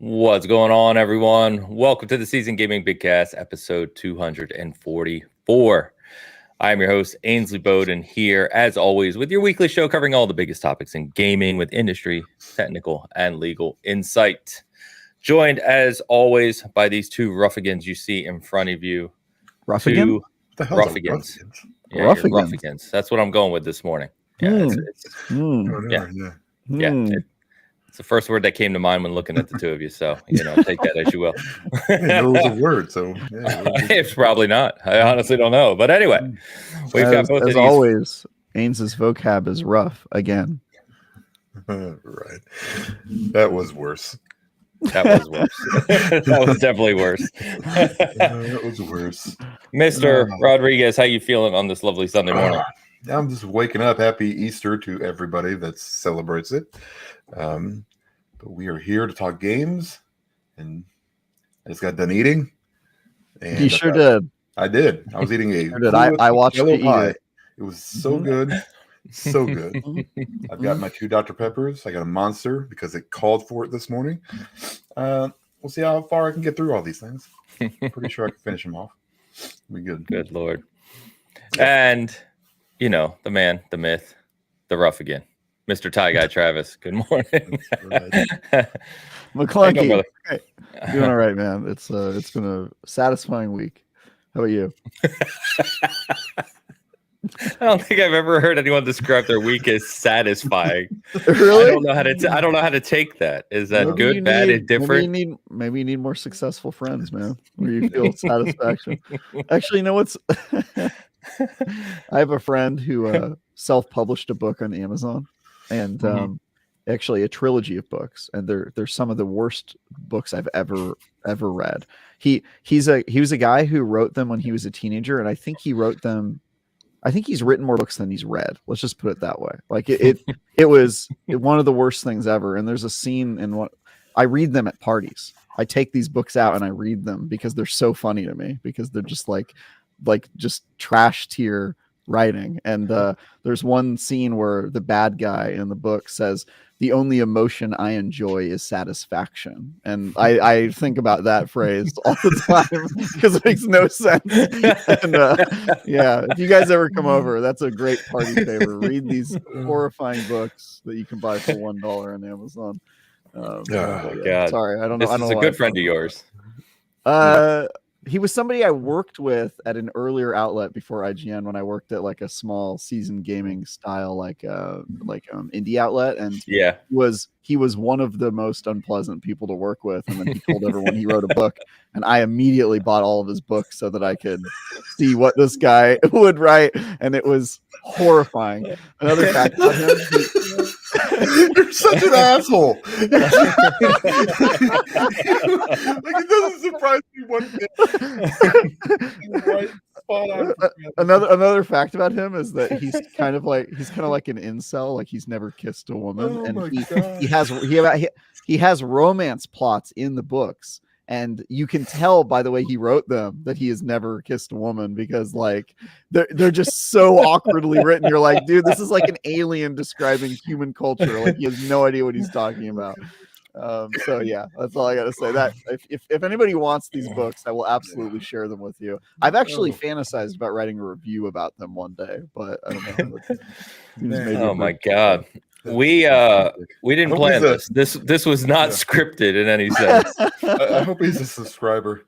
What's going on, everyone? Welcome to the Season Gaming Bitcast, episode 244. I am your host, Ainsley Bowden, here, as always, with your weekly show covering all the biggest topics in gaming with industry, technical, and legal insight. Joined, as always, by these two ruffians you see in front of you. Ruffigan? Two ruffians. Yeah, ruffians. That's what I'm going with this morning. Yeah, It's the first word that came to mind when looking at the two of you. So, take that as you will. It was a word, so it's probably not. I honestly don't know. But anyway, we've got both of these. Always, Ains's vocab is rough again. Right. That was worse. That was worse. That was definitely worse. That was worse. Mr. Rodriguez, how you feeling on this lovely Sunday morning? I'm just waking up. Happy Easter to everybody that celebrates it. But we are here to talk games, and I just got done eating. And you sure did. I did. I was eating a. I watched you eat it. It was so good, so good. I've got my 2 Dr. Peppers. I got a Monster because it called for it this morning. We'll see how far I can get through all these things. Pretty sure I can finish them off. Be good. Good Lord. And the man, the myth, the ruffian, Mr. Tie Guy Travis. Good morning. McClunky. Doing all right, man. It's been a satisfying week. How about you? I don't think I've ever heard anyone describe their week as satisfying. Really? I don't know how to take that. Is that maybe good, bad, indifferent? Maybe you need more successful friends, man, where you feel satisfaction. Actually, what's I have a friend who self-published a book on Amazon, and actually a trilogy of books, and they're some of the worst books I've ever read. He was a guy who wrote them when he was a teenager, and I think he's written more books than he's read. Let's just put it that way. Like it was one of the worst things ever. And there's a scene in what I read them at parties. I take these books out and I read them because they're so funny to me, because they're just like just trash tier writing. And there's one scene where the bad guy in the book says, "The only emotion I enjoy is satisfaction." And I think about that phrase all the time because it makes no sense. And if you guys ever come over, that's a great party favor. Read these horrifying books that you can buy for $1 on Amazon. God. Sorry, I don't know. This is a good friend of yours. He was somebody I worked with at an earlier outlet before IGN, when I worked at like a small seasoned gaming style, indie outlet. And he was one of the most unpleasant people to work with. And then he told everyone he wrote a book, and I immediately bought all of his books so that I could see what this guy would write. And it was horrifying. Another fact about him, you're such an asshole. It doesn't surprise me one bit. Another fact about him is that he's kind of like an incel. Like, he's never kissed a woman, he has romance plots in the books. And you can tell by the way he wrote them that he has never kissed a woman, because they're just so awkwardly written. You're like, dude, this is like an alien describing human culture. Like, he has no idea what he's talking about. So yeah, that's all I got to say. That if anybody wants these books, I will absolutely share them with you. I've actually fantasized about writing a review about them one day, but I don't know. Oh my God. We didn't plan this. This was not scripted in any sense. I hope he's a subscriber.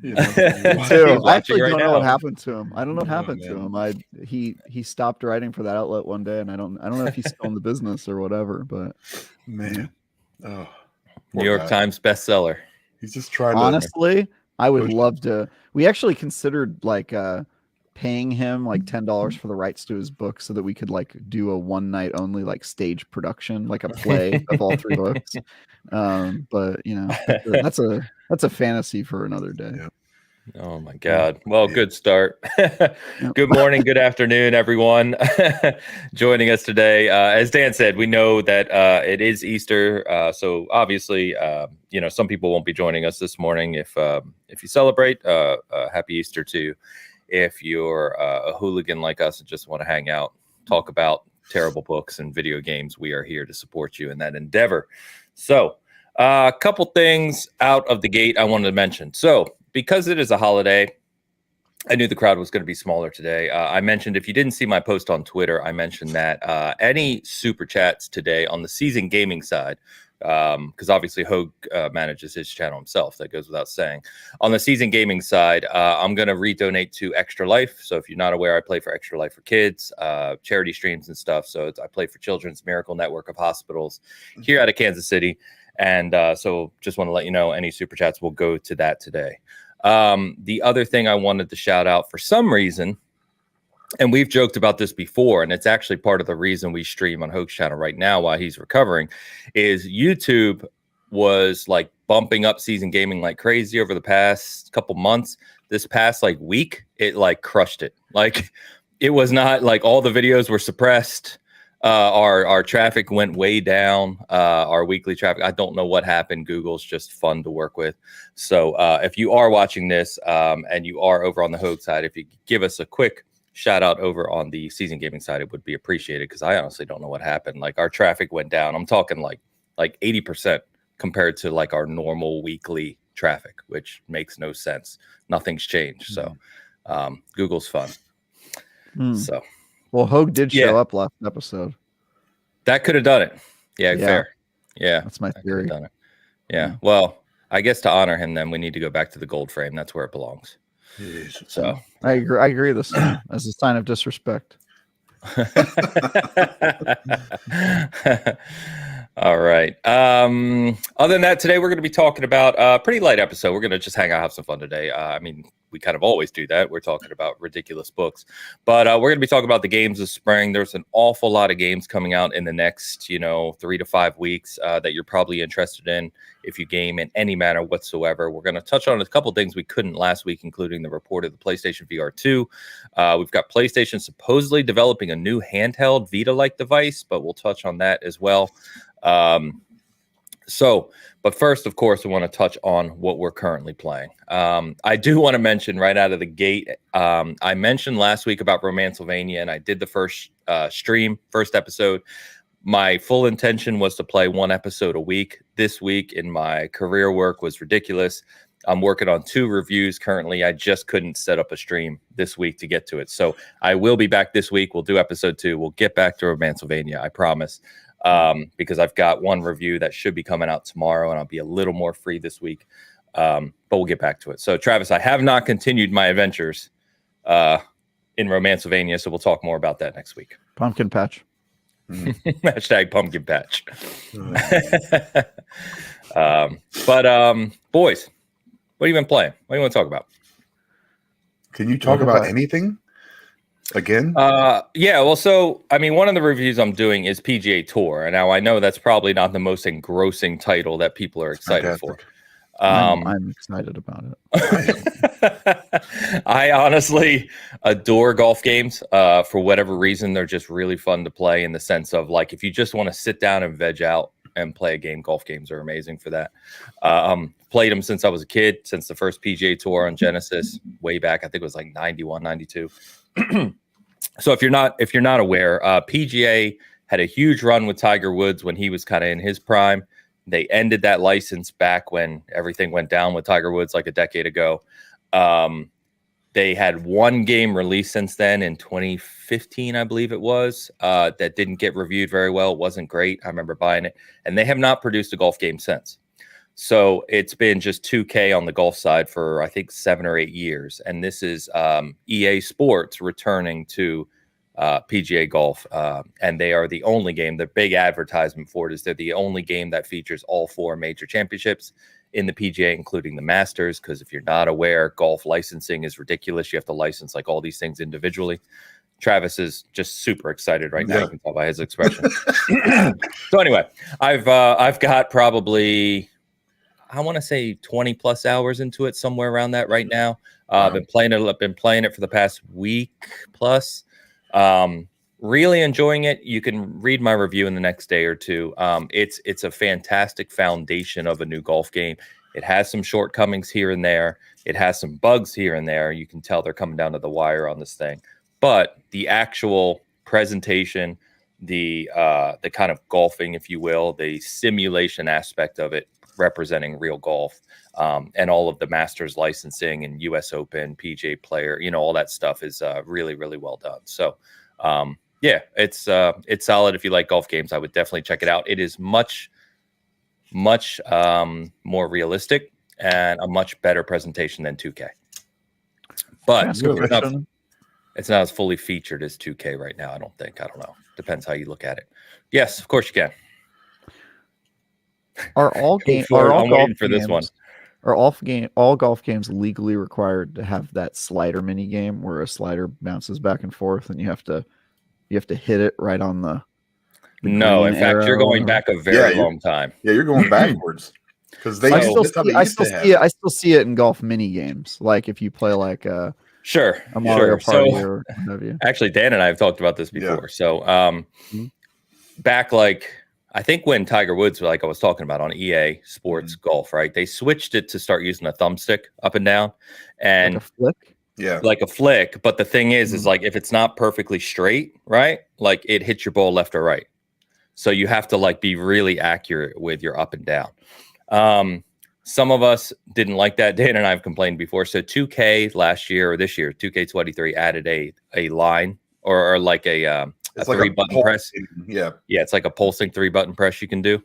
I actually don't know what happened to him. I don't know what happened to him. He stopped writing for that outlet one day, and I don't know if he's still in the business or whatever. But man, New York Times bestseller. He's just trying. Honestly, I would love to. We actually considered paying him $10 for the rights to his book so that we could do a one night only stage production, a play of all 3 books. But that's a fantasy for another day. Yeah. Oh my God. Well, good start. Good morning, good afternoon, everyone joining us today. As Dan said, we know that it is Easter. So obviously, some people won't be joining us this morning. If you celebrate, happy Easter to you. If you're a hooligan like us and just want to hang out, talk about terrible books and video games, we are here to support you in that endeavor. So A couple things out of the gate I wanted to mention. So, because it is a holiday, I knew the crowd was going to be smaller today. I mentioned, if you didn't see my post on Twitter, I mentioned that any super chats today on the season gaming side, because obviously Hoeg manages his channel himself. That goes without saying. On the season gaming side, I'm going to redonate to Extra Life. So if you're not aware, I play for Extra Life for Kids, charity streams and stuff. So I play for Children's Miracle Network of Hospitals here out of Kansas City. And so just want to let you know, any super chats will go to that today. The other thing I wanted to shout out, for some reason, and we've joked about this before, and it's actually part of the reason we stream on Hoeg's channel right now while he's recovering, is YouTube was like bumping up season gaming like crazy over the past couple months. This past like week, it like crushed it. Like, it was not like all the videos were suppressed. Our traffic went way down. Our weekly traffic, I don't know what happened. Google's just fun to work with. So if you are watching this and you are over on the Hoeg side, if you could give us a quick shout out over on the season gaming side, it would be appreciated, because I honestly don't know what happened. Like, our traffic went down. I'm talking like 80% compared to like our normal weekly traffic, which makes no sense. Nothing's changed. So Google's fun. So. Well, Hoeg did show up last episode. That could have done it. Yeah, fair. Yeah, that's my theory. Done it. Yeah. Well, I guess to honor him, then we need to go back to the gold frame. That's where it belongs. So I agree. This as a sign of disrespect. All right. Other than that, today we're going to be talking about a pretty light episode. We're going to just hang out, have some fun today. I mean, we kind of always do that. We're talking about ridiculous books, but we're going to be talking about the games of spring. There's an awful lot of games coming out in the next, 3 to 5 weeks that you're probably interested in if you game in any manner whatsoever. We're going to touch on a couple things we couldn't last week, including the report of the PlayStation VR 2. We've got PlayStation supposedly developing a new handheld Vita-like device, but we'll touch on that as well. But first, of course, we want to touch on what we're currently playing. I do want to mention right out of the gate, I mentioned last week about Romancevania, and I did the first episode. My full intention was to play 1 episode a week. This week in my career work was ridiculous. I'm working on 2 reviews currently. I just couldn't set up a stream this week to get to it. So I will be back this week. We'll do episode 2. We'll get back to Romancevania, I promise. Because I've got 1 review that should be coming out tomorrow, and I'll be a little more free this week. But we'll get back to it. So, Travis, I have not continued my adventures in Romancevania, so we'll talk more about that next week. Pumpkin patch. Hashtag pumpkin patch. Boys, what have you been playing? What do you want to talk about? Can you talk about anything? Again? Yeah, well, so I mean, one of the reviews I'm doing is PGA Tour, and now I know that's probably not the most engrossing title that people are excited for. I'm excited about it. I honestly adore golf games. For whatever reason, they're just really fun to play, in the sense of, like, if you just want to sit down and veg out and play a game, golf games are amazing for that. Played them since I was a kid, since the first PGA Tour on Genesis way back. I think it was like 91, 92. So if you're not aware, PGA had a huge run with Tiger Woods when he was kind of in his prime. They ended that license back when everything went down with Tiger Woods, like a decade ago. They had 1 game released since then in 2015, I believe it was, that didn't get reviewed very well. It wasn't great. I remember buying it, and they have not produced a golf game since. So it's been just 2K on the golf side for, I think, 7 or 8 years. And this is EA Sports returning to PGA Golf. And they are the only game, the big advertisement for it is they're the only game that features all 4 major championships in the PGA, including the Masters. Because if you're not aware, golf licensing is ridiculous. You have to license like all these things individually. Travis is just super excited right now. You can tell by his expression. So anyway, I've got probably, I want to say 20 plus hours into it, somewhere around that right now. I've been playing it for the past week plus. Really enjoying it. You can read my review in the next day or 2. It's a fantastic foundation of a new golf game. It has some shortcomings here and there. It has some bugs here and there. You can tell they're coming down to the wire on this thing. But the actual presentation, the kind of golfing, if you will, the simulation aspect of it, representing real golf, and all of the Masters licensing and US Open, PGA Player, all that stuff is really, really well done. So, yeah, it's solid. If you like golf games, I would definitely check it out. It is much more realistic and a much better presentation than 2K. But it's not as fully featured as 2K right now, I don't think. I don't know. Depends how you look at it. Yes, of course you can. Are all games? I'm waiting for this one. Are all golf games legally required to have that slider mini game where a slider bounces back and forth and you have to hit it right on the no, in fact, you're going back a very long time. Yeah, you're going backwards. Because I still see it in golf mini games. Like if you play like a Mario Party or what have you. Actually, Dan and I have talked about this before. Yeah. So back I think when Tiger Woods, like I was talking about on EA Sports Golf, right? They switched it to start using a thumbstick up and down, and like a flick. Yeah, like a flick. But the thing is like if it's not perfectly straight, right? Like it hits your ball left or right. So you have to be really accurate with your up and down. Some of us didn't like that. Dan and I have complained before. So 2K last year or this year, 2K23 added a line or like a 3-button press. Yeah, it's like a pulsing 3-button press you can do.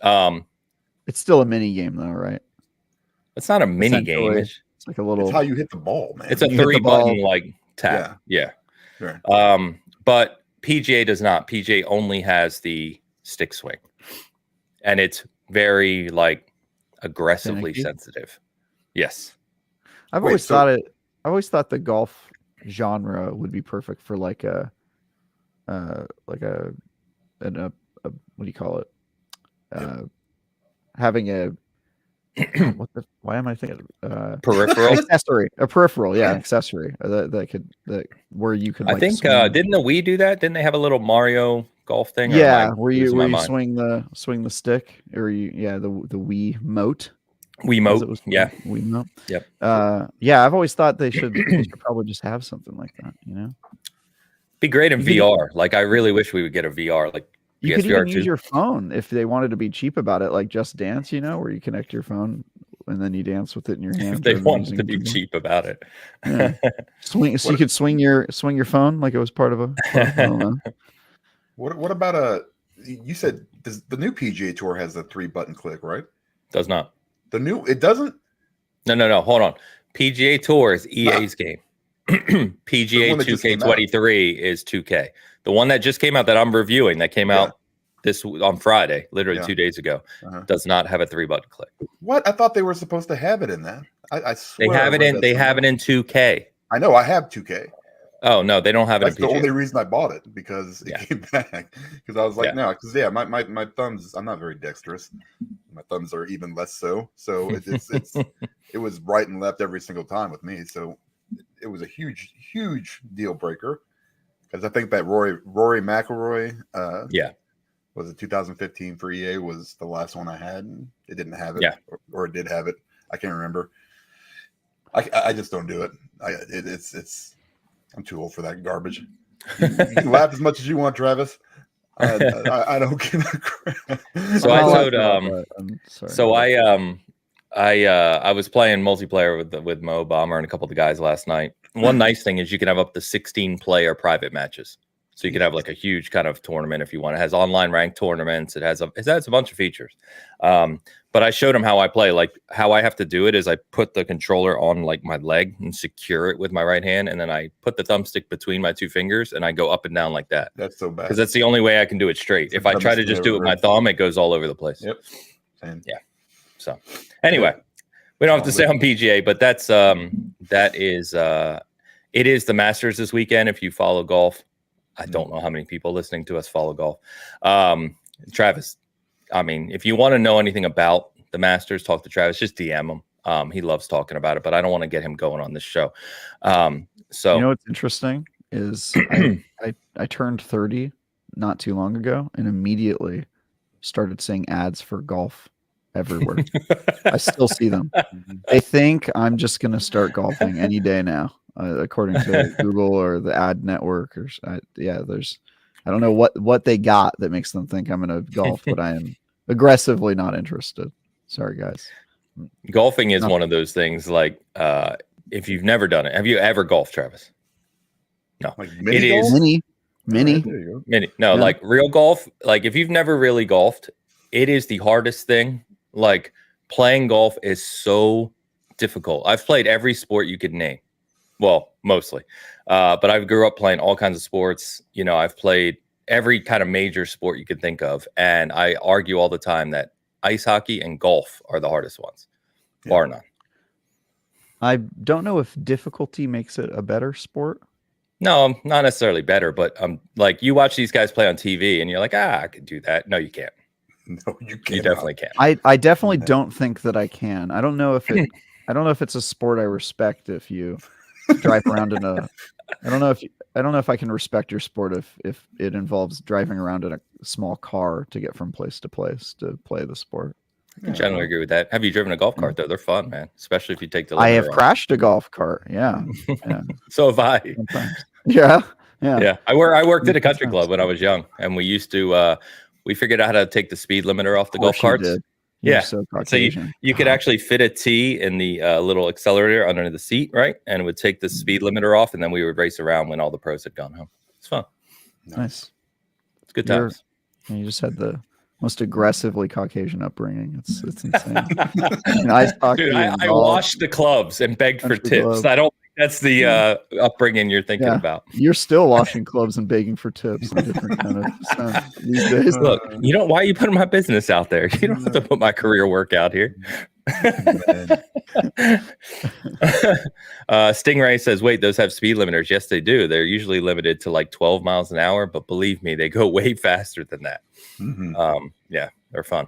It's still a mini game though, right? It's not a mini game. It's like a little. It's how you hit the ball, man. It's a 3-button tap. Yeah. Sure. But PGA does not. PGA only has the stick swing, and it's very aggressively sensitive. Yes. I've always thought the golf genre would be perfect for a what do you call it? Having a why am I thinking peripheral accessory? A peripheral, accessory that where you could. I think didn't the Wii do that? Didn't they have a little Mario golf thing? Yeah, where you swing the stick, or the Wii mote. Wiimote, yeah. Wiimote. Yep. I've always thought they should probably just have something like that, Be great in VR. I really wish we would get a VR you PSVR could even use your phone if they wanted to be cheap about it, like Just Dance, where you connect your phone and then you dance with it in your hand. If they wanted to be cheap about it. Yeah. So you could swing your phone like it was part of a I don't know. What about you said the new PGA Tour has a 3-button click, right? Does not. It doesn't? No, hold on. PGA Tour is EA's game. PGA 2K23 is 2K. The one that just came out that I'm reviewing, that came out on Friday, literally 2 days ago, does not have a 3-button click. What? I thought they were supposed to have it in that. I swear they have it in 2K. I know. I have 2K. Oh no, they don't have it. That's the only reason I bought it, because it came back. Because I was like, no, because my thumbs. I'm not very dexterous. My thumbs are even less so. So it was right and left every single time with me. So it was a huge deal breaker, because I think that Rory McIlroy, was it 2015 for EA was the last one I had, and it didn't have it, or it did have it. I can't remember. I just don't do it. I'm too old for that garbage. You can laugh as much as you want, Travis. I don't give a crap. So I was playing multiplayer with Mo Bomber and a couple of the guys last night. One nice thing is you can have up to 16 player private matches. So you can have a huge kind of tournament if you want. It has online ranked tournaments. It has a bunch of features. But I showed him how I play. How I have to do it is I put the controller on my leg and secure it with my right hand, and then I put the thumbstick between my two fingers and I go up and down like that. That's so bad. Because that's the only way I can do it straight. If I try to just do it with my thumb, it goes all over the place. Yep. Same. Yeah. So anyway, we don't have to stay on PGA, but it is the Masters this weekend. If you follow golf, I don't know how many people listening to us follow golf. Travis, if you want to know anything about the Masters, talk to Travis. Just DM him. He loves talking about it, but I don't want to get him going on this show. So what's interesting is I turned 30 not too long ago and immediately started seeing ads for golf everywhere. I still see them. They think I'm just going to start golfing any day now, according to Google or the ad network. I don't know what they got that makes them think I'm going to golf, but I am aggressively not interested. Sorry, guys. Golfing is No. one of those things. Like, if you've never done it, have you ever golfed, Travis? No, Like it mini is golf? Mini. All right, there you go. mini. No, Yeah. like real golf. Like if you've never really golfed, it is the hardest thing. Like playing golf is so difficult. I've played every sport you could name. Well, mostly, but I grew up playing all kinds of sports. You know, I've played every kind of major sport you could think of, and I argue all the time that ice hockey and golf are the hardest ones, bar none. I don't know if difficulty makes it a better sport. No, not necessarily better, but like you watch these guys play on TV, and you're like, I could do that. No, you can't. No, you can't. You definitely can't. I definitely don't think that I can. I don't know if it's a sport I respect if you drive around in a. I don't know if I can respect your sport if it involves driving around in a small car to get from place to place to play the sport. I generally agree with that. Have you driven a golf cart though? They're fun, man. Especially if you take the. I have limiter off. crashed a golf cart. Yeah. So have I. Sometimes. Yeah. I worked at a country club when I was young, and we used to. We figured out how to take the speed limiter off the golf carts. You're Yeah. so So you could actually fit a T in the little accelerator under the seat, right? And it would take the speed limiter off, and then we would race around when all the pros had gone home. It's fun. Nice. It's good times. You just had the most aggressively Caucasian upbringing. It's insane. Ice hockey. Dude, I washed the clubs and begged for tips. Club. I don't think that's the upbringing you're thinking about. You're still washing clubs and begging for tips in a different kind of sense these days. Look, why are you putting my business out there? You don't have to put my career work out here. Stingray says, wait, those have speed limiters. Yes, they do. They're usually limited to like 12 miles an hour, but believe me, they go way faster than that. Yeah, they're fun.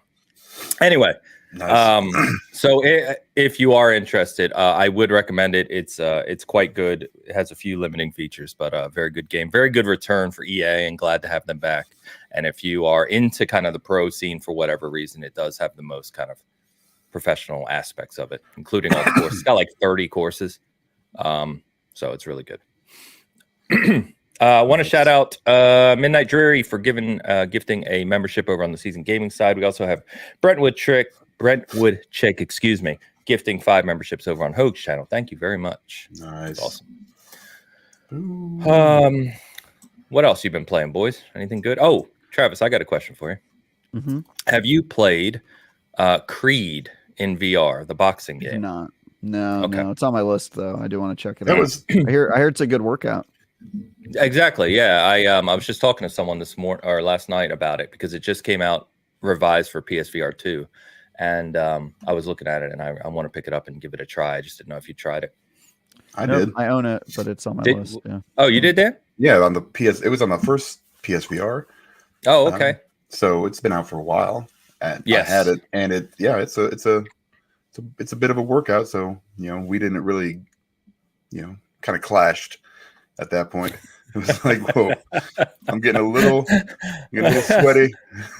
Anyway, Nice. So if you are interested, I would recommend it. It's quite good. It has a few limiting features, but a very good game. Very good return for EA, and glad to have them back. And if you are into kind of the pro scene for whatever reason, it does have the most kind of professional aspects of it, including all the courses. It's got like 30 courses. So it's really good. I want to shout out Midnight Dreary for gifting a membership over on the Season Gaming side. We also have Brentwood Chick, gifting 5 memberships over on Hoeg's channel. Thank you very much. Nice. That's awesome. What else you been playing, boys? Anything good? Oh, Travis, I got a question for you. Mm-hmm. Have you played Creed in VR, the boxing game? No, Okay. no, it's on my list though. I do want to check it That out. was I hear it's a good workout. Exactly. Yeah. I was just talking to someone last night about it because it just came out revised for PSVR 2. And I was looking at it and I want to pick it up and give it a try. I just didn't know if you tried it. I did. I own it, but it's on my list. Yeah. Oh, you did, Dan? Yeah, on the PS. It was on the first PSVR. Oh, okay. So it's been out for a while, and Yes. I had it, and it's a bit of a workout. So we didn't really, kind of clashed at that point. It was like, whoa, I'm getting a little sweaty.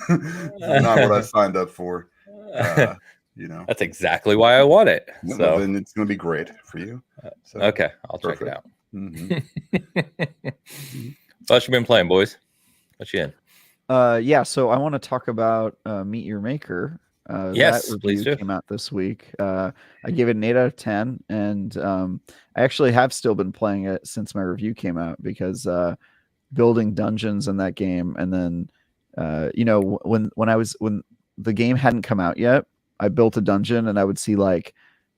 Not what I signed up for. That's exactly why I want it. No, So then it's going to be great for you. So, okay, I'll check it out. Mm-hmm. What you been playing, boys? What you in? Yeah. So I want to talk about Meet Your Maker. Yes, that please review do. came out this week. I gave it an 8 out of 10, and I actually have still been playing it since my review came out because building dungeons in that game, and then when the game hadn't come out yet, I built a dungeon, and I would see like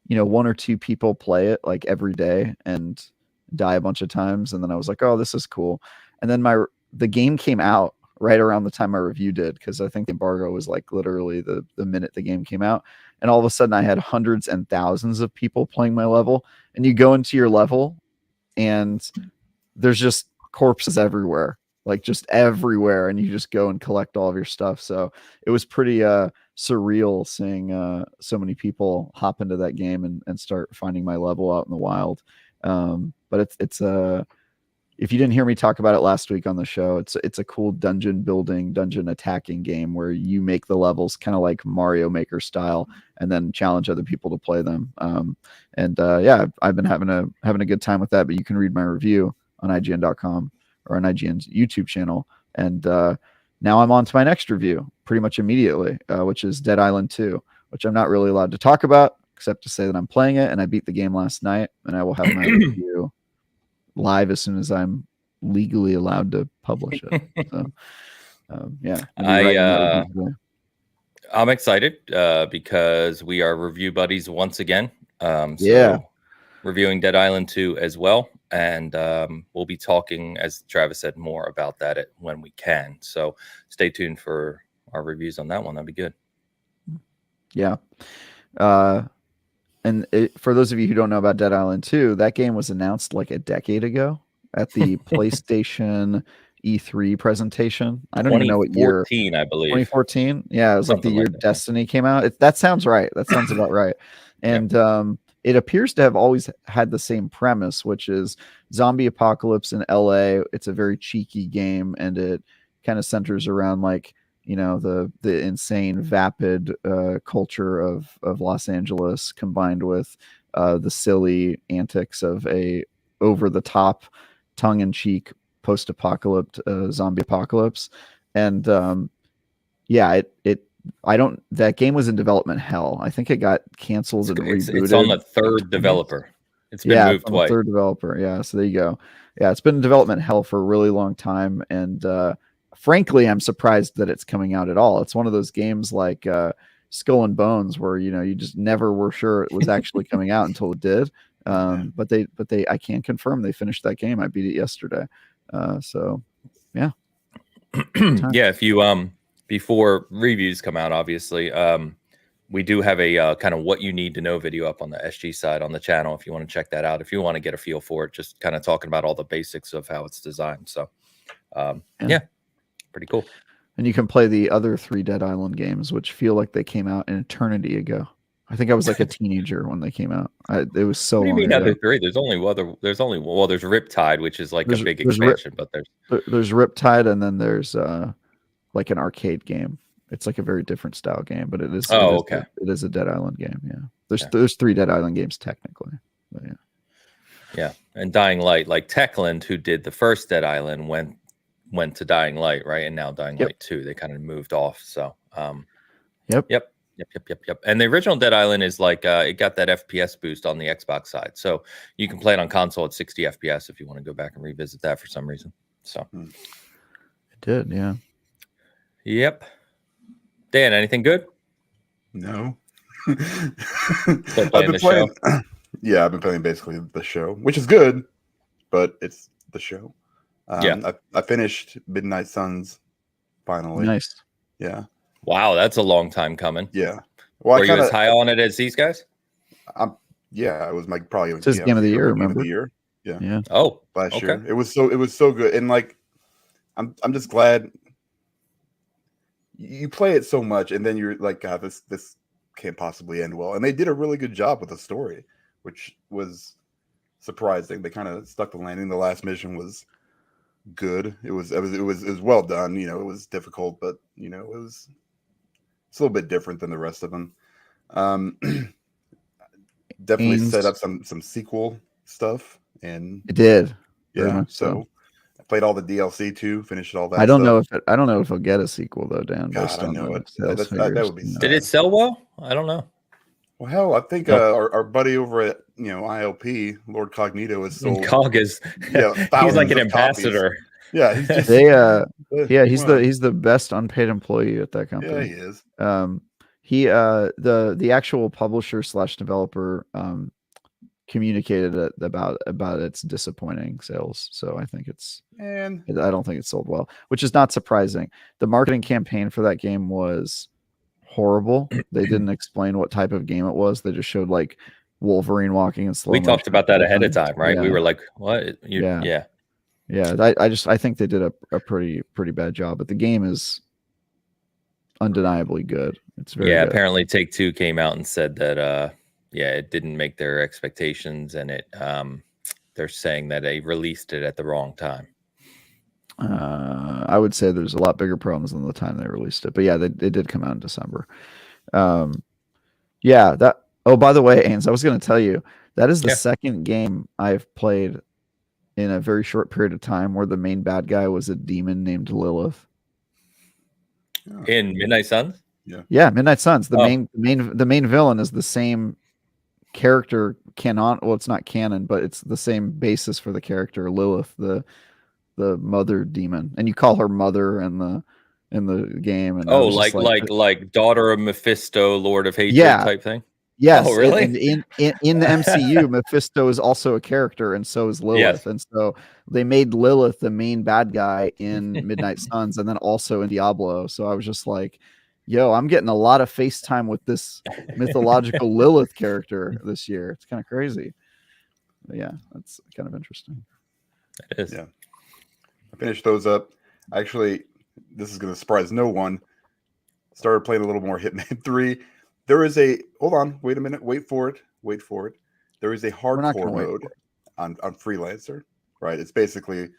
1 or 2 people play it like every day and die a bunch of times, and then I was like, oh, this is cool. And then the game came out right around the time my review did, because I think the embargo was like literally the minute the game came out, and all of a sudden I had hundreds and thousands of people playing my level. And you go into your level and there's just corpses everywhere, like just everywhere, and you just go and collect all of your stuff. So it was pretty surreal seeing so many people hop into that game and start finding my level out in the wild. But it's if you didn't hear me talk about it last week on the show, it's a cool dungeon building, dungeon attacking game where you make the levels kind of like Mario Maker style, and then challenge other people to play them. Yeah, I've been having a good time with that. But you can read my review on IGN.com or on IGN's YouTube channel. And now I'm on to my next review pretty much immediately, which is Dead Island 2, which I'm not really allowed to talk about, except to say that I'm playing it and I beat the game last night, and I will have my review live as soon as I'm legally allowed to publish it. So, yeah, I'll be writing that review today. I'm excited because we are review buddies once again. Yeah. So reviewing Dead Island 2 as well. And we'll be talking, as Travis said, more about that when we can. So stay tuned for our reviews on that one. That'd be good. Yeah. And for those of you who don't know about Dead Island 2, that game was announced like a decade ago at the PlayStation E3 presentation. I don't even know what year. 2014, I believe. 2014? Yeah, it was Something like the year like Destiny came out. That sounds right. That sounds about right. And it appears to have always had the same premise, which is zombie apocalypse in LA. It's a very cheeky game, and it kind of centers around like, you know, the insane vapid culture of Los Angeles combined with the silly antics of a over-the-top, tongue-in-cheek post-apocalypse zombie apocalypse. And that game was in development hell. I think it got canceled and rebooted. It's on the third developer. It's been moved twice. Third developer. Yeah, so there you go. Yeah, it's been in development hell for a really long time, and frankly, I'm surprised that it's coming out at all. It's one of those games like Skull and Bones, where you just never were sure it was actually coming out until it did. But I can confirm they finished that game. I beat it yesterday. So yeah. Yeah, if you before reviews come out, obviously, we do have a kind of what you need to know video up on the SG side on the channel. If you want to check that out, if you want to get a feel for it, just kind of talking about all the basics of how it's designed. So yeah, pretty cool. And you can play the other 3 Dead Island games, which feel like they came out an eternity ago. I think I was like a teenager when they came out. It was so long. What do you mean other 3? There's only there's Riptide, which is like a big expansion, but there's Riptide, and then there's like an arcade game. It's like a very different style game, but it is it is a Dead Island game. Yeah. There's 3 Dead Island games technically. But yeah. And Dying Light, like Techland, who did the first Dead Island, went to Dying Light, right? And now Dying Light 2, they kind of moved off. So Yep. And the original Dead Island is like it got that FPS boost on the Xbox side, so you can play it on console at 60 FPS if you want to go back and revisit that for some reason. So it did, yeah. Yep. Dan, anything good? No. I've been playing. Yeah, I've been playing basically the show, which is good, but it's the show. I finished Midnight Suns finally. Nice. Yeah. Wow, that's a long time coming. Yeah. Well, were you as high on it as these guys? Yeah, it was probably his game of the year. Remember? Game of the year. Yeah. Oh, last year. It was so good, and like, I'm just glad you play it so much, and then you're like, God, this can't possibly end well. And they did a really good job with the story, which was surprising. They kind of stuck the landing. The last mission was good. It was well done. You know, it was difficult, but you know, it's a little bit different than the rest of them. Definitely set up some sequel stuff, and it did. Yeah, so I played all the DLC too. Finished all that. I don't know if it'll get a sequel though, Dan. God, I know it. That would be. Did it sell well? I don't know. Well, hell, I think our buddy over at ILP, Lord Cognito, is sold. Cog is he's like an ambassador. Copies. Yeah, he's just he's the best unpaid employee at that company. Yeah, he is. The actual publisher / developer communicated about its disappointing sales. So I think I don't think it sold well, which is not surprising. The marketing campaign for that game was horrible. They didn't explain what type of game it was. They just showed like Wolverine walking in slow motion. We talked about that ahead of time, right? Yeah. We were like, what? I think they did a pretty bad job, but the game is undeniably good. It's very good. Apparently Take-Two came out and said that it didn't make their expectations, and they're saying that they released it at the wrong time. I would say there's a lot bigger problems than the time they released it, but yeah, they did come out in December. By the way, Ains, I was going to tell you that is the second game I've played in a very short period of time where the main bad guy was a demon named Lilith. In Midnight Suns? Yeah, Midnight Suns. The Oh. main villain is the same character canon. Well, it's not canon, but it's the same basis for the character Lilith, the mother demon, and you call her mother in the game. And I Oh, was just like daughter of Mephisto, Lord of Hatred Yeah. type thing. Yes, Oh, really? and in the MCU, Mephisto is also a character, and so is Lilith. Yes. And so they made Lilith the main bad guy in Midnight Suns, and then also in Diablo. So I was just like, "Yo, I'm getting a lot of FaceTime with this mythological Lilith character this year. It's kind of crazy." But yeah, that's kind of interesting. It is. Yeah, I finished those up. Actually, this is going to surprise no one. Started playing a little more Hitman 3. There is a hold on, wait a minute, wait for it. There is a hardcore mode on Freelancer, right? It's basically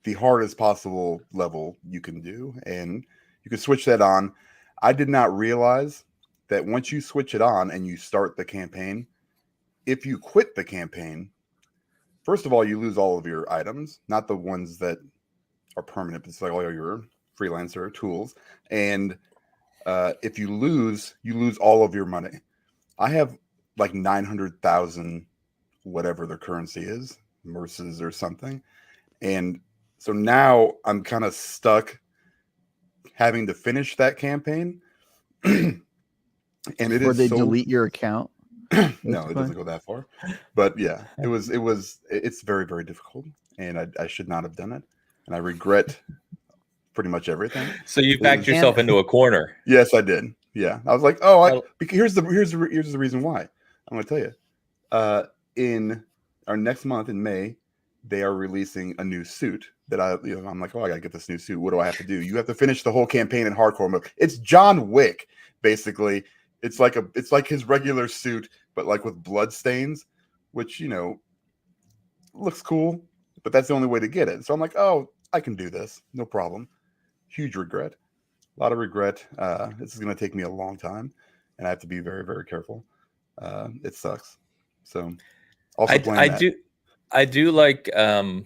the hardest possible level you can do, and you can switch that on. I did not realize that once you switch it on and you start the campaign, if you quit the campaign, first of all, you lose all of your items, not the ones that are permanent, but it's like all your Freelancer tools. And if you lose all of your money. I have like 900,000, whatever the currency is, merces or something. And so now I'm kind of stuck having to finish that campaign. And it Or is they so... delete your account. No, it doesn't go that far. But yeah, it's very, very difficult. And I should not have done it. And I regret pretty much everything. So you backed yourself into a corner. Yes, I did. Yeah, I was like, here's the reason why. I'm going to tell you. In our next month in May, they are releasing a new suit that I'm like, I got to get this new suit. What do I have to do? You have to finish the whole campaign in hardcore mode. It's John Wick, basically. It's like his regular suit, but like with blood stains, which looks cool. But that's the only way to get it. So I'm like, I can do this, no problem. Huge regret. A lot of regret. This is going to take me a long time, and I have to be very, very careful. It sucks. So, also I do like. I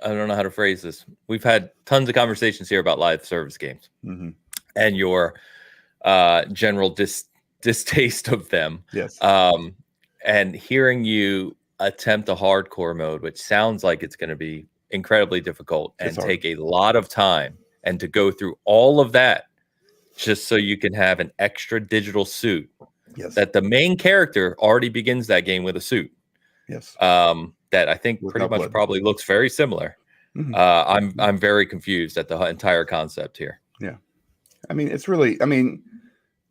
don't know how to phrase this. We've had tons of conversations here about live service games, and your general distaste of them. Yes. And hearing you attempt a hardcore mode, which sounds like it's going to be incredibly difficult and take a lot of time, and to go through all of that just so you can have an extra digital suit. Yes. That the main character already begins that game with a suit. Yes. That I think pretty much probably looks very similar. I'm very confused at the entire concept here. Yeah. I mean, it's really,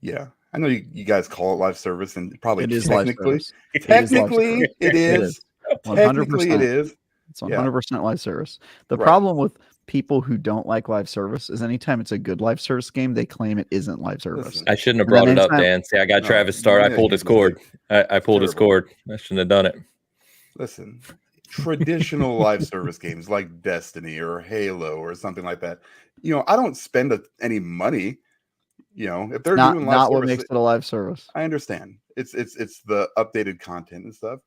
yeah. I know you guys call it live service, and probably technically it is. 100%. Technically it is. It's 100% live service. The problem with people who don't like live service is anytime it's a good live service game, they claim it isn't live service. I shouldn't have brought it up, Dan. See, I got Travis started. I pulled his cord. I pulled his cord. I shouldn't have done it. Listen, traditional live service games like Destiny or Halo or something like that, I don't spend any money. If they're doing live service, what makes it a live service. I understand. It's the updated content and stuff.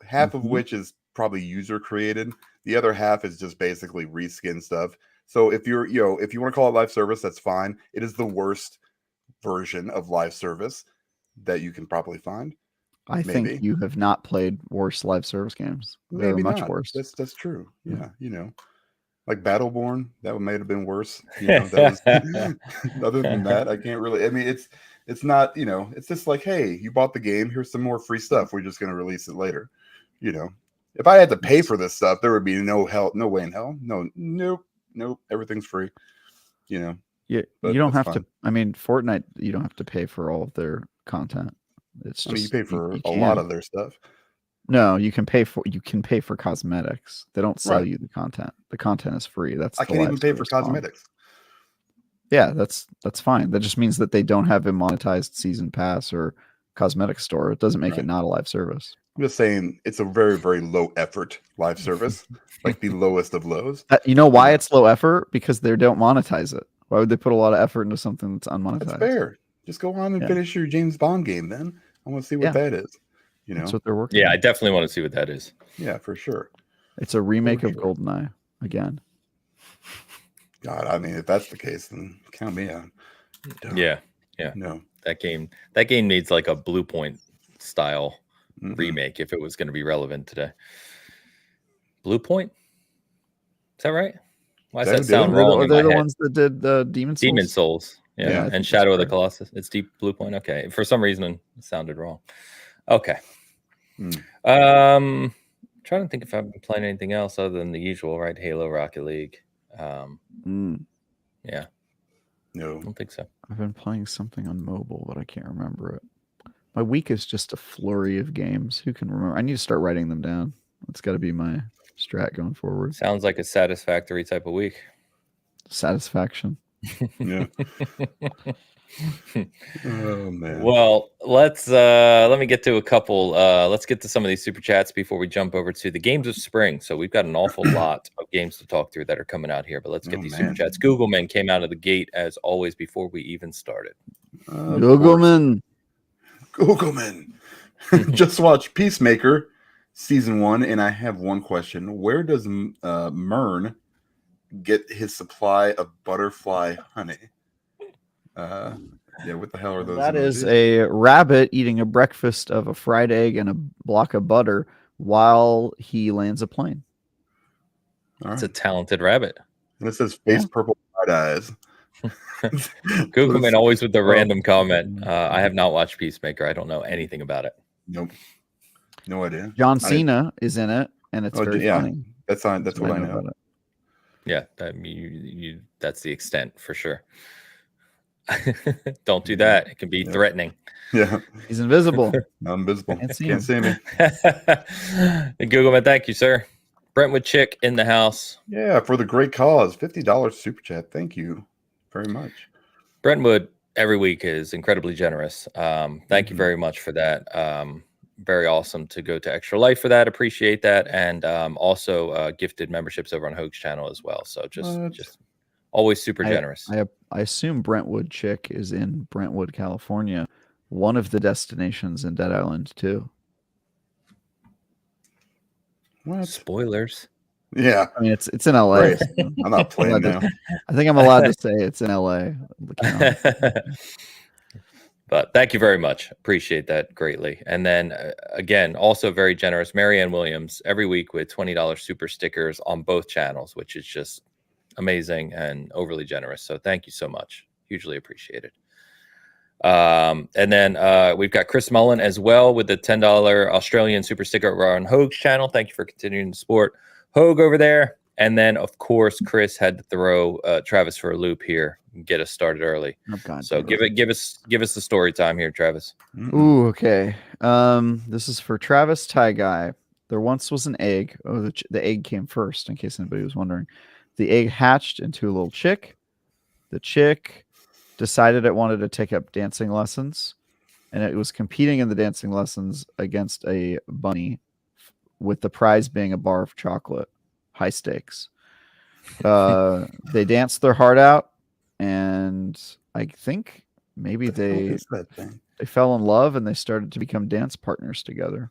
Half of which is probably user created. The other half is just basically reskin stuff. So if you want to call it live service, that's fine. It is the worst version of live service that you can probably find. I think you have not played worse live service games. They're much worse. That's true. Yeah, like Battleborn, that may have been worse. That was, other than that, I can't really. I mean, it's not. It's just like, hey, you bought the game. Here's some more free stuff. We're just going to release it later. If I had to pay for this stuff, there would be no way in hell. Nope. Everything's free. Yeah, you don't have to. I mean, Fortnite, you don't have to pay for all of their content. It's just you pay for a lot of their stuff. No, you can pay for cosmetics. They don't sell you the content. The content is free. I can't even pay for cosmetics. Yeah, that's fine. That just means that they don't have a monetized season pass or cosmetic store. It doesn't make it not a live service. I'm just saying it's a very, very low effort live service, like the lowest of lows. You know why it's low effort? Because they don't monetize it. Why would they put a lot of effort into something that's unmonetized? That's fair. Just go on and finish your James Bond game then. I want to see what that is. That's what they're working on. I definitely want to see what that is. Yeah, for sure. It's a remake of GoldenEye again. God, I mean, if that's the case, then count me out. Yeah. No. That game needs like a Blue Point style remake if it was going to be relevant today. Blue Point? Is that right? Why does that sound wrong? They're the ones that did the Demon Souls. Demon Souls. Yeah. And Shadow of the Colossus. It's Deep Blue Point. Okay. For some reason it sounded wrong. Okay. Trying to think if I've been playing anything else other than the usual, right? Halo, Rocket League. Yeah. No. I don't think so. I've been playing something on mobile, but I can't remember it. My week is just a flurry of games. Who can remember? I need to start writing them down. That's got to be my strat going forward. Sounds like a satisfactory type of week. Satisfaction. Yeah. Oh man. Well, let me get to a couple. Let's get to some of these super chats before we jump over to the games of spring. So we've got an awful lot of games to talk through that are coming out here, but let's get these super chats. Googleman came out of the gate as always before we even started. Googleman. Just watch Peacemaker season 1, and I have one question. Where does Mern get his supply of butterfly honey? Yeah, what the hell are those? That is a rabbit eating a breakfast of a fried egg and a block of butter while he lands a plane. It's a talented rabbit. And it says face purple bright eyes. Googleman always with the random comment. I have not watched Peacemaker. I don't know anything about it. Nope. No idea. John Cena is in it, and it's very funny. That's what I know about it. Yeah, that's the extent for sure. Don't do that. It can be threatening. Yeah. He's invisible. I'm invisible. Can't see me. Googleman, thank you, sir. Brentwood Chick in the house. Yeah, for the great cause. $50 super chat. Thank you very much. Brentwood every week is incredibly generous. Thank you very much for that. Very awesome to go to Extra Life for that. Appreciate that. And also gifted memberships over on Hoeg's channel as well. So just always super generous. I assume Brentwood Chick is in Brentwood, California, one of the destinations in Dead Island 2. What? Spoilers. Yeah. I mean, it's in LA. Right. I'm not playing now. I think I'm allowed to say it's in LA. But thank you very much. Appreciate that greatly. And then again, also very generous, Marianne Williams, every week with $20 super stickers on both channels, which is just amazing and overly generous. So thank you so much. Hugely appreciated. And then we've got Chris Mullen as well with the $10 Australian super sticker over on Hoeg's channel. Thank you for continuing to support Hoeg over there. And then, of course, Chris had to throw Travis for a loop here and get us started early. Oh, God, so give us the story time here, Travis. Ooh, okay. This is for Travis Tie Guy. There once was an egg. Oh, the egg came first, in case anybody was wondering. The egg hatched into a little chick. The chick decided it wanted to take up dancing lessons, and it was competing in the dancing lessons against a bunny, with the prize being a bar of chocolate. High stakes. They danced their heart out, and I think maybe they fell in love, and they started to become dance partners together.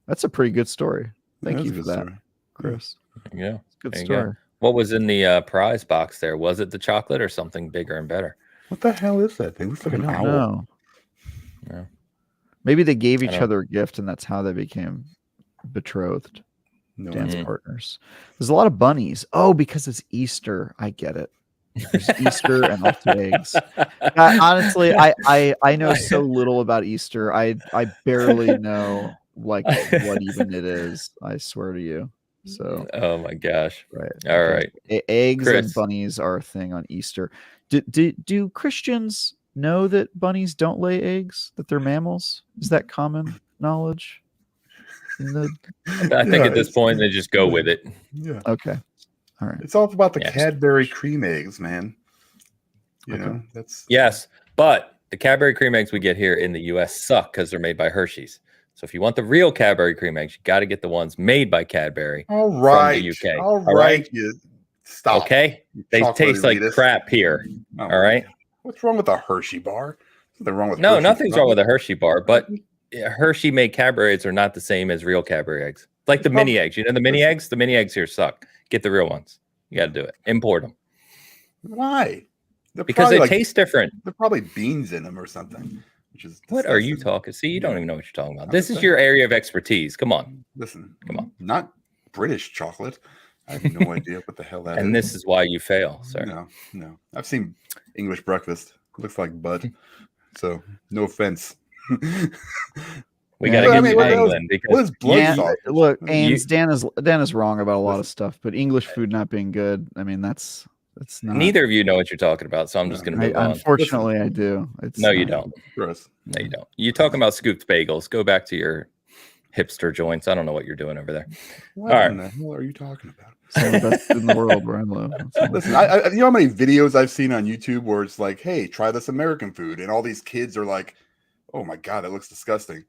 That's a pretty good story. Thank you for that, Chris. Yeah, good story. What was in the prize box there? Was it the chocolate or something bigger and better? What the hell is that thing? Looks like an owl. Yeah. Maybe they gave each other a gift, and that's how they became betrothed. Dance partners. There's a lot of bunnies. Oh, because it's Easter. I get it. There's Easter and also eggs. Honestly, I know so little about Easter. I barely know what even it is. I swear to you. So. Oh my gosh. Right. All right. Eggs and bunnies are a thing on Easter. Do Christians know that bunnies don't lay eggs? That they're mammals? Is that common knowledge? I think at this point they just go with it. Yeah. Okay. All right. It's all about the Cadbury cream eggs, man. You know, that's but the Cadbury cream eggs we get here in the US suck because they're made by Hershey's. So if you want the real Cadbury cream eggs, you got to get the ones made by Cadbury from the UK. All right. You stop. Okay. They taste like crap here. Oh, all right. What's wrong with a Hershey bar? Something wrong with nothing's wrong with a Hershey bar, but Hershey made Cadbury eggs are not the same as real Cadbury eggs. Like the mini eggs. You know the mini eggs? The mini eggs here suck. Get the real ones. You got to do it. Import them. Why? They're Because probably they taste different. They're probably beans in them or something. Which is What are you disgusting. talking? See, you don't even know what you're talking about. I'm This just is saying. your area of expertise. Come on. Listen, Come on. not British chocolate. I have no idea what the hell that is. And this is why you fail, sir. No. I've seen English breakfast. It looks like butt. So no offense. We got to get you to what England because is blood sausage? Look, Ains, Dan is wrong about a lot of stuff, but English food not being good. I mean, that's not. Neither of you know what you're talking about, so I'm just going to move on. Unfortunately, I do. No, you don't. Gross. No, you don't. You're talking about scooped bagels. Go back to your hipster joints. I don't know what you're doing over there. What in the hell are you talking about? Some of the best in the world where I live. Listen, I you know how many videos I've seen on YouTube where it's like, hey, try this American food, and all these kids are like, oh my god, that looks disgusting.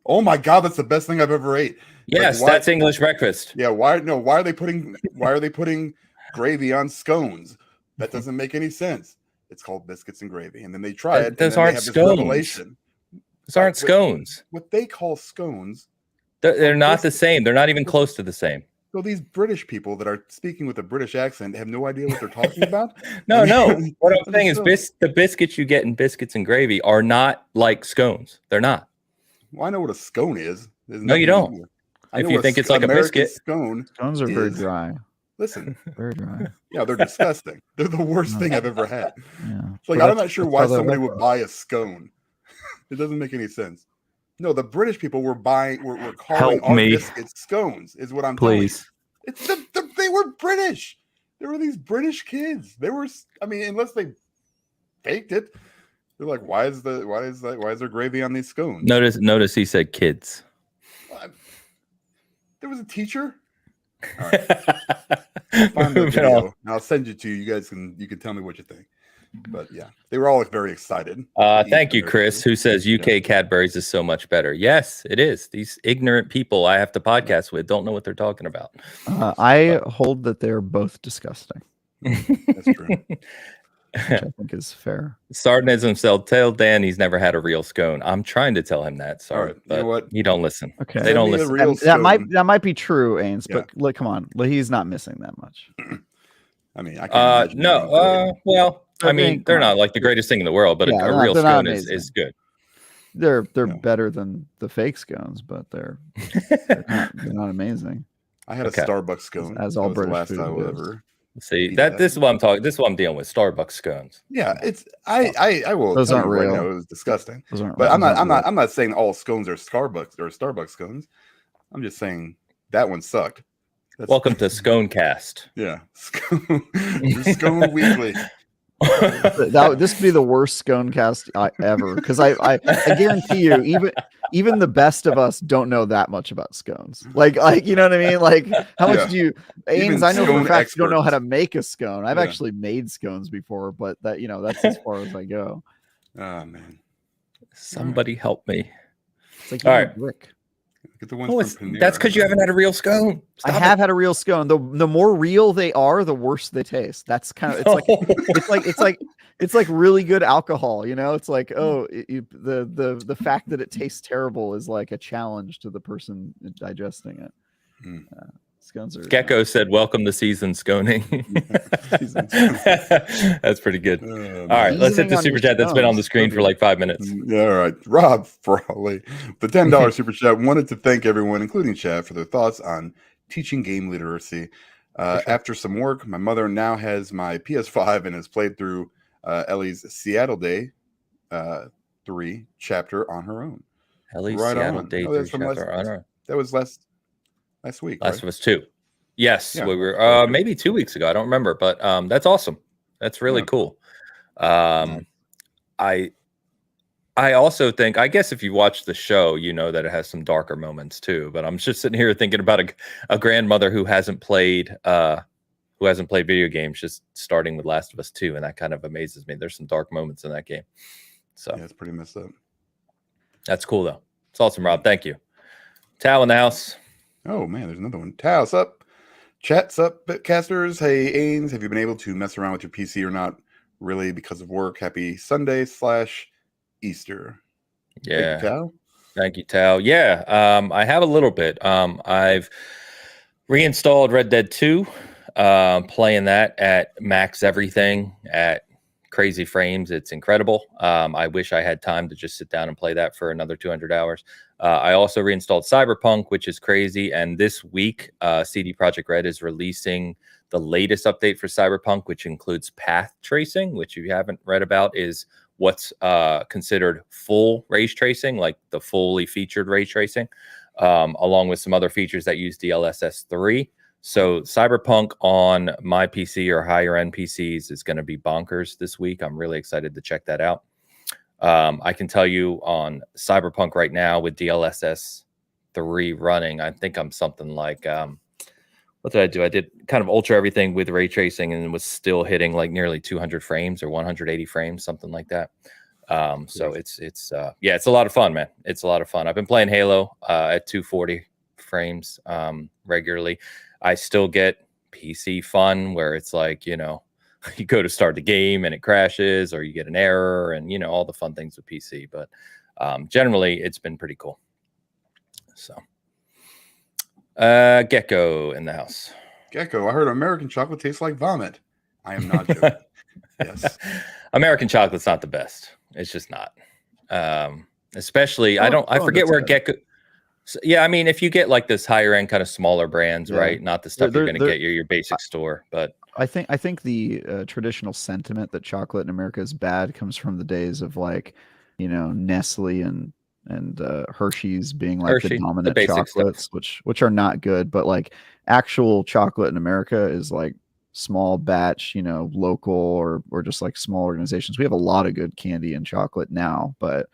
Oh my god, that's the best thing I've ever ate. Yes, that's English breakfast. Yeah, why are they putting gravy on scones? That doesn't make any sense. It's called biscuits and gravy, and then they try it. Those aren't scones. Those aren't scones. What they call scones. They're not the same. They're not even close to the same. So these British people that are speaking with a British accent have no idea what they're talking about? No. What I'm saying is the biscuits you get in biscuits and gravy are not like scones. They're not. Well, I know what a scone is. No, you don't. If you think it's like a biscuit. Scones are very dry. Listen. Very dry. Yeah, they're disgusting. They're the worst thing I've ever had. Yeah. It's like, I'm not sure why somebody would buy a scone. It doesn't make any sense. No, the British people were calling our biscuits scones, is what I'm telling you. They were British. There were these British kids. They were, I mean, unless they faked it. They're like, why is there gravy on these scones? Notice he said kids. There was a teacher. All right. I'll find the video and I'll send it to you. You guys can tell me what you think. But yeah, they were all very excited. Thank you, Chris, who says UK Cadbury's is so much better. Yes, it is. These ignorant people I have to podcast with don't know what they're talking about. I hold that they're both disgusting. That's true. Which I think is fair. Sardinism himself tell Dan he's never had a real scone. I'm trying to tell him that. Sorry, right, but you know what? You don't listen. Okay, they don't listen. That might be true, Ains, but look, come on, he's not missing that much. I mean, I can't well, I mean, they're not like the greatest thing in the world, but a real scone is good. They're better than the fake scones, but they're not amazing. I had a Starbucks scone. As all British last food time I will is. ever. See this is what I'm talking. This is what I'm dealing with. Starbucks scones. Yeah, it's I will. Those aren't real. Right now, it was disgusting. Those aren't. But I'm not saying all scones are Starbucks scones. I'm just saying that one sucked. Welcome to SconeCast. Yeah, Scone Weekly. This could be the worst scone cast ever, because I guarantee you, even the best of us don't know that much about scones. Like you know what I mean? Like how much do you, Ains? I know for a fact you don't know how to make a scone. I've actually made scones before, but that's as far as I go. Oh man, somebody help me! It's like all right, brick. Get the ones that's because you haven't had a real scone. I have had a real scone. The more real they are, the worse they taste. That's kind of it's like really good alcohol. You know, it's like the fact that it tastes terrible is like a challenge to the person digesting it. Scones are. Gecko said, "Welcome to season sconing." That's pretty good. All right, let's hit the super chat that's been on the screen for like 5 minutes. Yeah, all right. Rob Frawley, the $10 super chat, wanted to thank everyone, including chat, for their thoughts on teaching game literacy. After some work, my mother now has my PS5 and has played through Ellie's Seattle Day 3 chapter on her own. Ellie's Seattle Day 3 chapter on her own. That was last week. Last of Us 2. Yes, we were maybe 2 weeks ago. I don't remember, but that's awesome. That's really cool. I also think, I guess if you watch the show, you know that it has some darker moments too. But I'm just sitting here thinking about a grandmother who hasn't played video games, just starting with Last of Us 2, and that kind of amazes me. There's some dark moments in that game. So yeah, it's pretty messed up. That's cool though. It's awesome, Rob. Thank you. Tao in the house. Oh man, there's another one. Tao's up. Chat's up, Bitcasters. Hey, Ains, have you been able to mess around with your PC or not? Really, because of work. Happy Sunday / Easter. Yeah. Thank you, Tao. Thank you, Tao. Yeah, I have a little bit. I've reinstalled Red Dead 2. playing that at max everything at crazy frames. It's incredible. I wish I had time to just sit down and play that for another 200 hours. I also reinstalled Cyberpunk, which is crazy. And this week, CD Projekt Red is releasing the latest update for Cyberpunk, which includes path tracing, which if you haven't read about is what's considered full ray tracing, like the fully featured ray tracing, along with some other features that use DLSS 3. So Cyberpunk on my PC or higher end PCs is going to be bonkers this week. I'm really excited to check that out. I can tell you on Cyberpunk right now with DLSS 3 running, I think I'm something like, what did I do? I did kind of ultra everything with ray tracing and was still hitting like nearly 200 frames or 180 frames, something like that. So it's a lot of fun, man. It's a lot of fun. I've been playing Halo at 240 frames regularly. I still get PC fun where it's like, you know, you go to start the game and it crashes or you get an error and, you know, all the fun things with PC. But generally, it's been pretty cool. So, Gecko in the house. Gecko, I heard American chocolate tastes like vomit. I am not joking. Yes. American chocolate's not the best. It's just not. Especially, I forget where Gecko... So, yeah, I mean, if you get like this higher end kind of smaller brands, right? Not the stuff you're going to get your basic store, but I think the traditional sentiment that chocolate in America is bad comes from the days of like, you know, Nestle and Hershey's being like the dominant chocolates, which are not good, but like actual chocolate in America is like small batch, you know, local or just like small organizations. We have a lot of good candy and chocolate now, but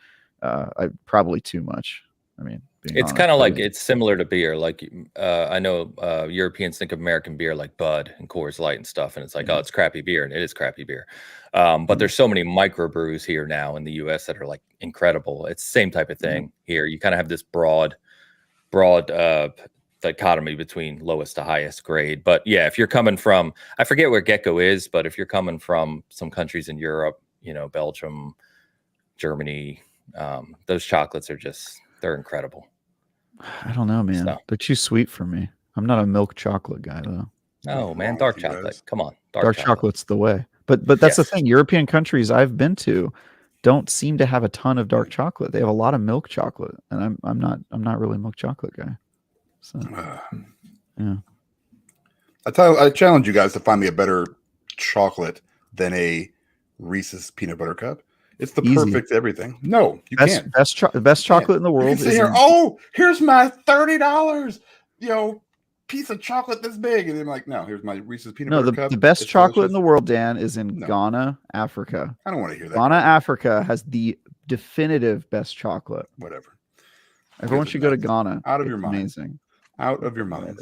probably too much. I mean, it's kind of like it's similar to beer. Like I know Europeans think of American beer like Bud and Coors Light and stuff, and it's like, oh, it's crappy beer, and it is crappy beer. But there's so many microbrews here now in the U.S. that are like incredible. It's the same type of thing here. You kind of have this broad dichotomy between lowest to highest grade. But yeah, if you're coming from, I forget where Gecko is, but if you're coming from some countries in Europe, you know, Belgium, Germany, those chocolates are just, they're incredible. I don't know, man. So. They're too sweet for me. I'm not a milk chocolate guy, though. No, man, dark chocolate. Come on, dark chocolate's the way. But that's the thing. European countries I've been to don't seem to have a ton of dark chocolate. They have a lot of milk chocolate, and I'm not really a milk chocolate guy. So yeah, I challenge you guys to find me a better chocolate than a Reese's peanut butter cup. It's the perfect everything. No, you can't. Best chocolate in the world. Here's my $30, you know, piece of chocolate this big, and I'm like, no, here's my Reese's peanut butter cup. The best chocolate in the world, Dan, is in Ghana, Africa. I don't want to hear that. Ghana, Africa has the definitive best chocolate. Whatever. Everyone should go to Ghana. Out of your mind. Amazing. Out of your mind.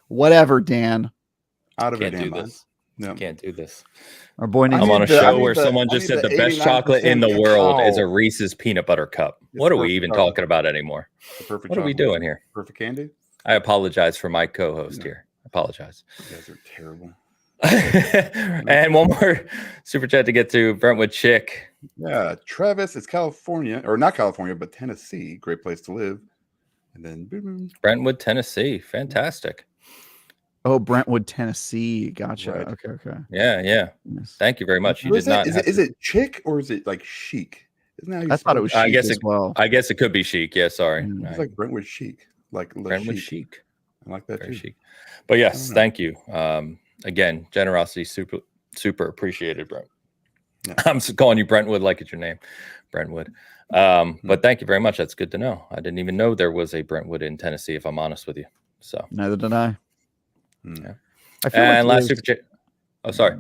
Whatever, Dan. Out of your damn mind. No. Can't do this. Our boy I'm on a show where someone just said the best chocolate in the world is a Reese's peanut butter cup. What are we even talking about anymore? What are we doing here? Perfect candy? I apologize for my co-host here. I apologize. You guys are terrible. And one more super chat to get to. Brentwood Chick. Yeah, Travis, it's California, or not California, but Tennessee. Great place to live. And then boom. Brentwood, Tennessee. Fantastic. Oh, Brentwood, Tennessee. Gotcha. Right. Okay. Yeah. Yes. Thank you very much. You did not. Is it chic or is it like chic? Isn't that how you I thought it was chic I guess it could be chic. Yeah, sorry. It's like Brentwood chic. Like Brentwood chic. I like that very too. Chic. But yes, thank you. Again, generosity super appreciated, Brent. Yeah. I'm calling you Brentwood like it's your name, Brentwood. But thank you very much. That's good to know. I didn't even know there was a Brentwood in Tennessee, if I'm honest with you. So neither did I. Yeah. I feel like last super chat. Oh, sorry.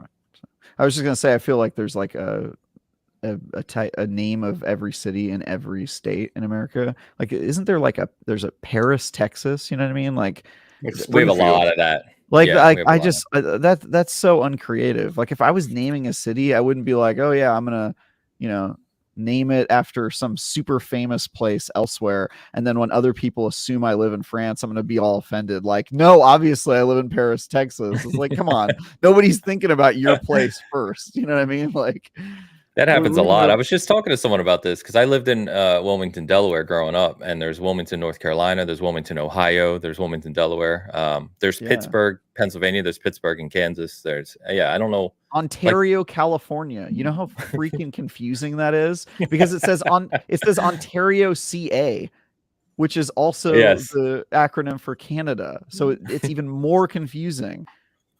I was just gonna say I feel like there's like a name of every city in every state in America. Like, isn't there like there's a Paris, Texas? You know what I mean? Like we have a lot of that. Like, I just that's so uncreative. Like, if I was naming a city, I wouldn't be like, oh yeah, I'm gonna, you know, name it after some super famous place elsewhere, and then when other people assume I live in France, I'm gonna be all offended. Like, no, obviously I live in Paris, Texas. It's like, come on, nobody's thinking about your place first. You know what I mean? Like, That happens a We lot. I have- was just talking to someone about this because I lived in Wilmington, Delaware growing up, and there's Wilmington, North Carolina, there's Wilmington, Ohio, there's Wilmington, Delaware, there's Yeah. Pittsburgh, Pennsylvania, there's Pittsburgh in Kansas. There's I don't know. Ontario, California. You know how freaking confusing that is? Because it says Ontario CA, which is also Yes. the acronym for Canada. So it's even more confusing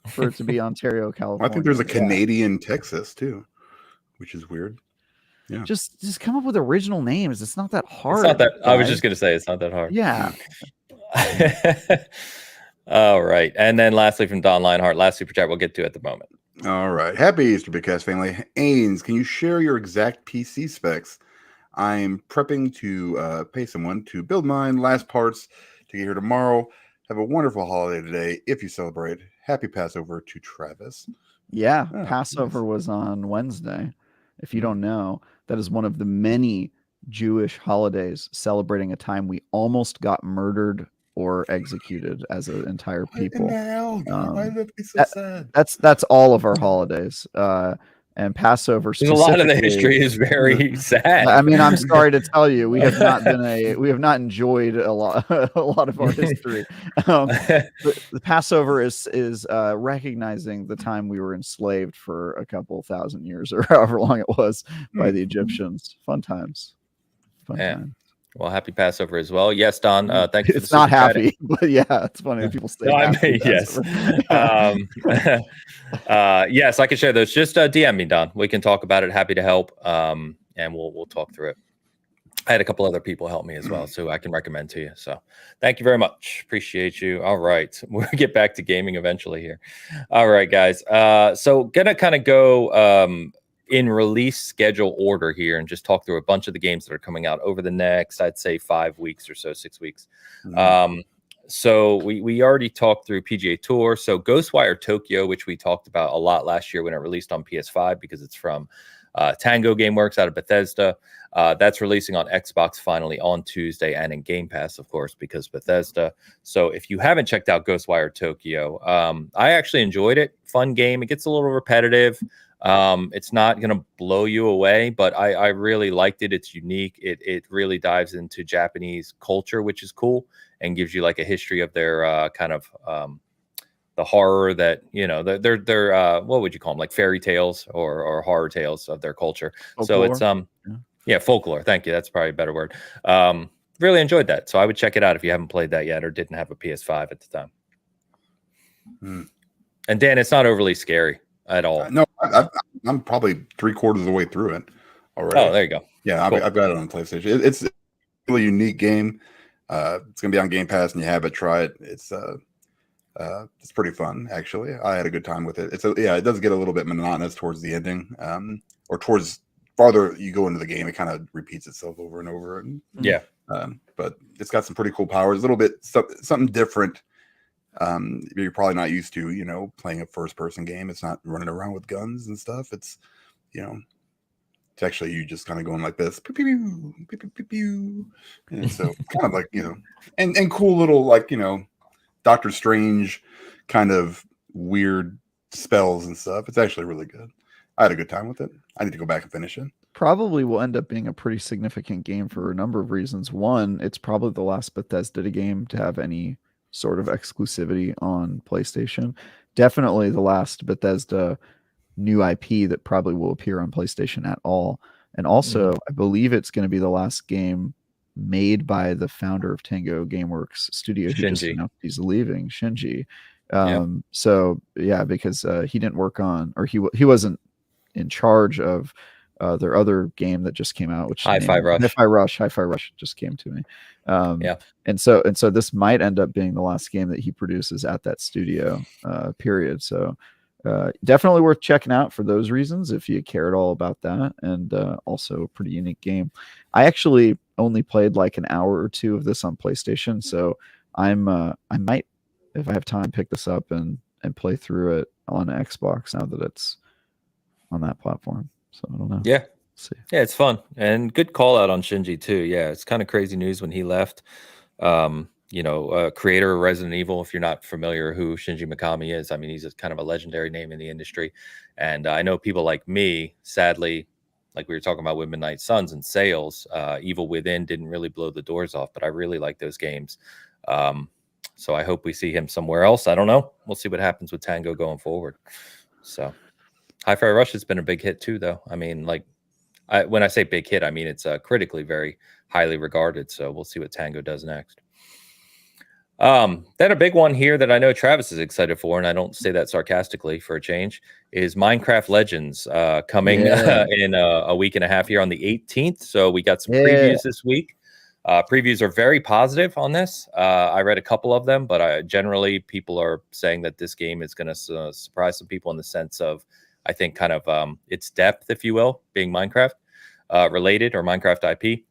for it to be Ontario, California. I think there's a Canadian Texas too, which is weird. Yeah. Just come up with original names. It's not that hard. It's not that. I was guys. just gonna say it's not that hard. Yeah. All right, and then lastly from Don Lionheart, last super chat we'll get to at the moment. All right. Happy Easter, Bitcast family. Ains, can you share your exact PC specs? I'm prepping to pay someone to build mine. Last parts to get here tomorrow. Have a wonderful holiday today if you celebrate. Happy Passover to Travis. Yeah. Oh, Passover was on Wednesday. If you don't know, that is one of the many Jewish holidays celebrating a time we almost got murdered or executed as an entire people. Why did that be so sad? That's all of our holidays. And Passover There's a lot of the history is very sad. I mean, I'm sorry to tell you, we have not enjoyed a lot of our history. The Passover is recognizing the time we were enslaved for a couple thousand years or however long it was by the Egyptians. Fun times. Fun times. Well, happy Passover as well. Yes, Don. Thank you. It's not happy, but yeah, it's funny. People say no, I mean, yes. Yes, I can share those. Just DM me, Don. We can talk about it. Happy to help. And we'll talk through it. I had a couple other people help me as well, so I can recommend to you. So thank you very much. Appreciate you. All right. We'll get back to gaming eventually here. All right, guys. So gonna kind of go in release schedule order here and just talk through a bunch of the games that are coming out over the next, I'd say 5 weeks or so, 6 weeks. So we already talked through PGA Tour. So Ghostwire Tokyo, which we talked about a lot last year when it released on PS5 because it's from Tango Gameworks out of Bethesda. That's releasing on Xbox finally on Tuesday and in Game Pass, of course, because Bethesda. So if you haven't checked out Ghostwire Tokyo, I actually enjoyed it. Fun game. It gets a little repetitive. It's not going to blow you away, but I really liked it. It's unique. It really dives into Japanese culture, which is cool, and gives you like a history of their kind of the horror that, you know, they're what would you call them? Like fairy tales or horror tales of their culture. Folklore. So it's folklore. Thank you. That's probably a better word. Really enjoyed that. So I would check it out if you haven't played that yet or didn't have a PS5 at the time. And Dan, it's not overly scary at all. No, I'm probably 3/4 of the way through it already. Oh, there you go. Yeah, cool. I've got it on PlayStation. It's a really unique game. It's gonna be on Game Pass, and you have it. Try it. It's pretty fun, actually. I had a good time with it. It does get a little bit monotonous towards the ending, or towards farther you go into the game. It kind of repeats itself over and over. And, but it's got some pretty cool powers. A little bit something different. You're probably not used to, you know, playing a first-person game. It's not running around with guns and stuff. It's, you know, it's actually you just kind of going like this, pew, pew, pew, pew, pew, pew. And so kind of like, you know, and cool little, like, you know, Doctor Strange kind of weird spells and stuff. It's actually really good. I had a good time with it. I need to go back and finish it. Probably will end up being a pretty significant game for a number of reasons. One, it's probably the last Bethesda game to have any sort of exclusivity on PlayStation. Definitely the last Bethesda new IP that probably will appear on PlayStation at all. And also, I believe it's going to be the last game made by the founder of Tango Gameworks Studio, who just announced he's leaving, Shinji. So yeah, because he didn't work on, or he wasn't in charge of their other game that just came out, which Hi-Fi Rush just came to me. And so this might end up being the last game that he produces at that studio period. So definitely worth checking out for those reasons if you care at all about that. And also a pretty unique game. I actually only played like an hour or two of this on PlayStation, so I might, if I have time, pick this up and play through it on Xbox now that it's on that platform. So I don't know. Yeah. See. Yeah, it's fun and good call out on Shinji too. Yeah, it's kind of crazy news when he left. Creator of Resident Evil. If you're not familiar who Shinji Mikami is, I mean, he's kind of a legendary name in the industry. And I know people like me, sadly, like we were talking about with Midnight Suns and sales. Evil Within didn't really blow the doors off, but I really like those games. So I hope we see him somewhere else. I don't know. We'll see what happens with Tango going forward. So Hi-Fi Rush has been a big hit too, though. I mean, like, when I say big hit, I mean it's critically very highly regarded. So we'll see what Tango does next. Then a big one here that I know Travis is excited for, and I don't say that sarcastically for a change, is Minecraft Legends coming in a week and a half here on the 18th. So we got some previews this week. Previews are very positive on this. I read a couple of them, but generally people are saying that this game is going to surprise some people in the sense of, I think, kind of its depth, if you will, being Minecraft related or Minecraft IP.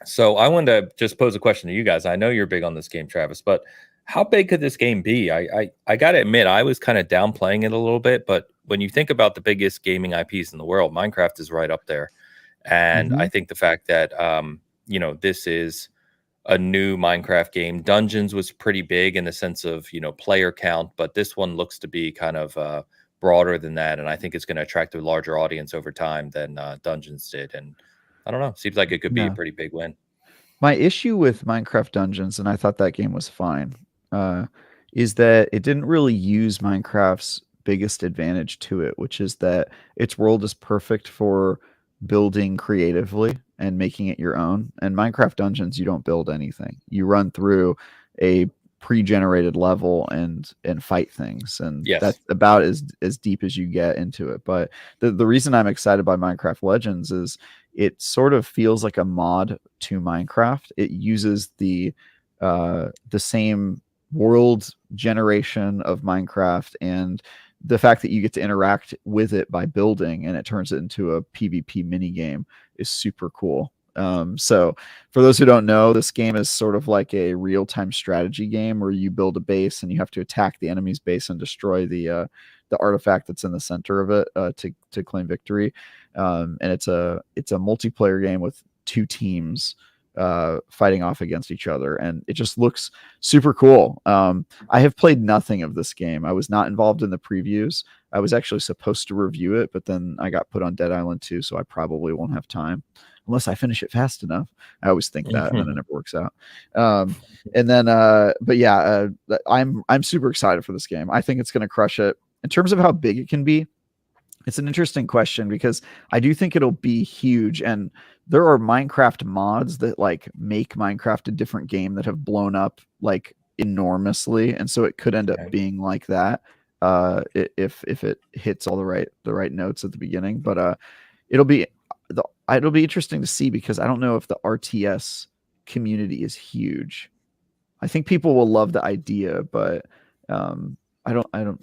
So I wanted to just pose a question to you guys. I know you're big on this game, Travis, but how big could this game be? I got to admit, I was kind of downplaying it a little bit, but when you think about the biggest gaming IPs in the world, Minecraft is right up there. And I think the fact that, this is a new Minecraft game. Dungeons was pretty big in the sense of, player count, but this one looks to be kind of broader than that. And I think it's going to attract a larger audience over time than Dungeons did. And I don't know. Seems like it could be a pretty big win. My issue with Minecraft Dungeons, and I thought that game was fine, is that it didn't really use Minecraft's biggest advantage to it, which is that its world is perfect for building creatively and making it your own. And Minecraft Dungeons, you don't build anything. You run through a pre-generated level and fight things, and that's about as deep as you get into it. But the reason I'm excited by Minecraft Legends is it sort of feels like a mod to Minecraft. It uses the same world generation of Minecraft, and the fact that you get to interact with it by building and it turns it into a PvP mini game is super cool. So for those who don't know, this game is sort of like a real-time strategy game where you build a base and you have to attack the enemy's base and destroy the artifact that's in the center of it to claim victory. And it's a multiplayer game with two teams fighting off against each other, and it just looks super cool. I have played nothing of this game. I was not involved in the previews. I was actually supposed to review it, but then I got put on Dead Island 2, so I probably won't have time unless I finish it fast enough. I always think that, and then it never works out. But yeah, I'm super excited for this game. I think it's going to crush it. In terms of how big it can be, it's an interesting question because I do think it'll be huge. And there are Minecraft mods that like make Minecraft a different game that have blown up like enormously. And so it could end up being like that if it hits all the right notes at the beginning. But it'll be interesting to see because I don't know if the RTS community is huge. I think people will love the idea, but I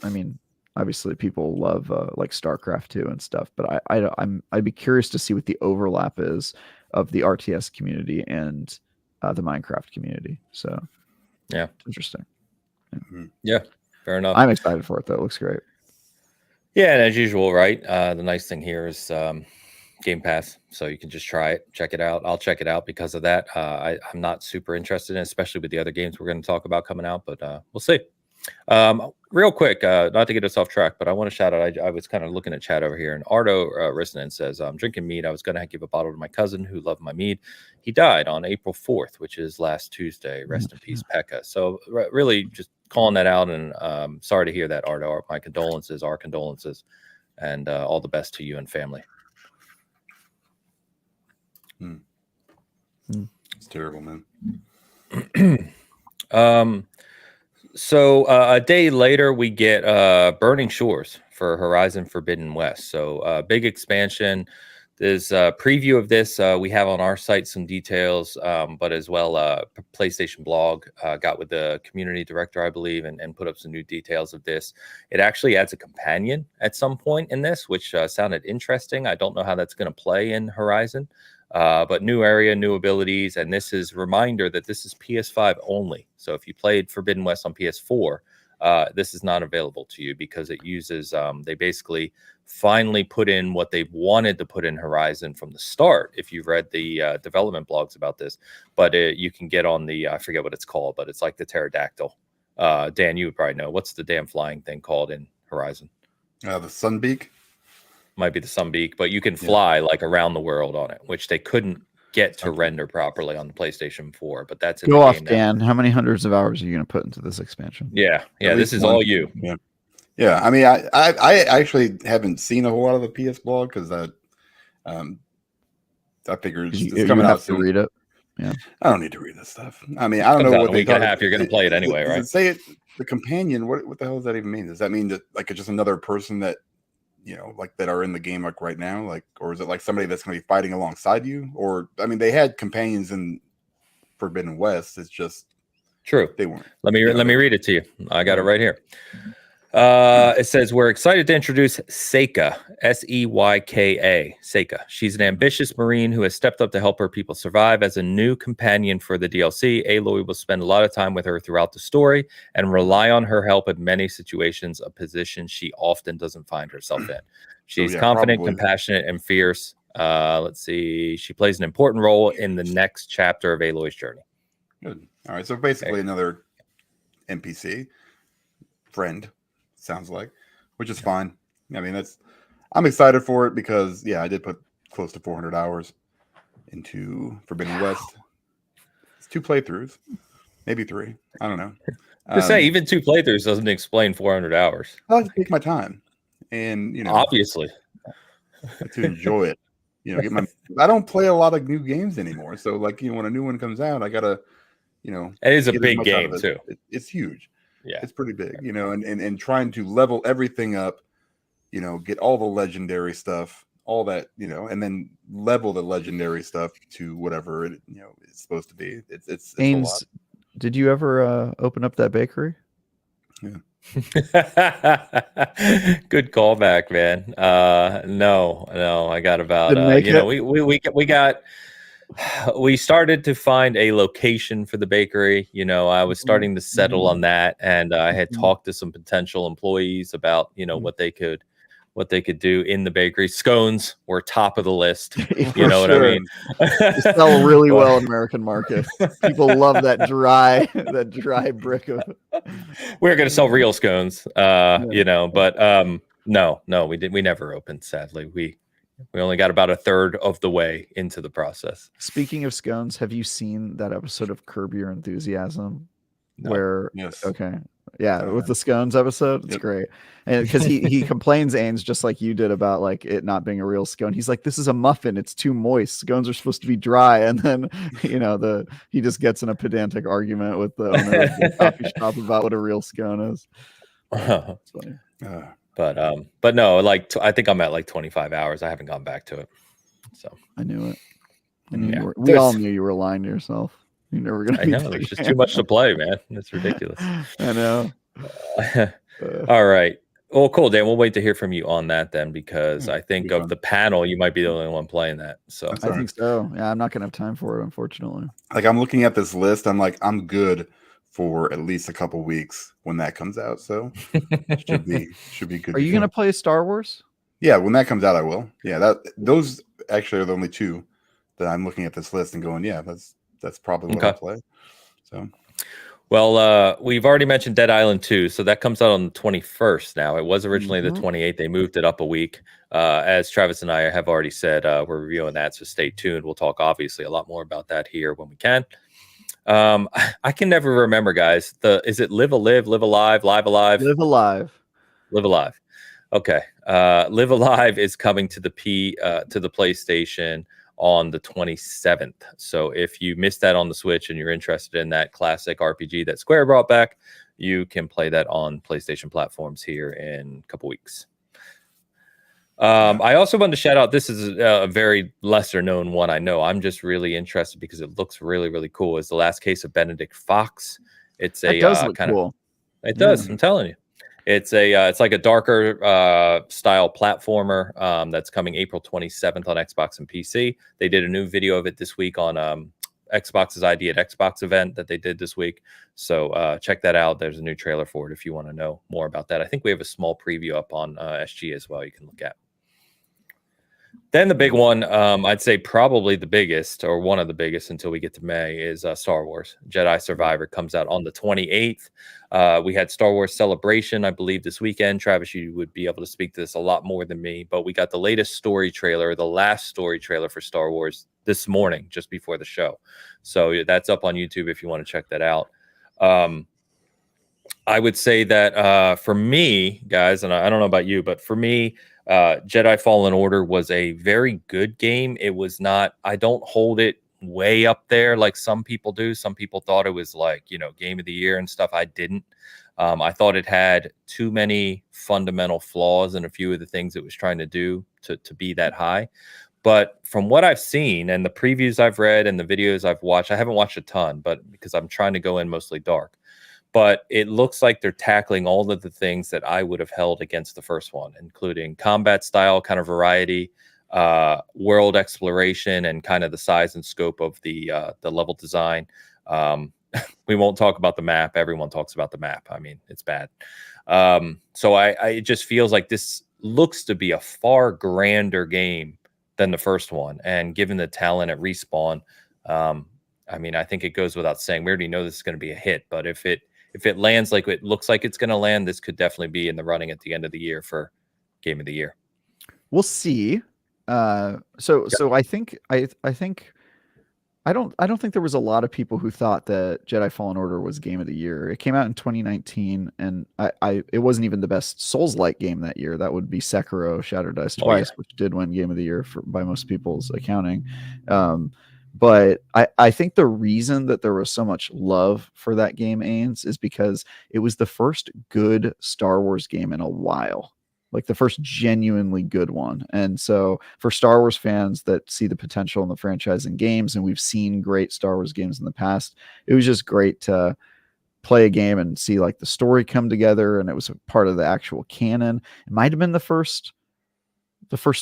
mean, obviously people love like StarCraft 2 and stuff, but I'd be curious to see what the overlap is of the RTS community and the Minecraft community. So yeah, it's interesting. Yeah, fair enough. I'm excited for it though. It looks great. Yeah, and as usual, right? The nice thing here is Game Pass, so you can just try it, check it out. I'll check it out because of that. I'm not super interested in it, especially with the other games we're going to talk about coming out, but we'll see. Real quick, not to get us off track, but I want to shout out. I was kind of looking at chat over here, and Ardo Rissanen says, "I'm drinking mead. I was going to give a bottle to my cousin who loved my mead. He died on April 4th, which is last Tuesday. Rest in peace, Pekka." So really, just calling that out, and sorry to hear that, Ardo. My condolences, our condolences, and all the best to you and family. It's terrible, man. So a day later, we get Burning Shores for Horizon Forbidden West. So big expansion. There's a preview of this. We have on our site some details, but as well, PlayStation blog got with the community director, I believe, and put up some new details of this. It actually adds a companion at some point in this, which sounded interesting. I don't know how that's going to play in Horizon. But new area, new abilities, and this is a reminder that this is PS5 only. So if you played Forbidden West on PS4, this is not available to you because it uses, they basically finally put in what they wanted to put in Horizon from the start, if you've read the development blogs about this. But you can get on the, I forget what it's called, but it's like the pterodactyl. Dan, you would probably know. What's the damn flying thing called in Horizon? The Sunbeak? might be the Sunbeak, but you can fly like around the world on it, which they couldn't get to render properly on the PlayStation 4. But that's in Go the off, game Dan. now. How many hundreds of hours are you going to put into this expansion? Yeah. This is all you. Yeah. I mean, I actually haven't seen a whole lot of the PS blog because I figured it's coming out soon. To read it. Yeah, I don't need to read this stuff. I mean, I don't know what they thought. You're going to play it anyway, right? Say it. The companion. What the hell does that even mean? Does that mean that like it's just another person that like that are in the game like right now, like, or is it like somebody that's going to be fighting alongside you? Or I mean, they had companions in Forbidden West. It's just true. They weren't. Let me read it to you. I got it right here. It says, we're excited to introduce Seyka, Seyka. Seyka. She's an ambitious Marine who has stepped up to help her people survive. As a new companion for the DLC, Aloy will spend a lot of time with her throughout the story and rely on her help in many situations, a position she often doesn't find herself in. She's confident, compassionate, and fierce. Let's see. She plays an important role in the next chapter of Aloy's journey. Good. All right. So basically another NPC friend. Sounds like, which is fine. I mean, I'm excited for it because I did put close to 400 hours into Forbidden West. It's 2 playthroughs, maybe 3. I don't know. To say even 2 playthroughs doesn't explain 400 hours. I like to take my time, and obviously to enjoy it. I don't play a lot of new games anymore, so like when a new one comes out, I gotta it is a big game too. It's huge. Yeah, it's pretty big, and trying to level everything up, get all the legendary stuff, all that, and then level the legendary stuff to whatever it's supposed to be. It's Ames, a lot. Did you ever open up that bakery? Yeah. Good callback, man. No, I got about we started to find a location for the bakery. I was starting to settle on that, and I had talked to some potential employees about what they could do in the bakery. Scones were top of the list. You know what I mean? They sell really well in American markets. People love that dry brick of. We're going to sell real scones, but no, we never opened. Sadly, we only got about a third of the way into the process. Speaking of scones, have you seen that episode of Curb Your Enthusiasm? No. With the scones episode, it's great. And because he complains, Ains, just like you did, about like it not being a real scone. He's like, this is a muffin, it's too moist, scones are supposed to be dry. And then he just gets in a pedantic argument with the owner of the coffee shop about what a real scone is. But no, I think I'm at like 25 hours. I haven't gone back to it. So I knew it. We all knew you were lying to yourself. You're never gonna. I know there's just too much to play, man. It's ridiculous. I know. All right. Well, cool, Dan. We'll wait to hear from you on that then, because I think of the panel, you might be the only one playing that. So I think so. Yeah, I'm not gonna have time for it, unfortunately. Like I'm looking at this list, I'm like, I'm good for at least a couple weeks when that comes out. So should be good. Are you gonna play Star Wars? Yeah, when that comes out, I will. Yeah, those actually are the only 2 that I'm looking at this list and going, yeah, that's probably what I'll play. So, well, we've already mentioned Dead Island 2, so that comes out on the 21st now. It was originally the 28th. They moved it up a week. As Travis and I have already said, we're reviewing that, so stay tuned. We'll talk, obviously, a lot more about that here when we can. I can never remember, guys. Is it Live Alive, Live Alive, Live Alive? Live Alive. Live Alive. Okay. Live Alive is coming to the PlayStation on the 27th. So if you missed that on the Switch and you're interested in that classic RPG that Square brought back, you can play that on PlayStation platforms here in a couple weeks. I also wanted to shout out, this is a very lesser known one. I know I'm just really interested because it looks really, really cool. Is The Last Case of Benedict Fox. It's a kind of cool. It does. I'm telling you. It's like a darker style platformer that's coming April 27th on Xbox and PC. They did a new video of it this week on Xbox's ID at Xbox event that they did this week. So check that out. There's a new trailer for it if you want to know more about that. I think we have a small preview up on SG as well you can look at. Then the big one, I'd say probably the biggest, or one of the biggest until we get to May, is Star Wars Jedi Survivor. Comes out on the 28th. We had Star Wars Celebration, I believe, this weekend. Travis, you would be able to speak to this a lot more than me, but we got the latest story trailer, the last story trailer for Star Wars this morning, just before the show. So that's up on YouTube if you want to check that out. I would say that for me, guys, and I don't know about you, but for me, Jedi Fallen Order was a very good game. It was not, I don't hold it way up there like some people do. Some people thought it was like, game of the year and stuff. I didn't. I thought it had too many fundamental flaws in a few of the things it was trying to do to be that high. But from what I've seen and the previews I've read and the videos I've watched, I haven't watched a ton, but because I'm trying to go in mostly dark. But it looks like they're tackling all of the things that I would have held against the first one, including combat style, kind of variety, world exploration, and kind of the size and scope of the level design. We won't talk about the map. Everyone talks about the map. I mean, it's bad. So it just feels like this looks to be a far grander game than the first one. And given the talent at Respawn, I mean, I think it goes without saying, we already know this is going to be a hit, but if it lands like it looks like it's going to land, this could definitely be in the running at the end of the year for Game of the Year. We'll see. So I think I don't think there was a lot of people who thought that Jedi Fallen Order was Game of the Year. It came out in 2019, and it wasn't even the best Souls-like game that year. That would be Sekiro: Shattered Dice Twice, which did win Game of the Year by most people's accounting. But I think the reason that there was so much love for that game, Ains, is because it was the first good Star Wars game in a while. Like the first genuinely good one. And so for Star Wars fans that see the potential in the franchise and games, and we've seen great Star Wars games in the past, it was just great to play a game and see like the story come together, and it was a part of the actual canon. It might have been the first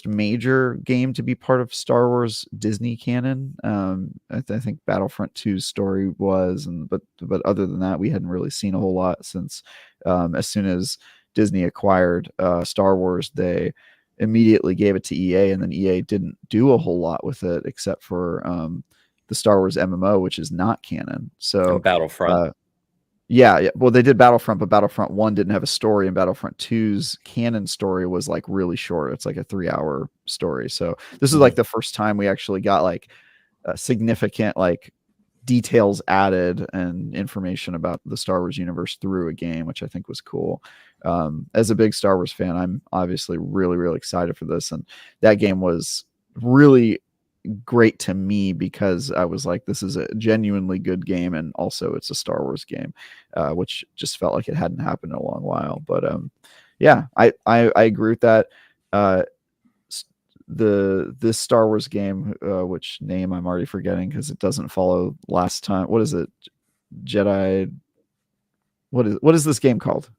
major game to be part of Star Wars Disney canon. I think Battlefront 2's story was, but other than that, we hadn't really seen a whole lot since as soon as Disney acquired Star Wars, they immediately gave it to EA, and then EA didn't do a whole lot with it except for the Star Wars MMO, which is not canon. So and Battlefront. Yeah. Well, they did Battlefront, but Battlefront 1 didn't have a story, and Battlefront 2's canon story was like really short. It's like a 3-hour story. So this is like the first time we actually got like significant like details added and information about the Star Wars universe through a game, which I think was cool. As a big Star Wars fan, I'm obviously really, really excited for this. And that game was really great to me because I was like, this is a genuinely good game. And also it's a Star Wars game, which just felt like it hadn't happened in a long while. But yeah, I agree with that. This Star Wars game, which name I'm already forgetting because it doesn't follow last time. What is it? Jedi. What is this game called?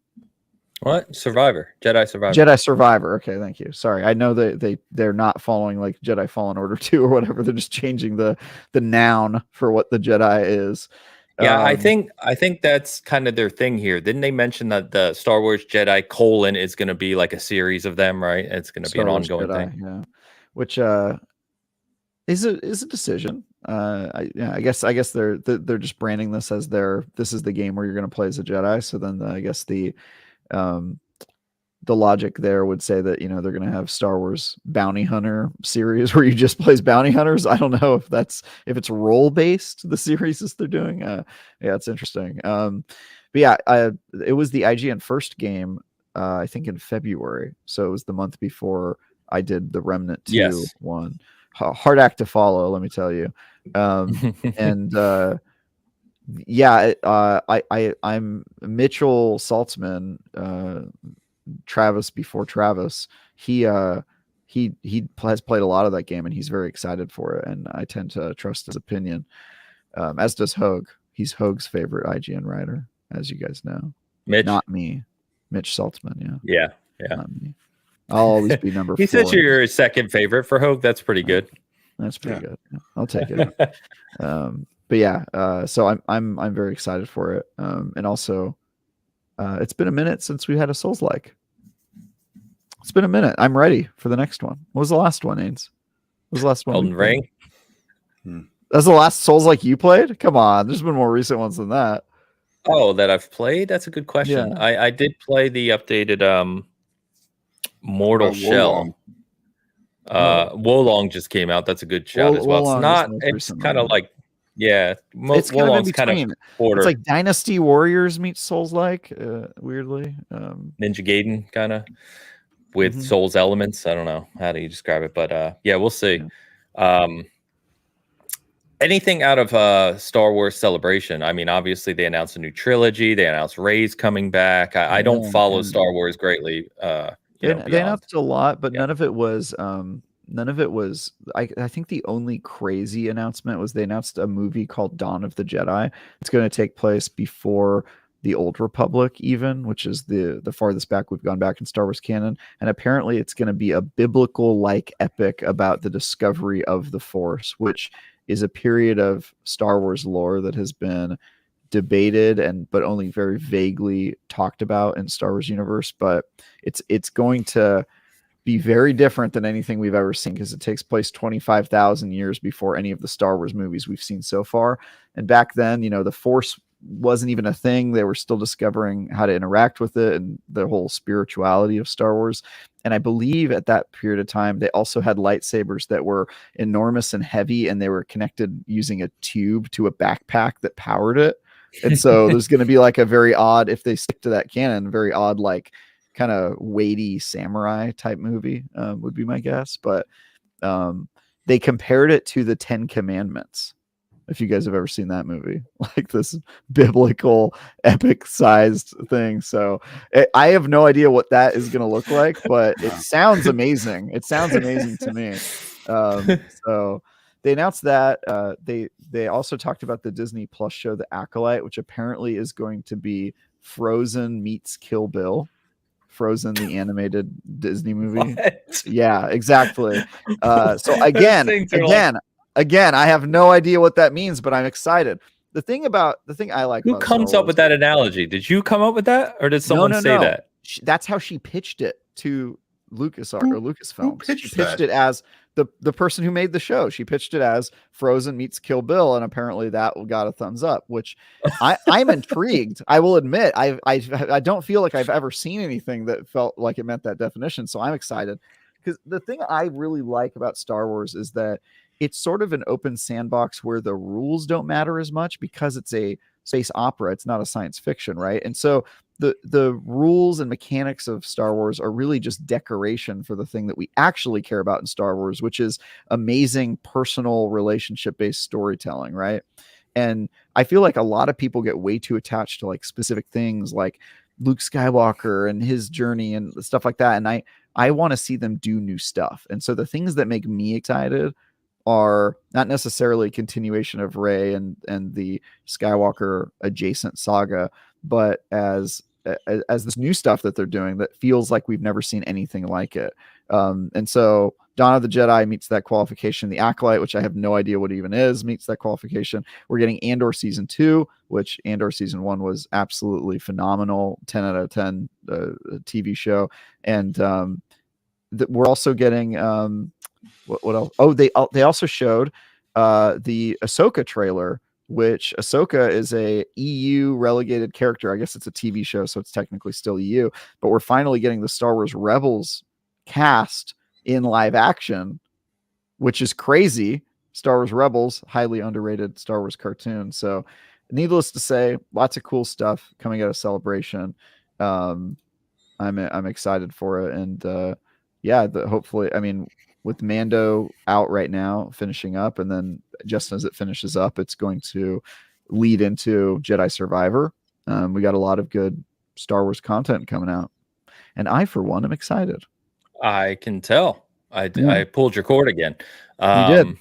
What? Survivor. Jedi Survivor. Jedi Survivor. Okay, thank you. Sorry. I know they're not following like Jedi Fallen Order 2 or whatever. They're just changing the noun for what the Jedi is. Yeah, I think that's kind of their thing here. Didn't they mention that the Star Wars Jedi : is going to be like a series of them, right? It's going to be an ongoing thing. Yeah. Which is a decision. I guess they're just branding this as this is the game where you're going to play as a Jedi. So then I guess the logic there would say that they're going to have Star Wars Bounty Hunter series where you just play as bounty hunters. I don't know if it's role based, the series that they're doing. Yeah, it's interesting. But yeah, it was the IGN first game, I think in February. So it was the month before I did the Remnant 2 one. Hard act to follow, let me tell you. And yeah, I'm Mitchell Saltzman, Travis before Travis. He has played a lot of that game and he's very excited for it, and I tend to trust his opinion. As does Hoeg. He's Hoeg's favorite IGN writer, as you guys know. Mitch, not me. Mitch Saltzman. Yeah. Not me. I'll always be number 4. He said you're your second favorite for Hoeg. That's pretty good. That's pretty good. I'll take it. But yeah, so I'm very excited for it. And also, it's been a minute since we had a Souls-like. It's been a minute. I'm ready for the next one. What was the last one, Ains? was the last one? Elden Ring. That's the last Souls-like you played? Come on, there's been more recent ones than that. Oh, that I've played? That's a good question. Yeah. I did play the updated Mortal Shell. Wolong just came out. That's a good shout as well. It's kind of like, yeah, it's kind of in Wolong's kind of between. border. It's like Dynasty Warriors meets Souls-like, weirdly. Ninja Gaiden kind of with Souls elements. I don't know how do you describe it, but yeah, we'll see. Yeah. Anything out of Star Wars Celebration? I mean, obviously they announced a new trilogy. They announced Rey's coming back. I don't follow Star Wars greatly. They announced a lot, but none of it was. I think the only crazy announcement was they announced a movie called Dawn of the Jedi. It's going to take place before the Old Republic, even, which is the farthest back we've gone back in Star Wars canon. And apparently, it's going to be a biblical-like epic about the discovery of the Force, which is a period of Star Wars lore that has been debated but only very vaguely talked about in Star Wars universe. But it's going to be very different than anything we've ever seen, because it takes place 25,000 years before any of the Star Wars movies we've seen so far. And back then, the Force wasn't even a thing. They were still discovering how to interact with it and the whole spirituality of Star Wars. And I believe at that period of time, they also had lightsabers that were enormous and heavy, and they were connected using a tube to a backpack that powered it. And so there's going to be like a very odd, if they stick to that canon, very odd, like kind of weighty samurai type movie would be my guess. But they compared it to the 10 Commandments. If you guys have ever seen that movie, like this biblical epic sized thing. So I have no idea what that is going to look like, but it sounds amazing. It sounds amazing to me. So they announced that. They also talked about the Disney Plus show, The Acolyte, which apparently is going to be Frozen meets Kill Bill. Frozen, the animated Disney movie. What? Yeah, exactly. So again, I have no idea what that means, but I'm excited. The thing I like. Who comes up with that analogy? Did you come up with that, or did someone say that? That's how she pitched it to Lucasfilm. She pitched it as the person who made the show. She pitched it as Frozen meets Kill Bill, and apparently that got a thumbs up, which I'm intrigued. I will admit, I don't feel like I've ever seen anything that felt like it meant that definition. So I'm excited, because the thing I really like about Star Wars is that it's sort of an open sandbox where the rules don't matter as much, because it's a space opera. It's not a science fiction, right? And so the rules and mechanics of Star Wars are really just decoration for the thing that we actually care about in Star Wars, which is amazing personal relationship-based storytelling, right? And I feel like a lot of people get way too attached to like specific things like Luke Skywalker and his journey and stuff like that. And I want to see them do new stuff. And so the things that make me excited are not necessarily a continuation of Rey and the Skywalker adjacent saga, but as this new stuff that they're doing that feels like we've never seen anything like it. And so Dawn of the Jedi meets that qualification. The Acolyte, which I have no idea what it even is, meets that qualification. We're getting Andor season 2, which Andor season 1 was absolutely phenomenal, 10 out of 10 TV show. And we're also getting what else? Oh, they also showed the Ahsoka trailer, which Ahsoka is a EU relegated character. I guess it's a TV show, so it's technically still EU, but we're finally getting the Star Wars Rebels cast in live action, which is crazy. Star Wars Rebels, highly underrated Star Wars cartoon. So needless to say, lots of cool stuff coming out of Celebration. I'm excited for it. And hopefully, I mean, with Mando out right now, finishing up, and then just as it finishes up, it's going to lead into Jedi Survivor. We got a lot of good Star Wars content coming out, and I, for one, am excited. I can tell. I pulled your cord again. You did.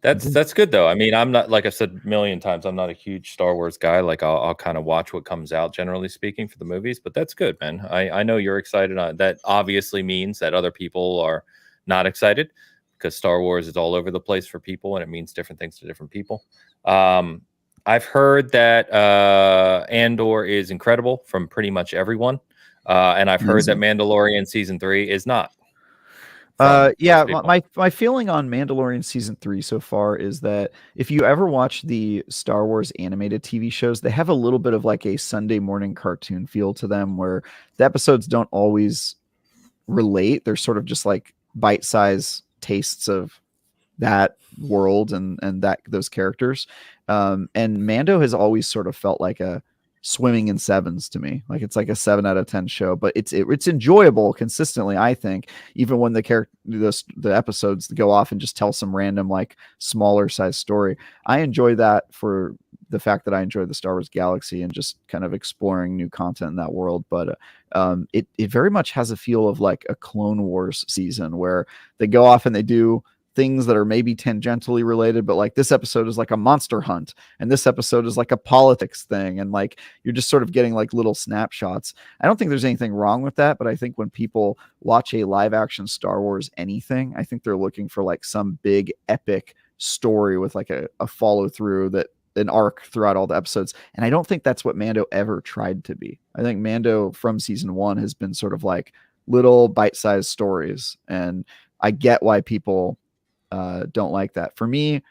That's good though. I mean, I'm not, like I said a million times, I'm not a huge Star Wars guy. Like I'll kind of watch what comes out, generally speaking, for the movies. But that's good, man. I know you're excited. That obviously means that other people are not excited, because Star Wars is all over the place for people, and it means different things to different people. I've heard that Andor is incredible from pretty much everyone, and I've heard that Mandalorian season 3 is not. Yeah, most people? my feeling on Mandalorian season 3 so far is that if you ever watch the Star Wars animated TV shows, they have a little bit of like a Sunday morning cartoon feel to them, where the episodes don't always relate. They're sort of just like bite-sized tastes of that world and that those characters. And Mando has always sort of felt like a swimming in sevens to me. Like it's like a 7 out of 10 show, but it's enjoyable consistently, I think, even when the episodes go off and just tell some random like smaller size story. I enjoy that for the fact that I enjoy the Star Wars galaxy and just kind of exploring new content in that world. But it very much has a feel of like a Clone Wars season where they go off and they do things that are maybe tangentially related, but like this episode is like a monster hunt and this episode is like a politics thing, and like you're just sort of getting like little snapshots. I don't think there's anything wrong with that, but I think when people watch a live action Star Wars anything, I think they're looking for like some big epic story with like a follow through, that an arc throughout all the episodes. And I don't think that's what Mando ever tried to be. I think Mando from season 1 has been sort of like little bite-sized stories, and I get why people don't like that. For me,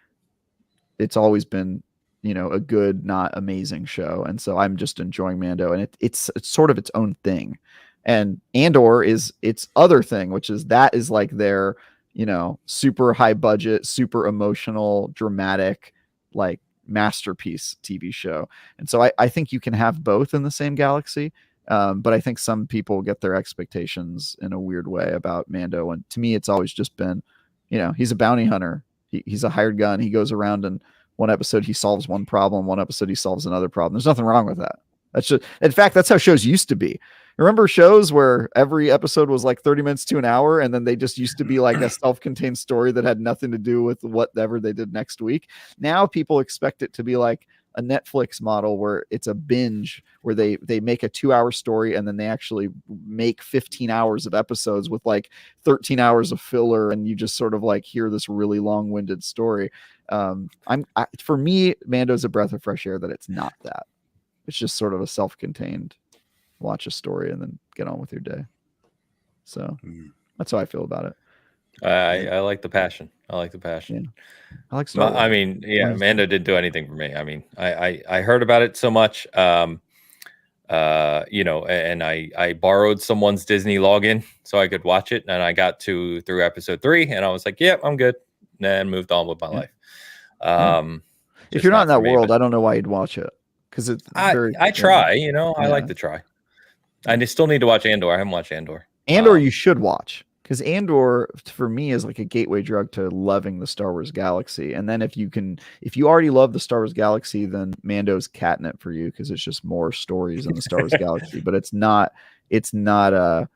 it's always been, a good, not amazing show, and so I'm just enjoying Mando, and it's sort of its own thing. And Andor is its other thing, which is like their, super high budget, super emotional, dramatic, like masterpiece TV show. And so I think you can have both in the same galaxy. But I think some people get their expectations in a weird way about Mando, and to me, it's always just been, he's a bounty hunter. He's a hired gun. He goes around, and one episode he solves one problem, one episode he solves another problem. There's nothing wrong with that. That's just, in fact, that's how shows used to be. Remember shows where every episode was like 30 minutes to an hour, and then they just used to be like a self-contained story that had nothing to do with whatever they did next week. Now people expect it to be like a Netflix model where it's a binge, where they make a 2-hour story and then they actually make 15 hours of episodes with like 13 hours of filler, and you just sort of like hear this really long-winded story. For me, Mando's a breath of fresh air that it's not that. It's just sort of a self-contained watch a story and then get on with your day. So that's how I feel about it. I like the passion. I like the passion. Yeah. I like Star Wars. I mean, yeah, Mando didn't do anything for me. I mean, I heard about it so much, and I borrowed someone's Disney login so I could watch it, and I got through episode 3, and I was like, "Yep, I'm good," and moved on with my life. If you're not in that world, I don't know why you'd watch it, because it's I try, I like to try. I still need to watch Andor. I haven't watched Andor. Andor you should watch, because Andor for me is like a gateway drug to loving the Star Wars galaxy. And then if you already love the Star Wars galaxy, then Mando's catnip for you, because it's just more stories in the Star Wars galaxy. But it's not the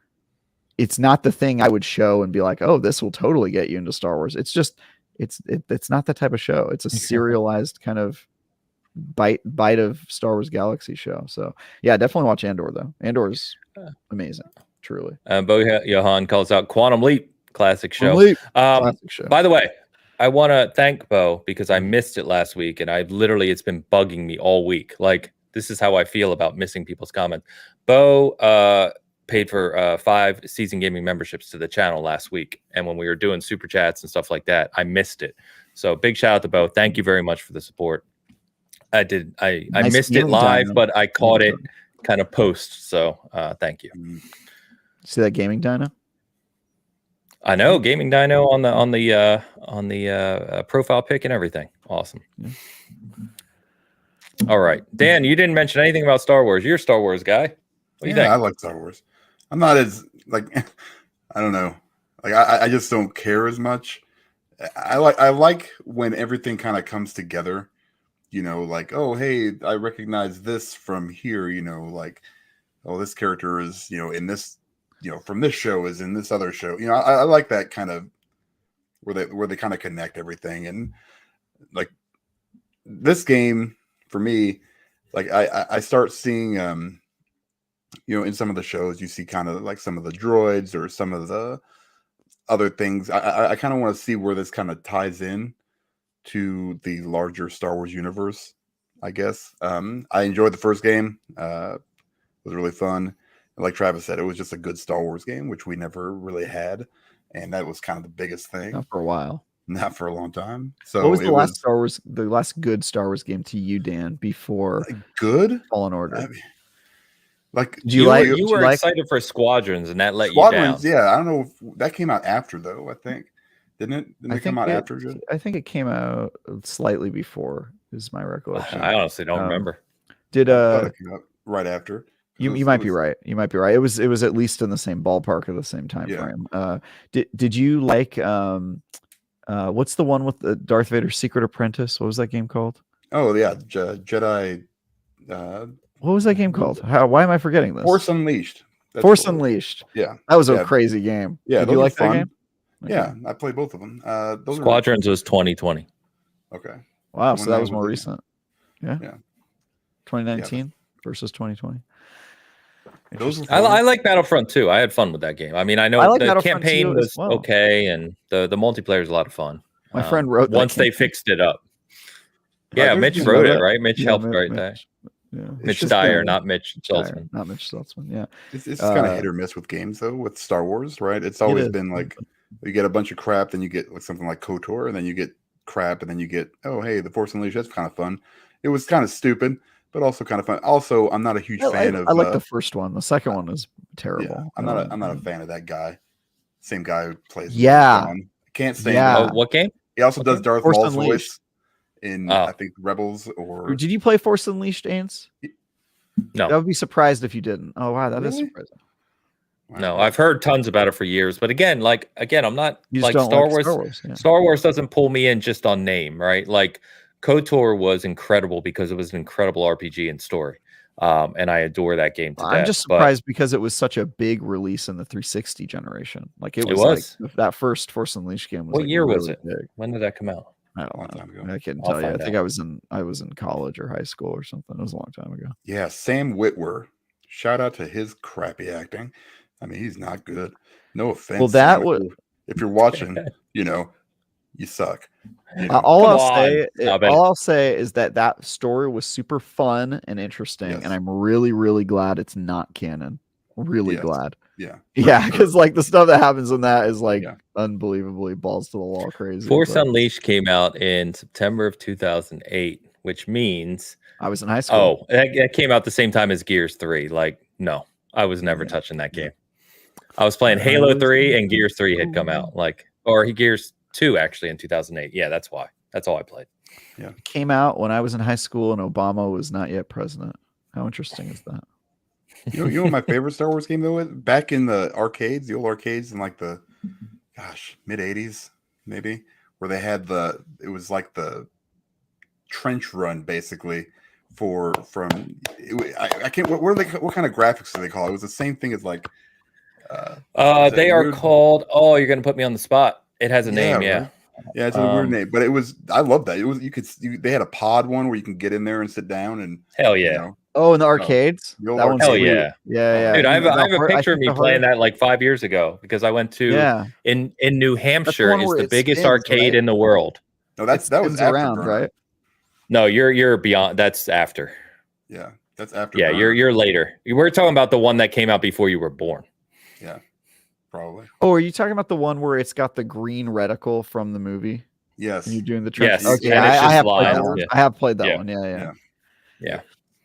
thing I would show and be like, oh, this will totally get you into Star Wars. It's just it's not that type of show. It's a serialized kind of bite of Star Wars galaxy show. So yeah, definitely watch Andor though. Andor's amazing, truly. Bo Johan calls out Quantum Leap, classic show. Classic show. By the way, I want to thank Bo because I missed it last week, and it's been bugging me all week. Like, this is how I feel about missing people's comments. Bo paid for 5 season gaming memberships to the channel last week, and when we were doing super chats and stuff like that, I missed it. So big shout out to Bo. Thank you very much for the support. I did. I missed it live, but I caught it kind of post. So thank you. See that gaming dino? I know, gaming dino on the profile pic and everything. Awesome. All right, Dan, you didn't mention anything about Star Wars. You're a Star Wars guy. What do you think? I like Star Wars. I'm not as like I don't know. Like I just don't care as much. I like when everything kind of comes together. Like, oh, hey, I recognize this from here, like, oh, this character is, in this, from this show is in this other show. I like that kind of where they kind of connect everything. And like this game for me, like I start seeing, in some of the shows, you see kind of like some of the droids or some of the other things. I kind of want to see where this kind of ties in to the larger Star Wars universe, I guess. I enjoyed the first game. It was really fun. And like Travis said, it was just a good Star Wars game, which we never really had. and that was kind of the biggest thing. Not for a while. Not for a long time. So what was the last good Star Wars game to you, Dan, before good Fallen Order? I mean, like you were excited for Squadrons, and that let Squadrons, you down. Yeah, I don't know if that came out after though. I think didn't it come out after? I think it came out slightly before. Is my recollection. I honestly don't remember. Did I thought it came out right after. You might be right. You might be right. It was at least in the same ballpark at the same time frame. Did you like what's the one with the Darth Vader Secret Apprentice? What was that game called? Oh yeah, Jedi. What was that game called? Why am I forgetting this? Force Unleashed. Force Unleashed. Yeah, that was a crazy game. Yeah, did you like that game? Okay. Yeah, I played both of them. Squadrons was 2020. Okay. Wow, so that was more recent. Yeah. 2019 versus 2020. I like Battlefront 2. I had fun with that game. I mean, I know the campaign was okay, and the multiplayer is a lot of fun. My friend wrote that once they fixed it up. Yeah, Mitch wrote it, right? Mitch helped write that. Yeah. Mitch Dyer, not Mitch Saltzman. Not Mitch Saltzman. Yeah. It's kind of hit or miss with games though. With Star Wars, right? It's always been like you get a bunch of crap, then you get like something like KOTOR, and then you get crap, and then you get the Force Unleashed. That's kind of fun. It was kind of stupid, but also kind of fun. Also, I'm not a huge fan of. I like the first one. The second one is terrible. Yeah, I'm not a fan of that guy. Same guy who plays. Yeah. Can't stand him. What game? He also does Darth Force Maul's Unleashed. voice in I think Rebels or. Did you play Force Unleashed, Ains? No. I would be surprised if you didn't. Oh wow, that is surprising. Wow. No, I've heard tons about it for years, but again, I'm not like Star Wars. Yeah. Star Wars doesn't pull me in just on name, right? Like KOTOR was incredible because it was an incredible RPG and story. And I adore that game to death. I'm just surprised because it was such a big release in the 360 generation. Like it was. Like that first Force Unleashed game was. What year really was it? Big. When did that come out? I don't know. I couldn't tell you. I think I was in college or high school or something. It was a long time ago. Yeah, Sam Witwer. Shout out to his crappy acting. I mean, he's not good. No offense. Well, that would. If you're watching, you suck. All I'll say is that story was super fun and interesting, and I'm really, really glad it's not canon. Really glad. Yeah. Yeah, because like the stuff that happens in that is like unbelievably balls to the wall crazy. Force Unleashed came out in September of 2008, which means I was in high school. Oh, that came out the same time as Gears 3. Like, no, I was never touching that game. I was playing Halo 3 and Gears 3 had come out, or Gears 2 actually in 2008. Yeah, that's why. That's all I played. Yeah, it came out when I was in high school and Obama was not yet president. How interesting is that? You know what my favorite Star Wars game though is? Back in the arcades, the old arcades in like the mid 80s maybe, where they had it was like the trench run basically what kind of graphics do they call it? It was the same thing as like they are called you're gonna put me on the spot. It has a name, right? Yeah, it's a weird name, but I love that. It was they had a pod one where you can get in there and sit down and hell yeah. Oh, in the arcades? That one's hell yeah. Yeah. Dude, I have a picture of me playing that like 5 years ago because I went to in New Hampshire is the biggest arcade in the world. No, that was around, right? No, you're beyond. That's after. Yeah, that's after. Yeah, you're later. We're talking about the one that came out before you were born. Yeah, probably. Oh, are you talking about the one where it's got the green reticle from the movie? Yes. And you're doing the yes. Okay, I have played that one. I have played that one. Yeah.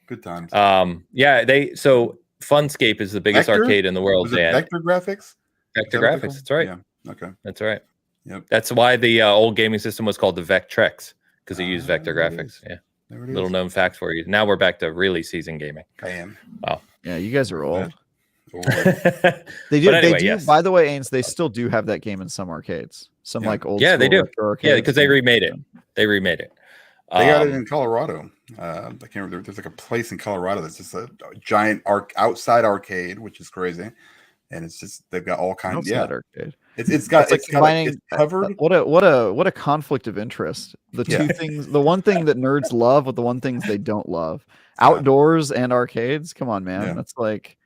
Good times. So Funscape is the biggest arcade in the world. Was it Vector Graphics? Vector Graphics. That's right. Yeah. Okay. That's right. Yep. That's why the old gaming system was called the Vectrex because it used Vector Graphics. Yeah. Little known fact for you. Now we're back to really seasoned gaming. I am. Wow. Yeah, you guys are old. They do. Anyway, yes. By the way, Ains, they still do have that game in some arcades. Some like old. Yeah, they do. Arcades. Yeah, because they remade it. They got it in Colorado. I can't remember. There's like a place in Colorado that's just a giant outside arcade, which is crazy. And it's just they've got all kinds. Arcade. It's covered. What a conflict of interest. The two things. The one thing that nerds love with the one things they don't love. Outdoors and arcades. Come on, man. That's like.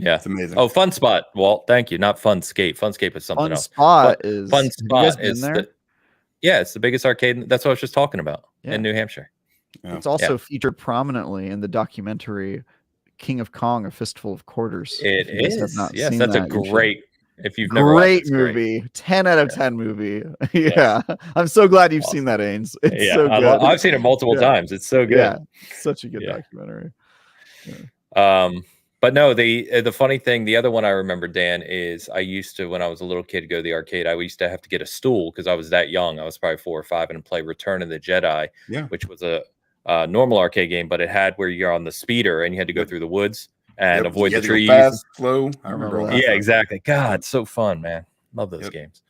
Yeah, it's amazing. Oh, Fun Spot, Walt. Thank you. Not Funscape. Funscape is something else. Fun Spot is it's the biggest arcade. That's what I was just talking about in New Hampshire. Yeah. It's also featured prominently in the documentary King of Kong: A Fistful of Quarters. It is. Yes, that's a great. If you've never watched it, Great it's movie, 10 out of 10 movie. Yeah, I'm so glad you've seen that, Ains. It's so good. I've seen it multiple times. It's so good. Yeah, such a good documentary. But no, the funny thing, the other one I remember, Dan, is I used to, when I was a little kid, go to the arcade. I used to have to get a stool because I was that young. I was probably 4 or 5 and play Return of the Jedi, which was a normal arcade game, but it had where you're on the speeder and you had to go through the woods and avoid the trees. Fast, slow. I remember all that. Yeah, exactly. God, so fun, man. Love those games.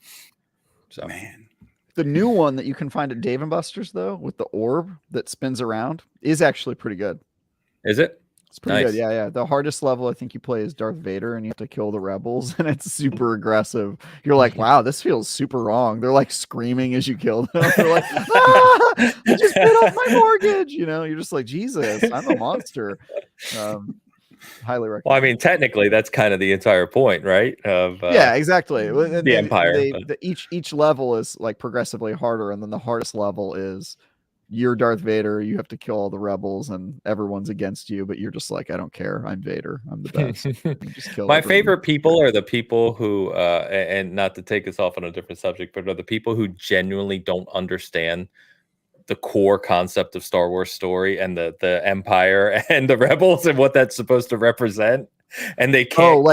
So, man. The new one that you can find at Dave & Buster's, though, with the orb that spins around, is actually pretty good. Is it? It's pretty good. Yeah. The hardest level I think you play is Darth Vader, and you have to kill the rebels, and it's super aggressive. You're like, wow, this feels super wrong. They're like screaming as you kill them. They're like, I just paid off my mortgage. You're just like, Jesus, I'm a monster. Highly recommend. Well, I mean, technically, that's kind of the entire point, right? Of yeah, exactly. The Empire. Each level is like progressively harder, and then the hardest level is you're Darth Vader. You have to kill all the rebels, and everyone's against you. But you're just like, I don't care. I'm Vader. I'm the best. Just kill My everyone. favorite people are the people who, and not to take us off on a different subject, but are the people who genuinely don't understand the core concept of Star Wars story and the Empire and the rebels and what that's supposed to represent. And they can't.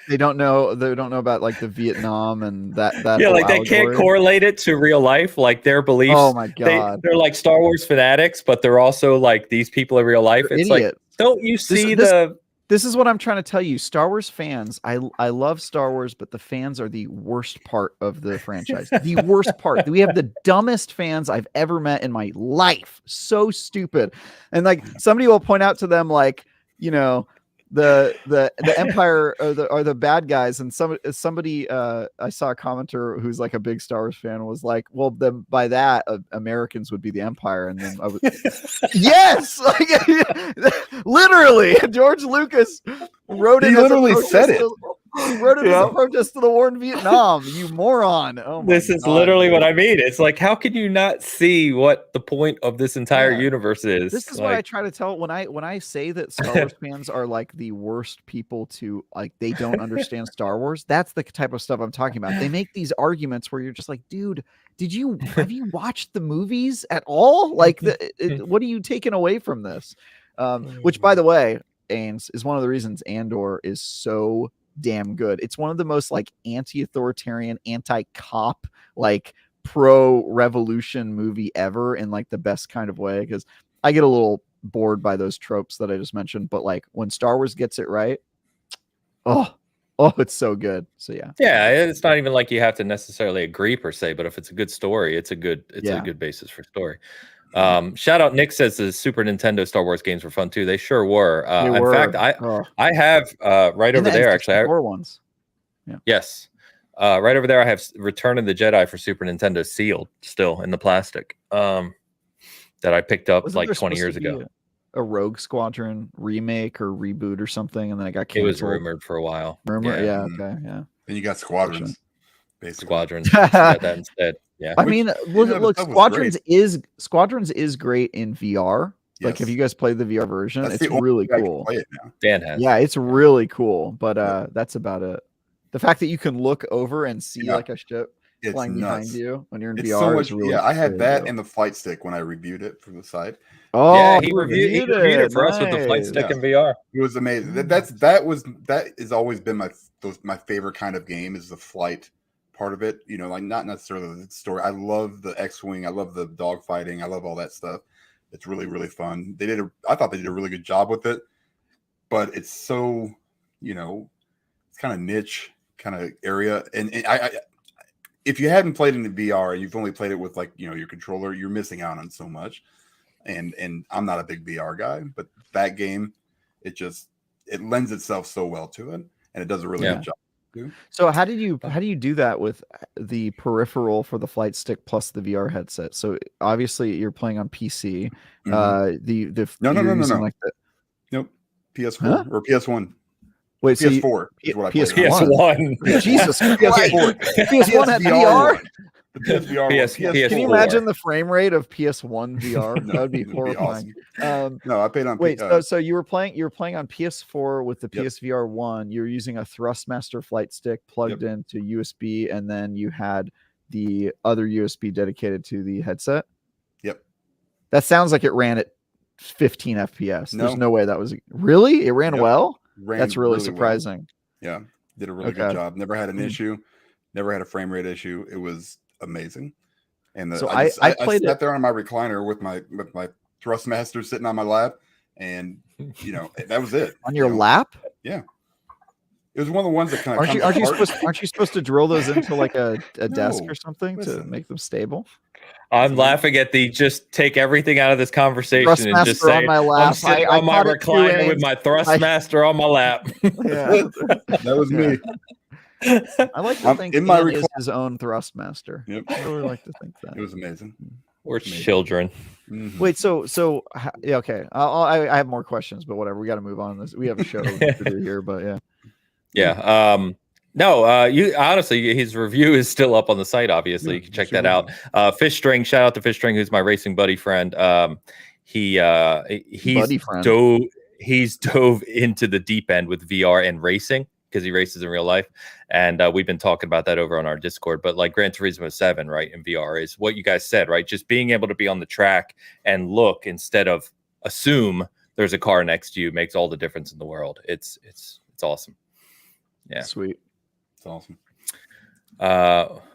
They don't know about like the Vietnam and that. Yeah, like they allegory. can't correlate it to real life, like their beliefs. Oh my God, they're like Star Wars fanatics, but they're also like these people in real life. They're it's idiots. like, don't you see This is what I'm trying to tell you. Star Wars fans, I love Star Wars, but the fans are the worst part of the franchise. The worst part. We have the dumbest fans I've ever met in my life. So stupid. And like somebody will point out to them, like, the Empire are the bad guys, and somebody I saw a commenter who's like a big Star Wars fan was like, well, then by that Americans would be the Empire, and then I would yes, like, literally George Lucas wrote it. He literally said it. He wrote it as a protest to the war in Vietnam. You moron! Oh my this is God, literally dude. what I mean. It's like, how can you not see what the point of this entire universe is? This is like, what I try to tell when I say that Star Wars fans are like the worst people to, like, they don't understand Star Wars. That's the type of stuff I'm talking about. They make these arguments where you're just like, dude, have you watched the movies at all? Like, what are you taking away from this? Which, by the way, Ains, is one of the reasons Andor is so damn good. It's one of the most like anti-authoritarian, anti-cop, like pro-revolution movie ever, in like the best kind of way, because I get a little bored by those tropes that I just mentioned, but like when Star Wars gets it right, oh, it's so good. So yeah, it's not even like you have to necessarily agree per se, but if it's a good story, it's a good basis for story. Shout out, Nick says the Super Nintendo Star Wars games were fun too. They sure were. In fact, I have right over there actually. Ones. Yeah. Yes. Right over there, I have Return of the Jedi for Super Nintendo sealed still in the plastic. That I picked up like 20 years ago. A Rogue Squadron remake or reboot or something, and then it got canceled. It was rumored for a while. Yeah. Okay. Yeah. And you got Squadrons. Basically. Squadrons. That instead. Yeah. I mean, look, Squadrons is great in VR. Yes. Like, have you guys played the VR version? That's it's really cool. Play it now. Dan has. Yeah, it's really cool. But that's about it. The fact that you can look over and see like a ship flying behind you when you're in VR. So much, is really I had really that dope. and the flight stick when I reviewed it from the site. Oh, yeah, he reviewed it for us with the flight stick Yeah. in VR. It was amazing. That has always been my favorite kind of game, is the flight part of it. Like not necessarily the story. I love the X-wing. I love the dogfighting. I love all that stuff. It's really, really fun. I thought they did a really good job with it, but it's so, it's kind of niche kind of area. And I if you haven't played in the VR and you've only played it with like, your controller, you're missing out on so much. And I'm not a big VR guy, but that game, it lends itself so well to it, and it does a really good job. So how do you do that with the peripheral for the flight stick plus the VR headset? So obviously you're playing on PC. Mm-hmm. No. Like Nope. PS4 or PS1. Wait, PS4 is what I played. PS1. Jesus, PS4 had VR. The PSVR. PS one. Can you PS4. imagine the frame rate of PS1 VR? No, That would be it'd be horrifying. No, I paid on. Wait, so you were playing on PS4 with the PSVR 1. You were using a Thrustmaster flight stick plugged into USB, and then you had the other USB dedicated to the headset. Yep. That sounds like it ran at 15 FPS. No. There's no way that was really. It ran well. That's really surprising. Well. Yeah, did a really good job. Never had an issue. Never had a frame rate issue. It was amazing. And so I played sat there on my recliner with my Thrustmaster sitting on my lap, and that was it. On your lap? Yeah. It was one of the ones that kind of aren't you supposed to drill those into like a desk or something to make them stable? I'm laughing at the just take everything out of this converation and just say on my lap. I'm sitting on my recliner with my Thrustmaster on my lap. Yeah. That was me. I like to think Ian is his own Thrustmaster. Yep. I really like to think that. It was amazing. We're children. Mm-hmm. Wait, so yeah, okay. I have more questions, but whatever. We got to move on. We have a show to do here, but yeah. Yeah. No, you honestly, his review is still up on the site. Obviously, you can check that out. Fish String, shout out to Fish String, who's my racing buddy friend. He's dove into the deep end with VR and racing because he races in real life, and we've been talking about that over on our Discord. But like Gran Turismo 7, right, in VR is what you guys said, right? Just being able to be on the track and look instead of assume there's a car next to you makes all the difference in the world. It's awesome. Yeah, sweet. It's awesome.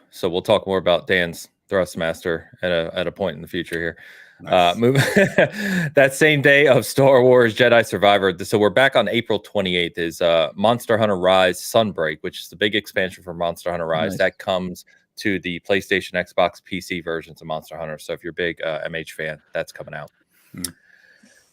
So we'll talk more about Dan's Thrustmaster at a point in the future here. Nice. That same day of Star Wars Jedi Survivor. So we're back on April 28th is Monster Hunter Rise Sunbreak, which is the big expansion for Monster Hunter Rise. Nice. That comes to the PlayStation, Xbox, PC versions of Monster Hunter. So if you're a big MH fan, that's coming out. Mm.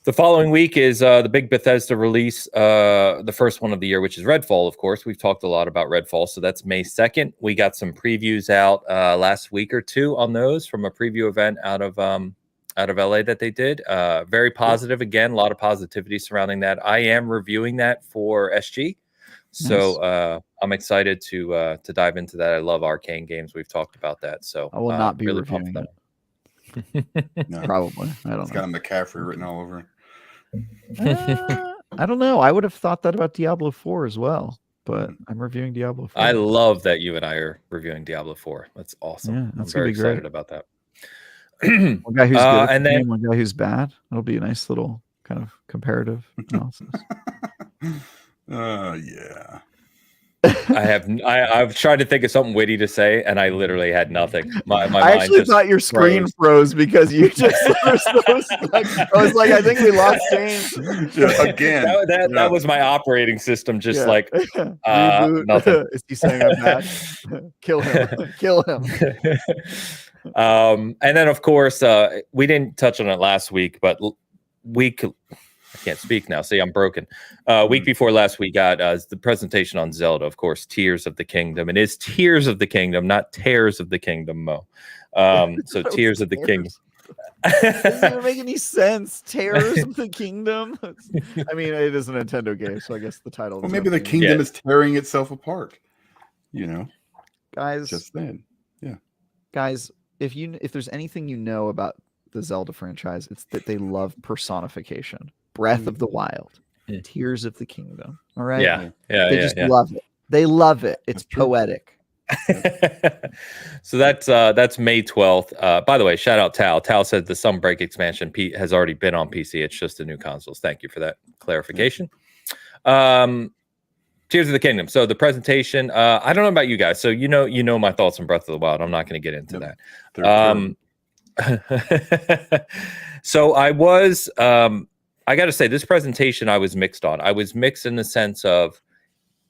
The following week is the big Bethesda release, the first one of the year, which is Redfall, of course. We've talked a lot about Redfall, so that's May 2nd. We got some previews out last week or two on those from a preview event out of LA that they did. Very positive, again, a lot of positivity surrounding that. I am reviewing that for SG, so I'm excited to dive into that. I love arcane games. We've talked about that, so I will not be really reviewing pumped that. No. Probably. I don't know. It's got a McCaffrey written all over it. I don't know. I would have thought that about Diablo 4 as well, but I'm reviewing Diablo 4. I love that you and I are reviewing Diablo 4. That's awesome. Yeah, that's I'm very excited great. about that. One guy who's good and then one guy who's bad. It'll be a nice little kind of comparative analysis. Yeah. I've tried to think of something witty to say, and I literally had nothing. My I mind actually just thought your screen froze because you just I was like, I think we lost James. Again. That was my operating system, just like Reboot. nothing. Is he saying I'm bad? Kill him. Kill him. And then of course we didn't touch on it last week, but I can't speak now. See, I'm broken. Week before last, we got the presentation on Zelda, of course, Tears of the Kingdom. It is Tears of the Kingdom, not Tears of the Kingdom, Mo. So Tears of the Kingdom. Doesn't even make any sense. Tears of the Kingdom. I mean, it is a Nintendo game, so I guess the title. Well, maybe the kingdom is tearing itself apart. Guys. Just then, yeah. Guys, if there's anything you know about the Zelda franchise, it's that they love personification. Breath of the Wild, Tears of the Kingdom. All right. Yeah. They just love it. They love it. It's poetic. So that's May 12th. By the way, shout out Tal. Tal said the Sunbreak expansion has already been on PC. It's just the new consoles. Thank you for that clarification. Tears of the Kingdom. So the presentation. I don't know about you guys. So you know my thoughts on Breath of the Wild. I'm not going to get into that. So I was. I got to say, this presentation I was mixed on. I was mixed in the sense of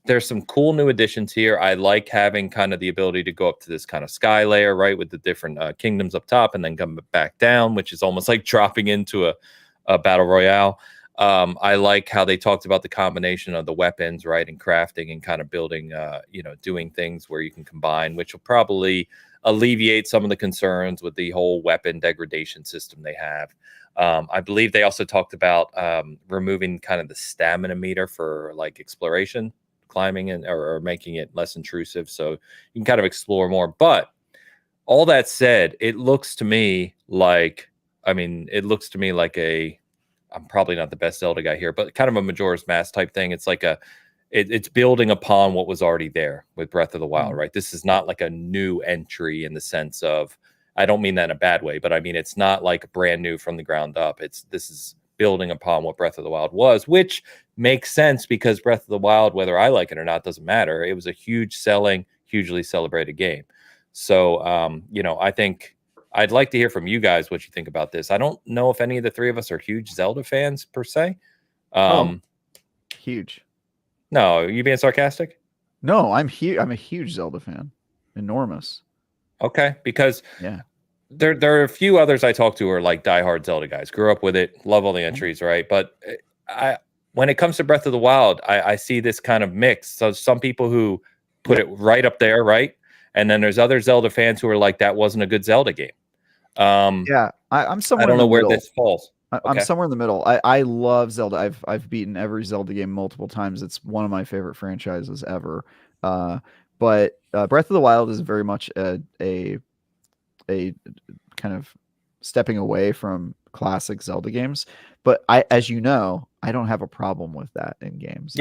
there's some cool new additions here. I like having kind of the ability to go up to this kind of sky layer, right, with the different kingdoms up top and then come back down, which is almost like dropping into a battle royale. I like how they talked about the combination of the weapons, right, and crafting and kind of building, doing things where you can combine, which will probably alleviate some of the concerns with the whole weapon degradation system they have. I believe they also talked about removing kind of the stamina meter for like exploration, climbing, or making it less intrusive, so you can kind of explore more. But all that said, it looks to me like, I'm probably not the best Zelda guy here, but kind of a Majora's Mask type thing. It's like it's building upon what was already there with Breath of the Wild, right? This is not like a new entry in the sense of, I don't mean that in a bad way, but I mean, it's not like brand new from the ground up. This is building upon what Breath of the Wild was, which makes sense because Breath of the Wild, whether I like it or not, doesn't matter. It was a hugely celebrated game. So, I think I'd like to hear from you guys what you think about this. I don't know if any of the three of us are huge Zelda fans per se. Huge. No, are you being sarcastic? No, I'm huge. I'm a huge Zelda fan. Enormous. Okay, because yeah, there are a few others I talk to who are like diehard Zelda guys. Grew up with it, love all the entries, right? But when it comes to Breath of the Wild, I see this kind of mix. So some people who put it right up there, right? And then there's other Zelda fans who are like, that wasn't a good Zelda game. I'm somewhere. I don't know where middle. this falls. I'm somewhere in the middle. I love Zelda. I've beaten every Zelda game multiple times. It's one of my favorite franchises ever. But Breath of the Wild is very much a kind of stepping away from classic Zelda games. But as you know, I don't have a problem with that in games.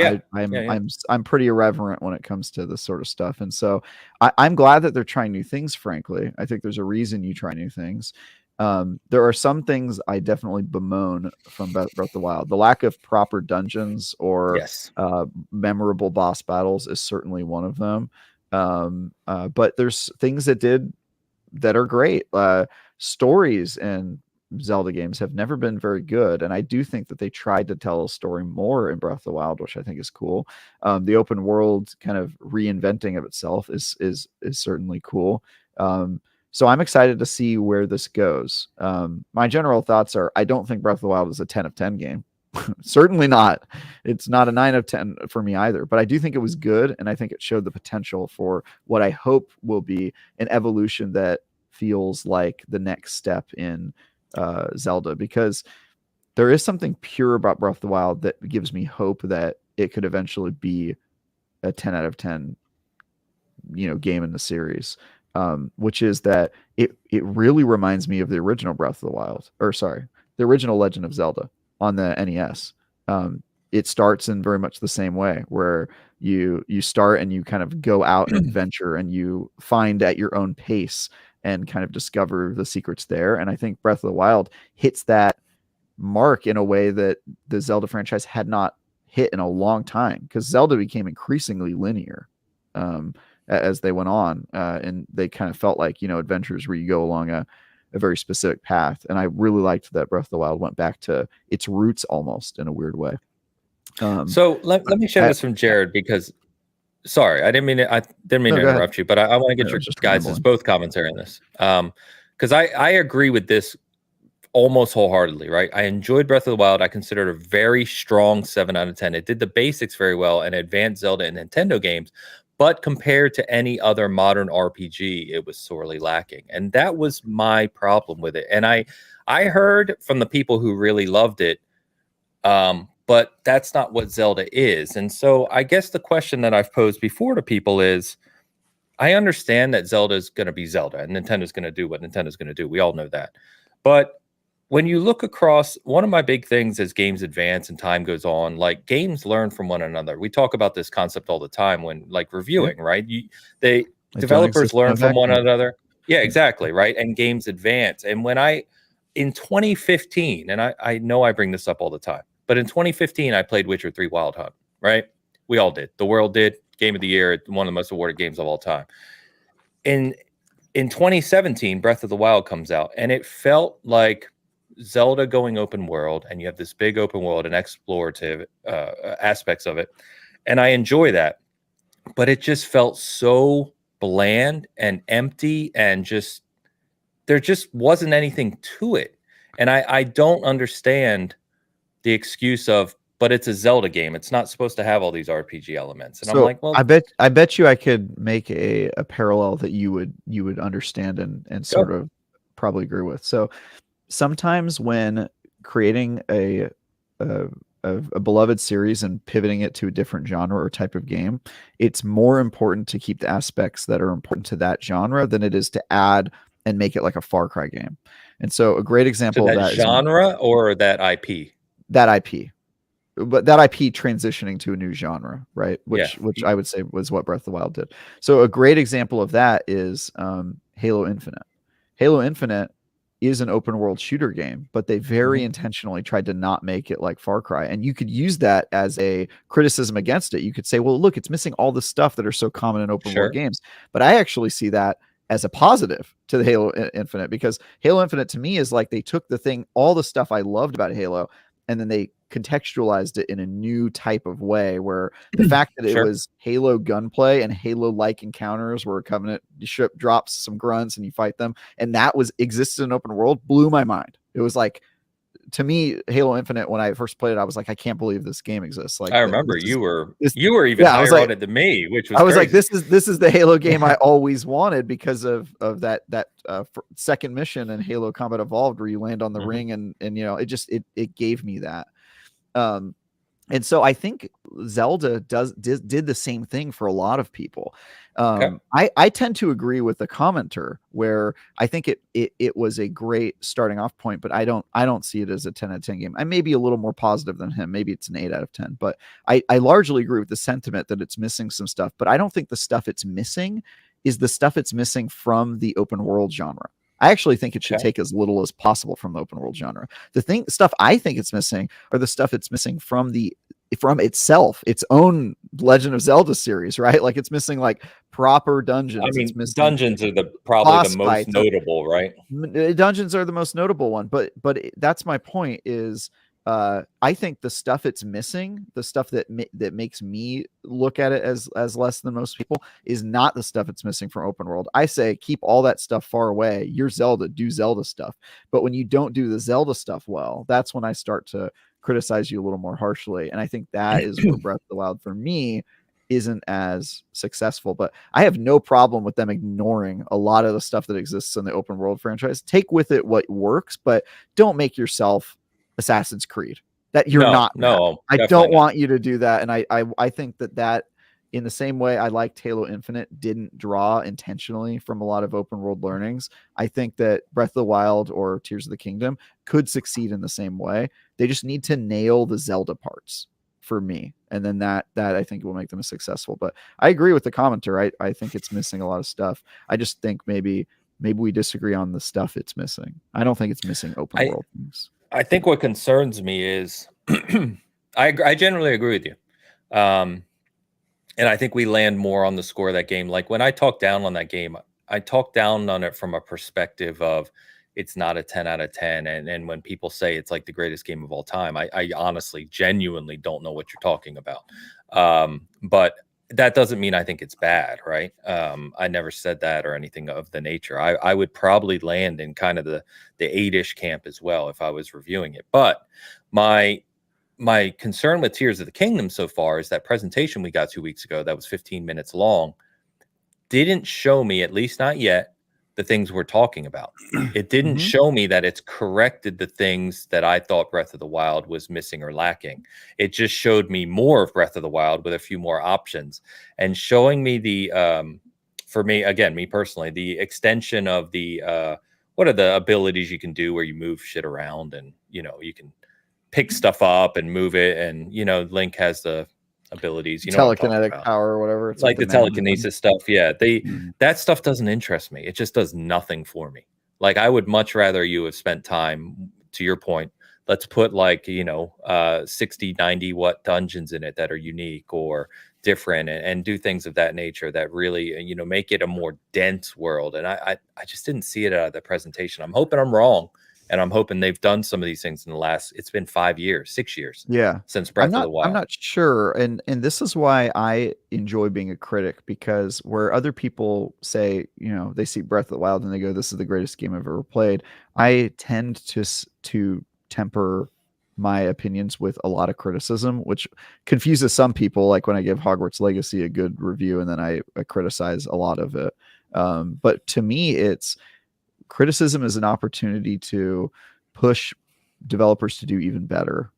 I'm pretty irreverent when it comes to this sort of stuff. And so I'm glad that they're trying new things, frankly. I think there's a reason you try new things. There are some things I definitely bemoan from Breath of the Wild. The lack of proper dungeons or memorable boss battles is certainly one of them. But there's things that are great. Stories and Zelda games have never been very good, and I do think that they tried to tell a story more in Breath of the Wild, which I think is cool. The open world kind of reinventing of itself is certainly cool. So I'm excited to see where this goes. My general thoughts are, I don't think Breath of the Wild is a 10 of 10 game. Certainly not. It's not a 9 of 10 for me either, but I do think it was good, and I think it showed the potential for what I hope will be an evolution that feels like the next step in Zelda, because there is something pure about Breath of the Wild that gives me hope that it could eventually be a 10 out of 10 game in the series, which is that it really reminds me of the original Breath of the Wild, the original Legend of Zelda on the NES. It starts in very much the same way, where you start and you kind of go out and adventure, and you find at your own pace and kind of discover the secrets there. And I think Breath of the Wild hits that mark in a way that the Zelda franchise had not hit in a long time, because Zelda became increasingly linear as they went on, and they kind of felt like adventures where you go along a very specific path. And I really liked that Breath of the Wild went back to its roots almost in a weird way. So let me share this from Jared, because sorry, I didn't mean to interrupt you, but I want to get your guys' both commentary on this. Because I agree with this almost wholeheartedly, right? I enjoyed Breath of the Wild. I consider it a very strong 7 out of 10. It did the basics very well and advanced Zelda and Nintendo games, but compared to any other modern RPG, it was sorely lacking. And that was my problem with it. And I heard from the people who really loved it, but that's not what Zelda is. And so I guess the question that I've posed before to people is, I understand that Zelda is going to be Zelda and Nintendo's going to do what Nintendo's going to do. We all know that. But when you look across, one of my big things as games advance and time goes on, like games learn from one another. We talk about this concept all the time when reviewing, right? Developers learn from one another. Yeah, exactly. Right. And games advance. And in 2015, and I know I bring this up all the time, but in 2015, I played Witcher 3 Wild Hunt, right? We all did. The world did. Game of the Year, one of the most awarded games of all time. In 2017, Breath of the Wild comes out, and it felt like Zelda going open world, and you have this big open world and explorative aspects of it. And I enjoy that. But it just felt so bland and empty, and there just wasn't anything to it. And I don't understand the excuse of, but it's a Zelda game. It's not supposed to have all these RPG elements. And so I'm like, well, I bet you I could make a parallel that you would understand and sort of probably agree with. So sometimes when creating a a beloved series and pivoting it to a different genre or type of game, it's more important to keep the aspects that are important to that genre than it is to add and make it like a Far Cry game. And so a great example of that genre or that IP? That IP. But that IP transitioning to a new genre, right? Which I would say was what Breath of the Wild did. So a great example of that is Halo Infinite. Halo Infinite is an open world shooter game, but they very intentionally tried to not make it like Far Cry. And you could use that as a criticism against it. You could say, well, look, it's missing all the stuff that are so common in open world games. But I actually see that as a positive to the Halo Infinite, because Halo Infinite to me is like they took all the stuff I loved about Halo, and then they contextualized it in a new type of way, where the fact that it was Halo gunplay and Halo-like encounters where a Covenant ship drops some grunts and you fight them, and that existed in open world, blew my mind. It was like, to me, Halo Infinite, when I first played it, I was like, I can't believe this game exists. Like, I remember you were even higher on it than me, which was I was crazy. like, this is the Halo game I always wanted, because of that second mission in Halo Combat Evolved where you land on the ring, and it gave me that. And so I think Zelda did the same thing for a lot of people. I tend to agree with the commenter, where I think it was a great starting off point, but I don't see it as a 10 out of 10 game. I may be a little more positive than him. Maybe it's an 8 out of 10, but I largely agree with the sentiment that it's missing some stuff, but I don't think the stuff it's missing is the stuff it's missing from the open world genre. I actually think it should take as little as possible from the open world genre. The stuff I think it's missing are the stuff it's missing from itself, its own Legend of Zelda series, right? Like, it's missing like proper dungeons. I mean, dungeons are probably the most notable, right? Dungeons are the most notable one, but that's my point is, I think the stuff it's missing, the stuff that makes me look at it as less than most people, is not the stuff it's missing from open world. I say keep all that stuff far away. You're Zelda, do Zelda stuff. But when you don't do the Zelda stuff well, that's when I start to criticize you a little more harshly. And I think that is where Breath of the Wild for me isn't as successful. But I have no problem with them ignoring a lot of the stuff that exists in the open world franchise. Take with it what works, but don't make yourself Assassin's Creed. That you're not. No, I don't want you to do that. And I think that in the same way I liked Halo Infinite didn't draw intentionally from a lot of open world learnings, I think that Breath of the Wild or Tears of the Kingdom could succeed in the same way. They just need to nail the Zelda parts for me, and then that I think will make them successful. But I agree with the commenter. I think it's missing a lot of stuff. I just think maybe we disagree on the stuff it's missing. I don't think it's missing open world things. I think what concerns me is I generally agree with you. And I think we land more on the score of that game. Like, when I talk down on that game, I talk down on it from a perspective of it's not a 10 out of 10. And when people say it's like the greatest game of all time, I honestly, genuinely don't know what you're talking about. But that doesn't mean I think it's bad, right? I never said that or anything of the nature. I would probably land in kind of the 8-ish camp as well if I was reviewing it. But my concern with Tears of the Kingdom so far is that presentation we got 2 weeks ago that was 15 minutes long didn't show me, at least not yet, the things we're talking about. It didn't show me that it's corrected the things that I thought Breath of the Wild was missing or lacking. It just showed me more of Breath of the Wild with a few more options, and showing me for me, again, me personally, the extension of the what are the abilities you can do where you move shit around, and you can pick stuff up and move it, and Link has the abilities, telekinetic power or whatever. It's like the telekinesis stuff. Yeah, that stuff doesn't interest me. It just does nothing for me. Like, I would much rather you have spent time, to your point, let's put 60, 90 watt dungeons in it that are unique or different, and do things of that nature that really make it a more dense world. And I just didn't see it out of the presentation. I'm hoping I'm wrong. And I'm hoping they've done some of these things in the it's been 5 years, 6 years. Yeah. Since Breath of the Wild. I'm not sure. And this is why I enjoy being a critic, because where other people say, they see Breath of the Wild and they go, this is the greatest game I've ever played, I tend to temper my opinions with a lot of criticism, which confuses some people. Like when I give Hogwarts Legacy a good review and then I criticize a lot of it. But to me, criticism is an opportunity to push developers to do even better.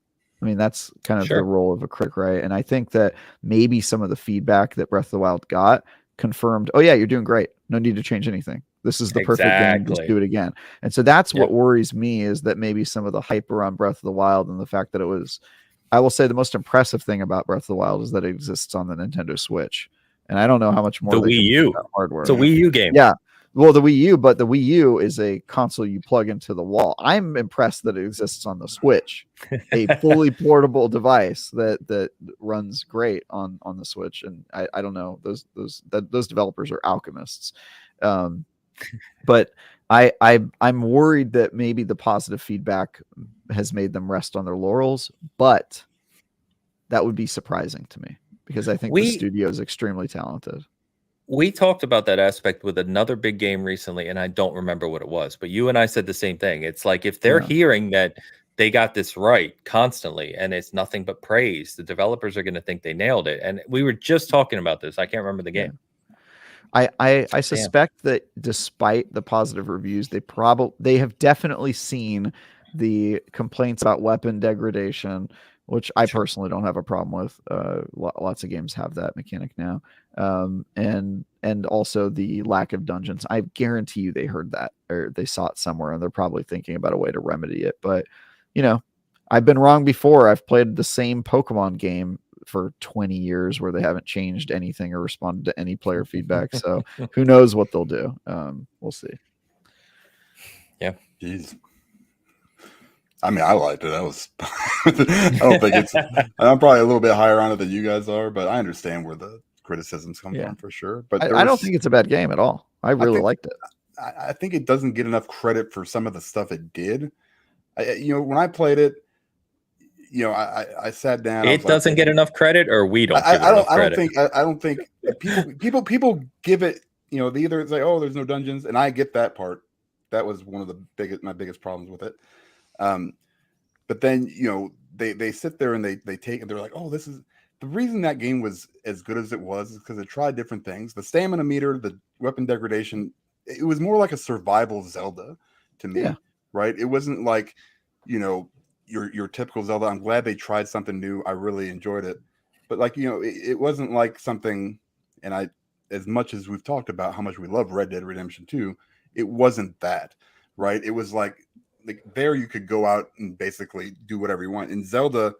I mean, that's kind of Sure. the role of a critic, right? And I think that maybe some of the feedback that Breath of the Wild got confirmed, oh yeah, you're doing great. No need to change anything. This is the perfect game. Just Exactly. do it again. And so that's Yep. what worries me, is that maybe some of the hype around Breath of the Wild and the fact that it was, I will say the most impressive thing about Breath of the Wild is that it exists on the Nintendo Switch. And I don't know how much more The they Wii can do U. with that hardware. It's a Wii U game. Yeah. Well, the Wii U, but the Wii U is a console you plug into the wall. I'm impressed that it exists on the Switch, a fully portable device that runs great on the Switch. And I don't know, those developers are alchemists. But I'm worried that maybe the positive feedback has made them rest on their laurels, but that would be surprising to me because I think the studio is extremely talented. We talked about that aspect with another big game recently, and I don't remember what it was, but you and I said the same thing. It's like if they're hearing that they got this right constantly and it's nothing but praise, the developers are going to think they nailed it. And we were just talking about this. I can't remember the game. I suspect that despite the positive reviews, they have definitely seen the complaints about weapon degradation, which I personally don't have a problem with. Lots of games have that mechanic now. And also the lack of dungeons. I guarantee you they heard that or they saw it somewhere and they're probably thinking about a way to remedy it. But, I've been wrong before. I've played the same Pokemon game for 20 years where they haven't changed anything or responded to any player feedback. So who knows what they'll do. We'll see. Yeah. Jeez. I mean, I liked it. I don't think I'm probably a little bit higher on it than you guys are, but I understand where the criticisms come from for sure. But I don't think it's a bad game at all. I really liked it. I think it doesn't get enough credit for some of the stuff it did. When I played it, I sat down. It doesn't get enough credit, or we don't give it enough credit. I don't think people give it. They either say, "Oh, there's no dungeons," and I get that part. That was one of my biggest problems with it. But then they sit there and they're like, "Oh, this is the reason that game was as good as it was is because it tried different things. The stamina meter, the weapon degradation. It was more like a survival Zelda to me, right? It wasn't like your typical Zelda. I'm glad they tried something new. I really enjoyed it. But it wasn't like something, and as much as we've talked about how much we love Red Dead Redemption 2, it wasn't that, right? It was like there you could go out and basically do whatever you want. In Zelda,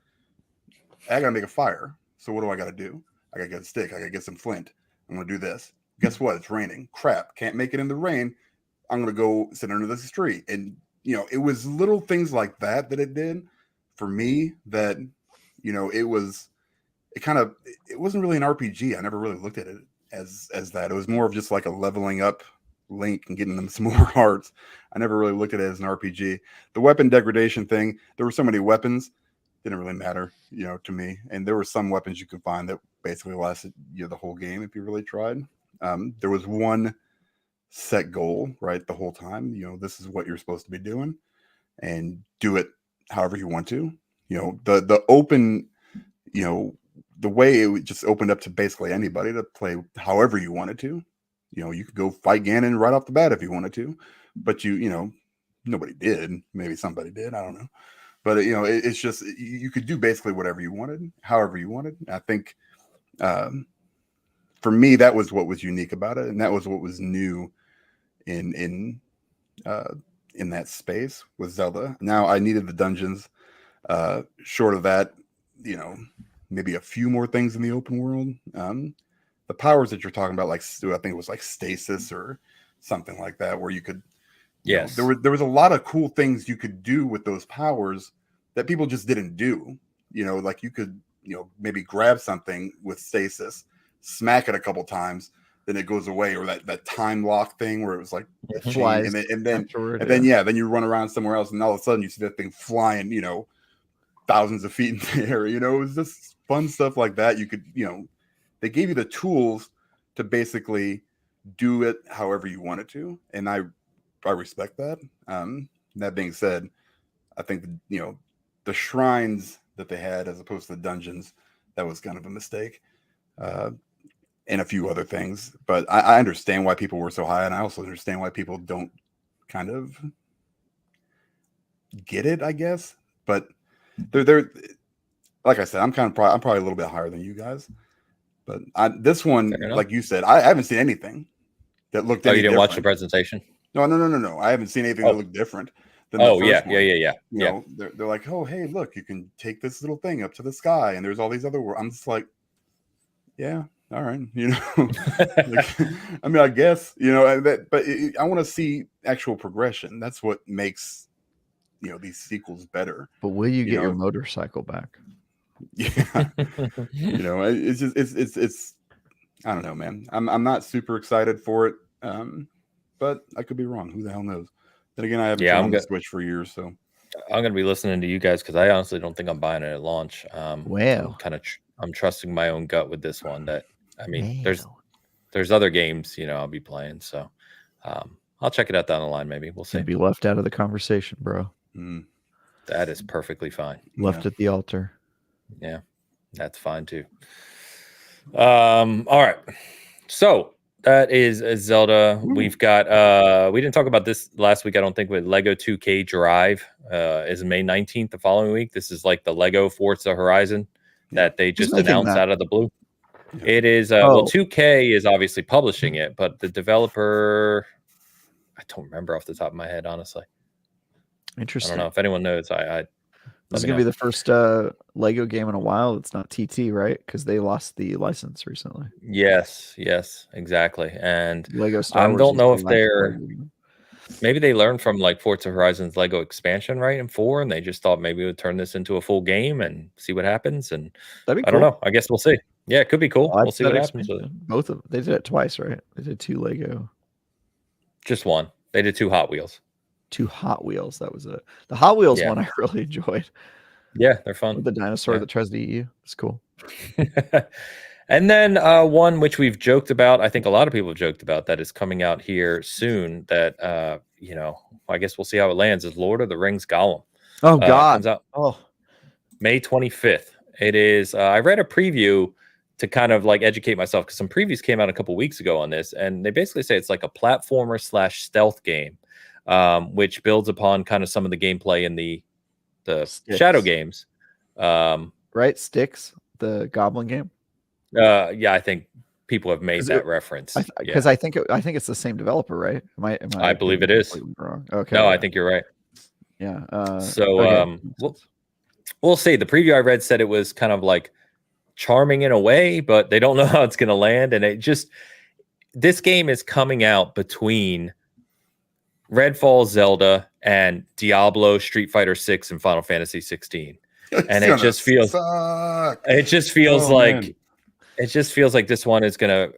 I gotta make a fire. So what do I gotta do? I gotta get a stick. I gotta get some flint. I'm gonna do this. Guess what? It's raining. Crap. Can't make it in the rain. I'm gonna go sit under the street. And it was little things like that it did for me that, it wasn't really an RPG. I never really looked at it as that. It was more of just like a leveling up Link and getting them some more hearts. I never really looked at it as an RPG. The weapon degradation thing, there were so many weapons, didn't really matter, to me. And there were some weapons you could find that basically lasted the whole game if you really tried. There was one set goal, right, the whole time. This is what you're supposed to be doing, and do it however you want to. The open, the way it just opened up to basically anybody to play however you wanted to. You could go fight Ganon right off the bat if you wanted to, but nobody did. Maybe somebody did. I don't know. But it's just you could do basically whatever you wanted, however you wanted. I think for me that was what was unique about it, and that was what was new in that space with Zelda. Now I needed the dungeons. Short of that, maybe a few more things in the open world. The powers that you're talking about, like I think it was like stasis or something like that, where you could. Yes, there was a lot of cool things you could do with those powers that people just didn't do. Like you could maybe grab something with stasis, smack it a couple times, then it goes away, or that time lock thing where it was like flies, and then you run around somewhere else, and all of a sudden you see that thing flying, thousands of feet in the air. It was just fun stuff like that. You could, they gave you the tools to basically do it however you wanted to, and I respect that. That being said, I think the shrines that they had as opposed to the dungeons, that was kind of a mistake. And a few other things, but I understand why people were so high, and I also understand why people don't kind of get it, I guess. But like I said, I'm probably a little bit higher than you guys, but this one, Fair enough. like you said, I haven't seen anything that looked. Oh, any you didn't watch the different. presentation? No. I haven't seen anything that looked different than the Oh, first yeah, one. yeah. You know, they're like, oh, hey, look, you can take this little thing up to the sky, and there's all these other worlds. I'm just like, yeah, all right, you know. Like, I mean, I guess, you know, but I want to see actual progression. That's what makes, you know, these sequels better. But will you get know? your motorcycle back? Yeah, you know, it's just it's I don't know, man. I'm not super excited for it, but I could be wrong. Who the hell knows? Then again, I haven't turned on the Switch for years, so I'm gonna be listening to you guys because I honestly don't think I'm buying it at launch. Well, I'm trusting my own gut with this one. That I mean, there's other games, you know, I'll be playing, so I'll check it out down the line. Maybe we'll see. Be left out of the conversation, bro. That is perfectly fine. Left at the altar. Yeah, that's fine too. All right, so that is Zelda. Ooh. We've got we didn't talk about this last week, I don't think, with Lego 2K Drive is May 19th, the following week. This is like the Lego Forza Horizon that they just announced out of the blue. Yeah. It is well, 2K is obviously publishing it, but the developer, I don't remember off the top of my head, honestly. Interesting. I don't know if anyone knows. This is gonna be the first Lego game in a while. It's not TT, right? Because they lost the license recently. Yes, exactly. And Lego Star Wars, I don't know if they're maybe they learned from like Forza Horizon's Lego expansion, right, in 4, and they just thought maybe we would turn this into a full game and see what happens. And that'd be cool. I don't know. I guess we'll see. Yeah, it could be cool. We'll see what happens with it. Both of them. They did it twice, right? They did 2 Lego. Just one. They did 2 Hot Wheels. 2 Hot Wheels. That was it. The Hot Wheels one I really enjoyed. Yeah, they're fun. With the dinosaur that tries to eat you. It's cool. And then one which we've joked about, I think a lot of people have joked about, that is coming out here soon, that you know, I guess we'll see how it lands, is Lord of the Rings Gollum. Oh God. Comes out May 25th. It is I read a preview to kind of like educate myself, because some previews came out a couple weeks ago on this, and they basically say it's like a platformer / stealth game, which builds upon kind of some of the gameplay in the Sticks. Shadow games. Right? Sticks, the Goblin game. Yeah, I think people have made that reference. Because I think it's the same developer, right? I believe it is. Wrong? Okay. No, I think you're right. Yeah. So we'll see. The preview I read said it was kind of like charming in a way, but they don't know how it's going to land. And this game is coming out between Redfall, Zelda, and Diablo, Street Fighter 6, and Final Fantasy 16. And it just feels like this one is gonna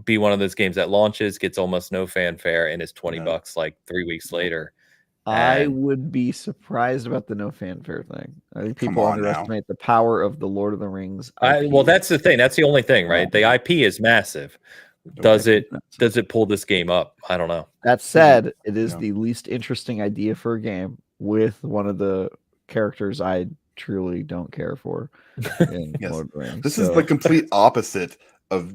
be one of those games that launches, gets almost no fanfare, and is $20 like 3 weeks later. I would be surprised about the no fanfare thing. I think people underestimate the power of the Lord of the Rings IP. Well, that's the thing. That's the only thing, right? The IP is massive. Does it pull this game up? I don't know. That said, it is the least interesting idea for a game with one of the characters I truly don't care for in Lord of the Rings. This is the complete opposite of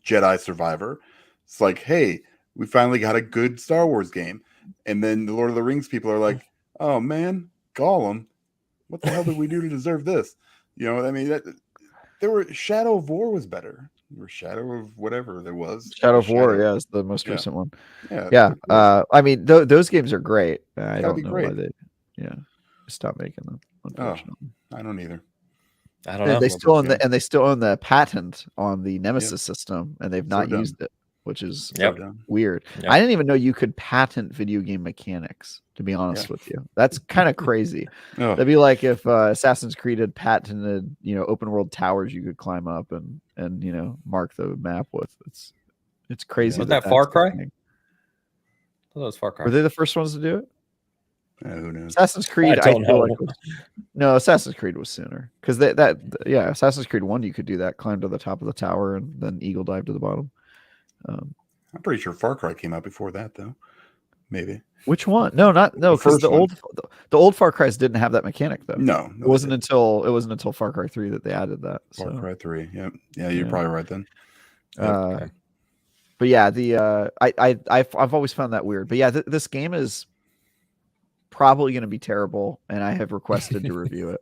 Jedi Survivor. It's like, hey, we finally got a good Star Wars game. And then the Lord of the Rings people are like, oh man, Gollum, what the hell did we do to deserve this? You know, I mean, Shadow of War was better. Or Shadow of whatever there was. Shadow of War, is the most recent one. Yeah. I mean, those games are great. I don't know why they stopped making them. Unfortunately, I don't either. I don't know. They still own the patent on the Nemesis system, and they've not used it, which is weird. Yep. I didn't even know you could patent video game mechanics, to be honest with you. That's kind of crazy. That'd be like if Assassin's Creed had patented, open world towers you could climb up and mark the map with. It's crazy. Was that Far Cry? That was Far Cry. Were they the first ones to do it? Who knows? Assassin's Creed. I don't know. No, Assassin's Creed was sooner, because Assassin's Creed 1 you could do that, climb to the top of the tower and then eagle dive to the bottom. I'm pretty sure Far Cry came out before that, though. Maybe. Which one? No, because the old Far Cries didn't have that mechanic though. No, it wasn't until Far Cry 3 that they added that. Far Cry 3, yeah, you're probably right then. But yeah, I've always found that weird. But yeah, this game is probably going to be terrible, and I have requested to review it.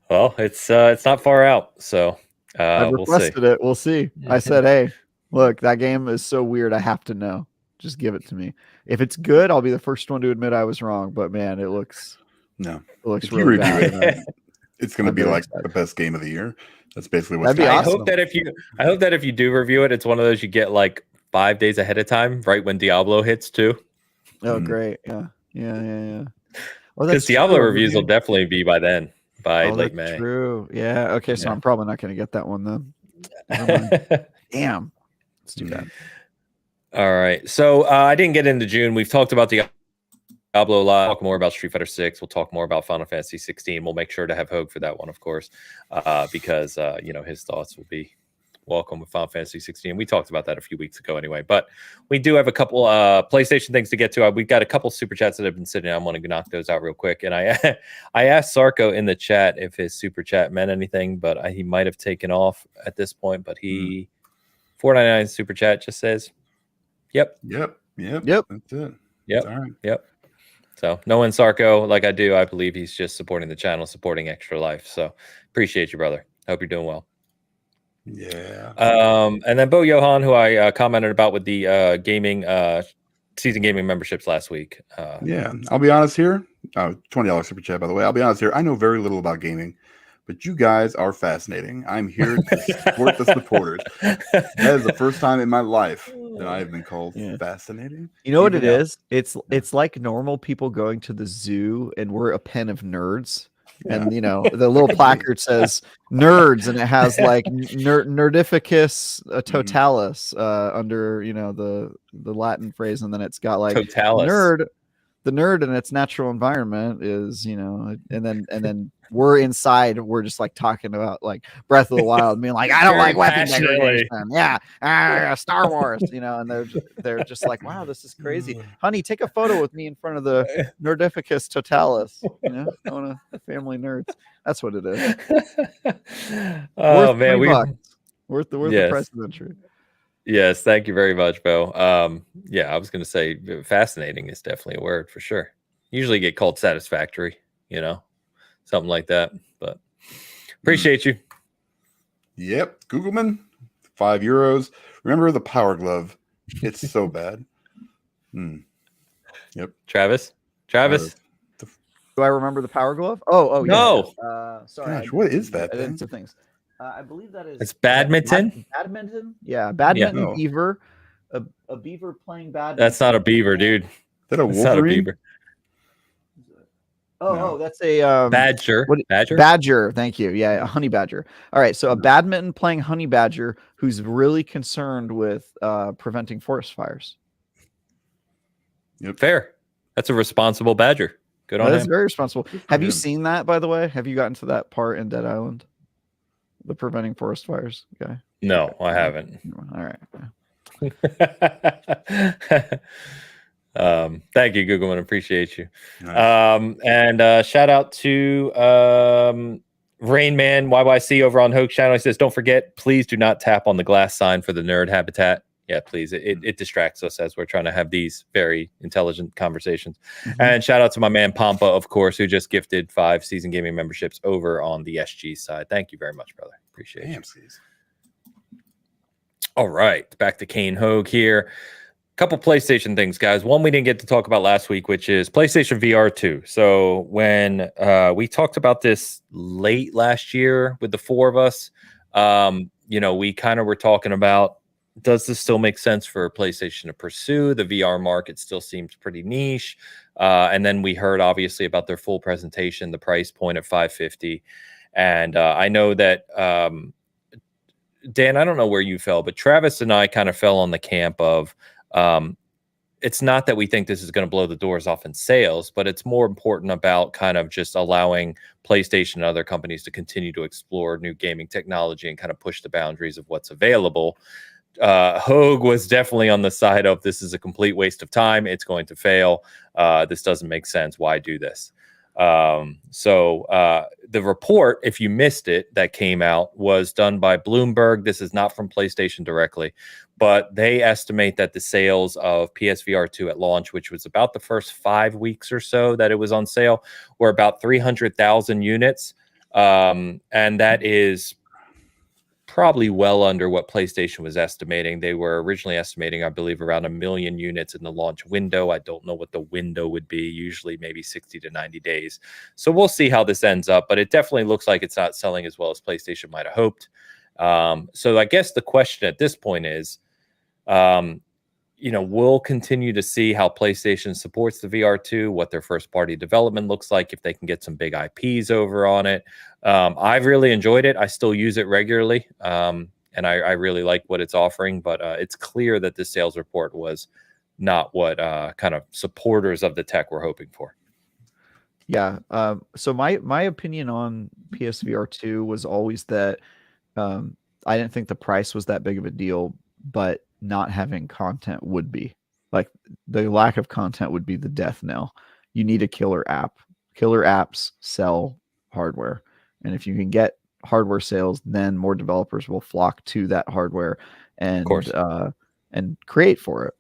Well, it's not far out, so I've we'll see. requested it. We'll see. I said, hey, look, that game is so weird. I have to know. Just give it to me. If it's good, I'll be the first one to admit I was wrong. But man, it looks If you really review bad. it, it's going to I'm be very like excited. the best game of the year. That's basically what's That'd be going I to awesome. hope that if you do review it, it's one of those you get like 5 days ahead of time, right when Diablo hits too. Oh, great. Yeah. Well, Because Diablo reviews will definitely be by then, by late May. True. Yeah. Okay. So Yeah. I'm probably not going to get that one then. Never mind. Damn. It's too bad. All right. So I didn't get into June. We've talked about Diablo a lot. We'll talk more about Street Fighter 6. We'll talk more about Final Fantasy 16. We'll make sure to have Hoeg for that one, of course, because his thoughts will be welcome with Final Fantasy 16. We talked about that a few weeks ago anyway, but we do have a couple PlayStation things to get to. We've got a couple super chats that have been sitting. I want to knock those out real quick. And I asked Sarko in the chat if his super chat meant anything, but he might have taken off at this point. But he $4.99 super chat just says, "Yep. That's it. Yep. All right. Yep." So knowing Sarko like I do, I believe he's just supporting the channel, supporting Extra Life. So appreciate you, brother. Hope you're doing well. Yeah. And then Bo Johan, who I commented about with the season gaming memberships last week. I'll be honest here. $20 super chat, by the way. I'll be honest here. I know very little about gaming, but you guys are fascinating. I'm here to support the supporters. That is the first time in my life that I have been called fascinating. You know what it is? It's like normal people going to the zoo and we're a pen of nerds. And the little placard says nerds, and it has like nerdificus totalis under the Latin phrase, and then it's got like totalis. The nerd in its natural environment is and then we're inside, we're just like talking about like Breath of the Wild, being like, I don't like weapon degradation, Star Wars, and they're just like, wow, this is crazy, honey, take a photo with me in front of the nerdificus totalis, I want a family nerds. That's what it is. Oh man, worth the price of entry. Yes, thank you very much, Bo. I was going to say fascinating is definitely a word for sure. Usually get called satisfactory, something like that. But appreciate you. Yep, Googleman, €5. Remember the Power Glove? It's so bad. Yep. Travis. Do I remember the Power Glove? Oh no. Yeah. Sorry. Gosh, what is that? Things. I believe that is. It's badminton. Badminton. Yeah, badminton. Beaver. A beaver playing badminton. That's not a beaver, dude. Is that a Wolverine? Not a beaver. That's a badger. Badger. Thank you. Yeah, a honey badger. All right, so a badminton playing honey badger who's really concerned with preventing forest fires. Yep. Fair. That's a responsible badger. Good on him. That's very responsible. Have you seen that, by the way? Have you gotten to that part in Dead Island? The preventing forest fires guy? No, I haven't. All right. Thank you, Googleman. Appreciate you. Nice. And shout out to Rain Man YYC over on Hoeg channel. He says, don't forget, please do not tap on the glass sign for the nerd habitat. Yeah, please. It distracts us as we're trying to have these very intelligent conversations. And shout out to my man Pampa, of course, who just gifted 5 season gaming memberships over on the SG side. Thank you very much, brother. Appreciate it. All right, back to Kane Hoeg here. Couple PlayStation things, guys. One we didn't get to talk about last week, which is PlayStation VR 2. So when we talked about this late last year with the 4 of us, we kind of were talking about, does this still make sense for PlayStation to pursue? The VR market still seems pretty niche. And then we heard obviously about their full presentation, the price point at $550. And I know that Dan, I don't know where you fell, but Travis and I kind of fell on the camp of it's not that we think this is going to blow the doors off in sales, but it's more important about kind of just allowing PlayStation and other companies to continue to explore new gaming technology and kind of push the boundaries of what's available. Hoeg was definitely on the side of this is a complete waste of time. It's going to fail. This doesn't make sense. Why do this? So the report, if you missed it, that came out was done by Bloomberg. This is not from PlayStation directly, but they estimate that the sales of PSVR 2 at launch, which was about the first 5 weeks or so that it was on sale, were about 300,000 units. And that is probably well under what PlayStation was estimating. They were originally estimating, I believe, around 1 million units in the launch window. I don't know what the window would be, usually maybe 60 to 90 days. So we'll see how this ends up, but it definitely looks like it's not selling as well as PlayStation might have hoped. So I guess the question at this point is, we'll continue to see how PlayStation supports the VR2, what their first party development looks like, if they can get some big IPs over on it. I've really enjoyed it. I still use it regularly. And I really like what it's offering, but it's clear that this sales report was not what kind of supporters of the tech were hoping for. Yeah. So my opinion on PSVR 2 was always that I didn't think the price was that big of a deal, but not having content would be. Like, the lack of content would be the death knell. You need a killer app. Killer apps sell hardware. And if you can get hardware sales, then more developers will flock to that hardware and create for it.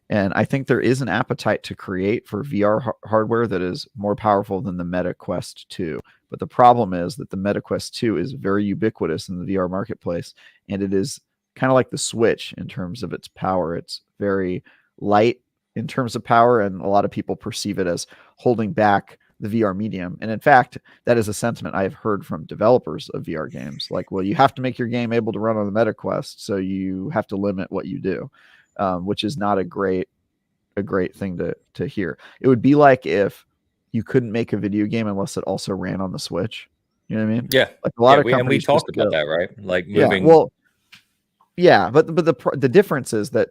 And I think there is an appetite to create for VR hardware that is more powerful than the Meta Quest 2. But the problem is that the Meta Quest 2 is very ubiquitous in the VR marketplace, and it is kind of like the Switch in terms of its power. It's very light in terms of power, and a lot of people perceive it as holding back the VR medium. And in fact, that is a sentiment I have heard from developers of VR games. Like, well, you have to make your game able to run on the Meta Quest, so you have to limit what you do, which is not a great thing to hear. It would be like if you couldn't make a video game unless it also ran on the Switch. You know what I mean? Yeah. Like a lot of companies, and we talked about that, right? Like moving. Yeah, but the difference is that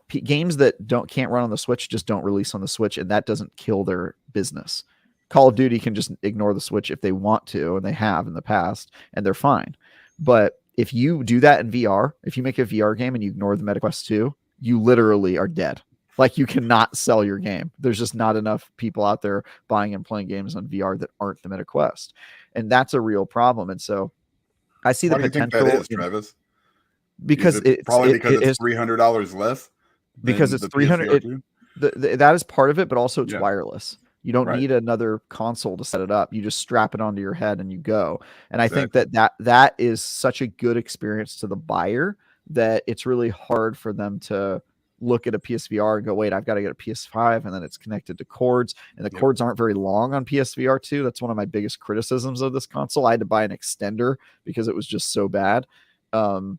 games that can't run on the Switch just don't release on the Switch, and that doesn't kill their business. Call of Duty can just ignore the Switch if they want to, and they have in the past, and they're fine. But if you do that in VR, if you make a VR game and you ignore the Meta Quest 2, you literally are dead. Like, you cannot sell your game. There's just not enough people out there buying and playing games on VR that aren't the Meta Quest. And that's a real problem. And so I see the potential. Why do you think that is, Travis? Because it's $300 less. Because it's 300. That is part of it, but also it's wireless. You don't need another console to set it up. You just strap it onto your head and you go. And I think that is such a good experience to the buyer that it's really hard for them to look at a PSVR and go, wait, I've got to get a PS5, and then it's connected to cords, and the cords aren't very long on PSVR 2. That's one of my biggest criticisms of this console. I had to buy an extender because it was just so bad. And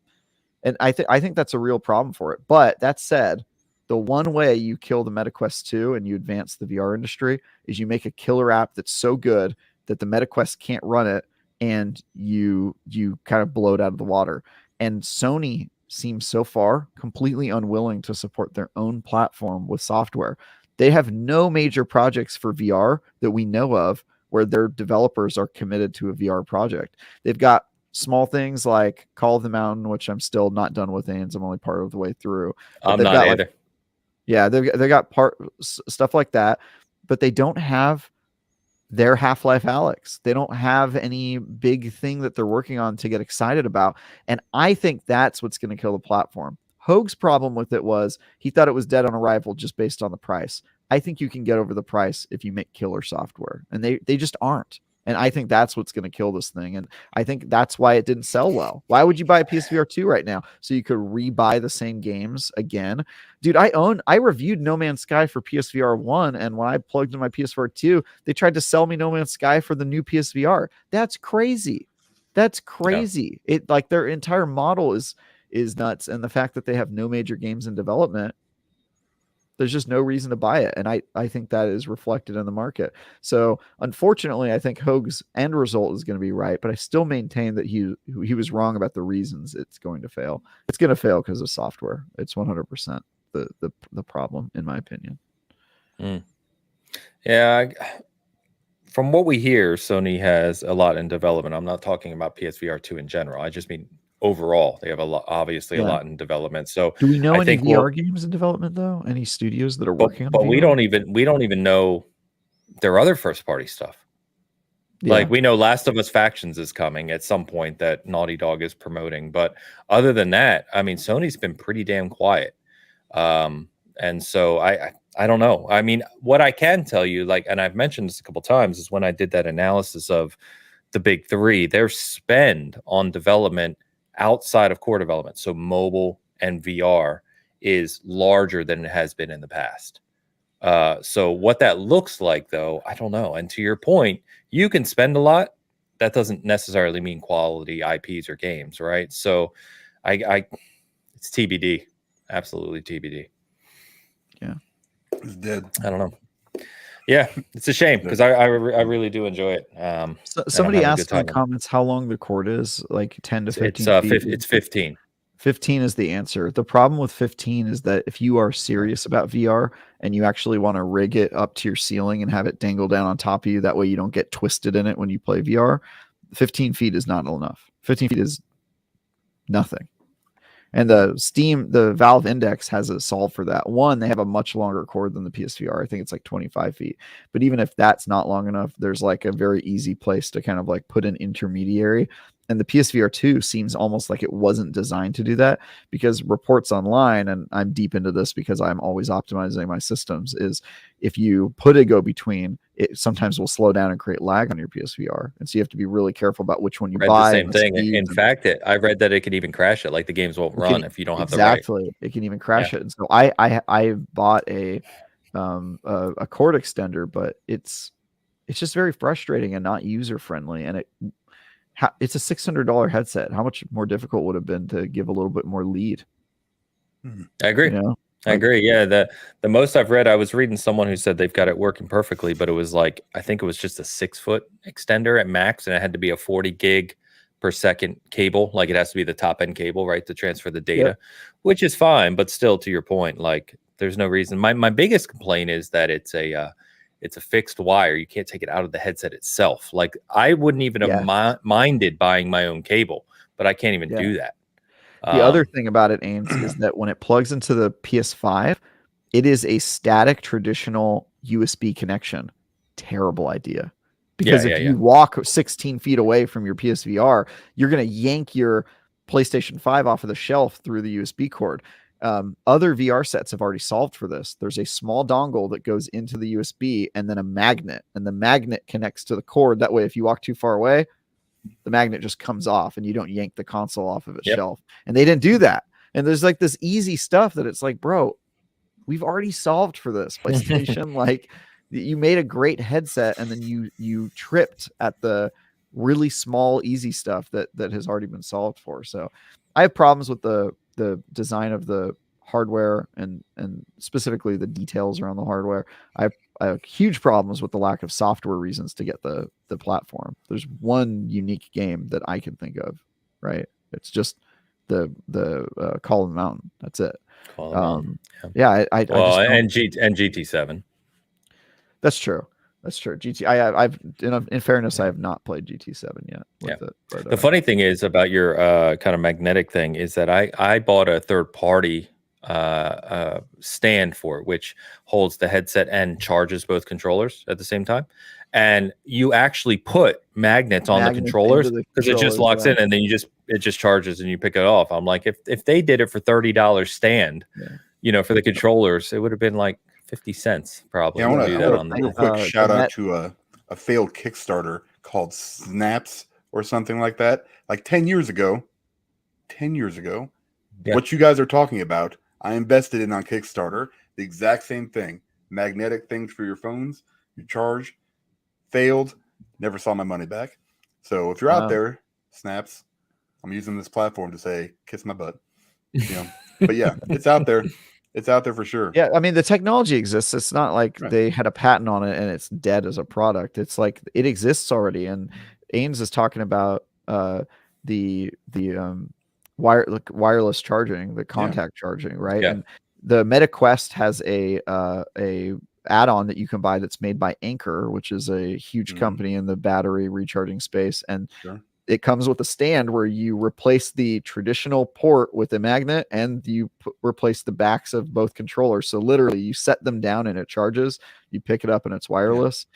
I think that's a real problem for it. But that said, the one way you kill the MetaQuest 2 and you advance the VR industry is you make a killer app that's so good that the MetaQuest can't run it, and you kind of blow it out of the water. And Sony seems so far completely unwilling to support their own platform with software. They have no major projects for VR that we know of where their developers are committed to a VR project. They've got small things like Call of the Mountain, which I'm still not done with, and I'm only part of the way through. I'm not either. They got stuff like that, but they don't have their Half-Life Alyx. They don't have any big thing that they're working on to get excited about. And I think that's what's going to kill the platform. Hoeg's problem with it was he thought it was dead on arrival just based on the price. I think you can get over the price if you make killer software, and they just aren't. And I think that's what's going to kill this thing. And I think that's why it didn't sell well. Why would you buy a PSVR 2 right now? So you could rebuy the same games again? Dude, I reviewed No Man's Sky for PSVR 1, and when I plugged in my PSVR 2, they tried to sell me No Man's Sky for the new PSVR. That's crazy. That's crazy. Yeah. It, like, their entire model is nuts. And the fact that they have no major games in development, there's just no reason to buy it. And I think that is reflected in the market. So unfortunately, I think Hoeg's end result is going to be right, but I still maintain that he was wrong about the reasons it's going to fail. It's going to fail because of software. It's 100% the problem, in my opinion. Yeah. From what we hear, Sony has a lot in development. I'm not talking about PSVR 2 in general. I just mean overall, they have a lot, obviously a lot in development. So do we know any VR games in development though? Any studios that are working on? But we don't even know their other first party stuff. Like we know Last of Us Factions is coming at some point that Naughty Dog is promoting, but other than that, I mean, Sony's been pretty damn quiet. And so I don't know. I mean, what I can tell you, like, and I've mentioned this a couple times, is when I did that analysis of the big three, their spend on development outside of core development, so mobile and VR, is larger than it has been in the past. So what that looks like, though, I don't know. And to your point, you can spend a lot. That doesn't necessarily mean quality IPs or games, right? So it's TBD. Absolutely TBD. Yeah. It's dead. I don't know. Yeah, it's a shame because I really do enjoy it. So somebody asked in the comments how long the cord is, like 10 to 15 feet. It's 15. 15 is the answer. The problem with 15 is that if you are serious about VR and you actually want to rig it up to your ceiling and have it dangle down on top of you, that way you don't get twisted in it when you play VR, 15 feet is not enough. 15 feet is nothing. And the Valve Index has a solve for that. One, they have a much longer cord than the PSVR. I think it's like 25 feet. But even if that's not long enough, there's like a very easy place to kind of like put an intermediary. And the PSVR 2 seems almost like it wasn't designed to do that, because reports online, and I'm deep into this because I'm always optimizing my systems, is if you put a go-between, it sometimes will slow down and create lag on your PSVR. And so you have to be really careful about which one you buy. The same thing. In fact, I read that it could even crash it. Like the games won't run if you don't have the right. Exactly. It can even crash it. And so I bought a cord extender, but it's just very frustrating and not user-friendly. And it's a $600 headset. How much more difficult would it have been to give a little bit more lead? I agree. You know? I agree. Yeah. The most I've read, I was reading someone who said they've got it working perfectly, but it was like, I think it was just a 6-foot extender at max, and it had to be a 40 gig per second cable. Like it has to be the top end cable, right, to transfer the data, which is fine. But still, to your point, like there's no reason. My biggest complaint is that it's a fixed wire. You can't take it out of the headset itself. Like I wouldn't even have minded buying my own cable, but I can't even do that. The other thing about it, Ames, is that when it plugs into the PS5, it is a static traditional USB connection. Terrible idea. Because if you walk 16 feet away from your PSVR, you're going to yank your PlayStation 5 off of the shelf through the USB cord. Other VR sets have already solved for this. There's a small dongle that goes into the USB and then a magnet, and the magnet connects to the cord. That way, if you walk too far away, the magnet just comes off and you don't yank the console off of its shelf. And they didn't do that. And there's like this easy stuff that it's like, bro, we've already solved for this. PlayStation, like you made a great headset and then you tripped at the really small, easy stuff that has already been solved for. So I have problems with the design of the hardware and specifically the details around the hardware. I have huge problems with the lack of software reasons to get the platform. There's one unique game that I can think of, right? It's just the Call of the Mountain. That's it. And GT7. That's true. That's true. I've in fairness, I have not played GT7 yet. With it, but, the funny thing is about your kind of magnetic thing is that I bought a third party stand for it, which holds the headset and charges both controllers at the same time. And you actually put magnets on the controllers because it just locks in, and then it just charges and you pick it off. I'm like, if they did it for $30 stand, for the controllers, it would have been like 50 cents probably. Yeah, I want to do that on real quick shout out to a failed Kickstarter called Snaps or something like that. Like 10 years ago, what you guys are talking about, I invested in on Kickstarter. The exact same thing. Magnetic things for your phones. You charge. Failed. Never saw my money back. So if you're out there, Snaps, I'm using this platform to say, kiss my butt. But yeah, it's out there. It's out there for sure. Yeah, I mean, the technology exists. It's not like they had a patent on it and it's dead as a product. It's like it exists already. And Ames is talking about the wireless charging, the contact charging, right? Yeah. And the MetaQuest has a add-on that you can buy that's made by Anker, which is a huge company in the battery recharging space, and it comes with a stand where you replace the traditional port with a magnet and you replace the backs of both controllers. So literally you set them down and it charges, you pick it up and it's wireless.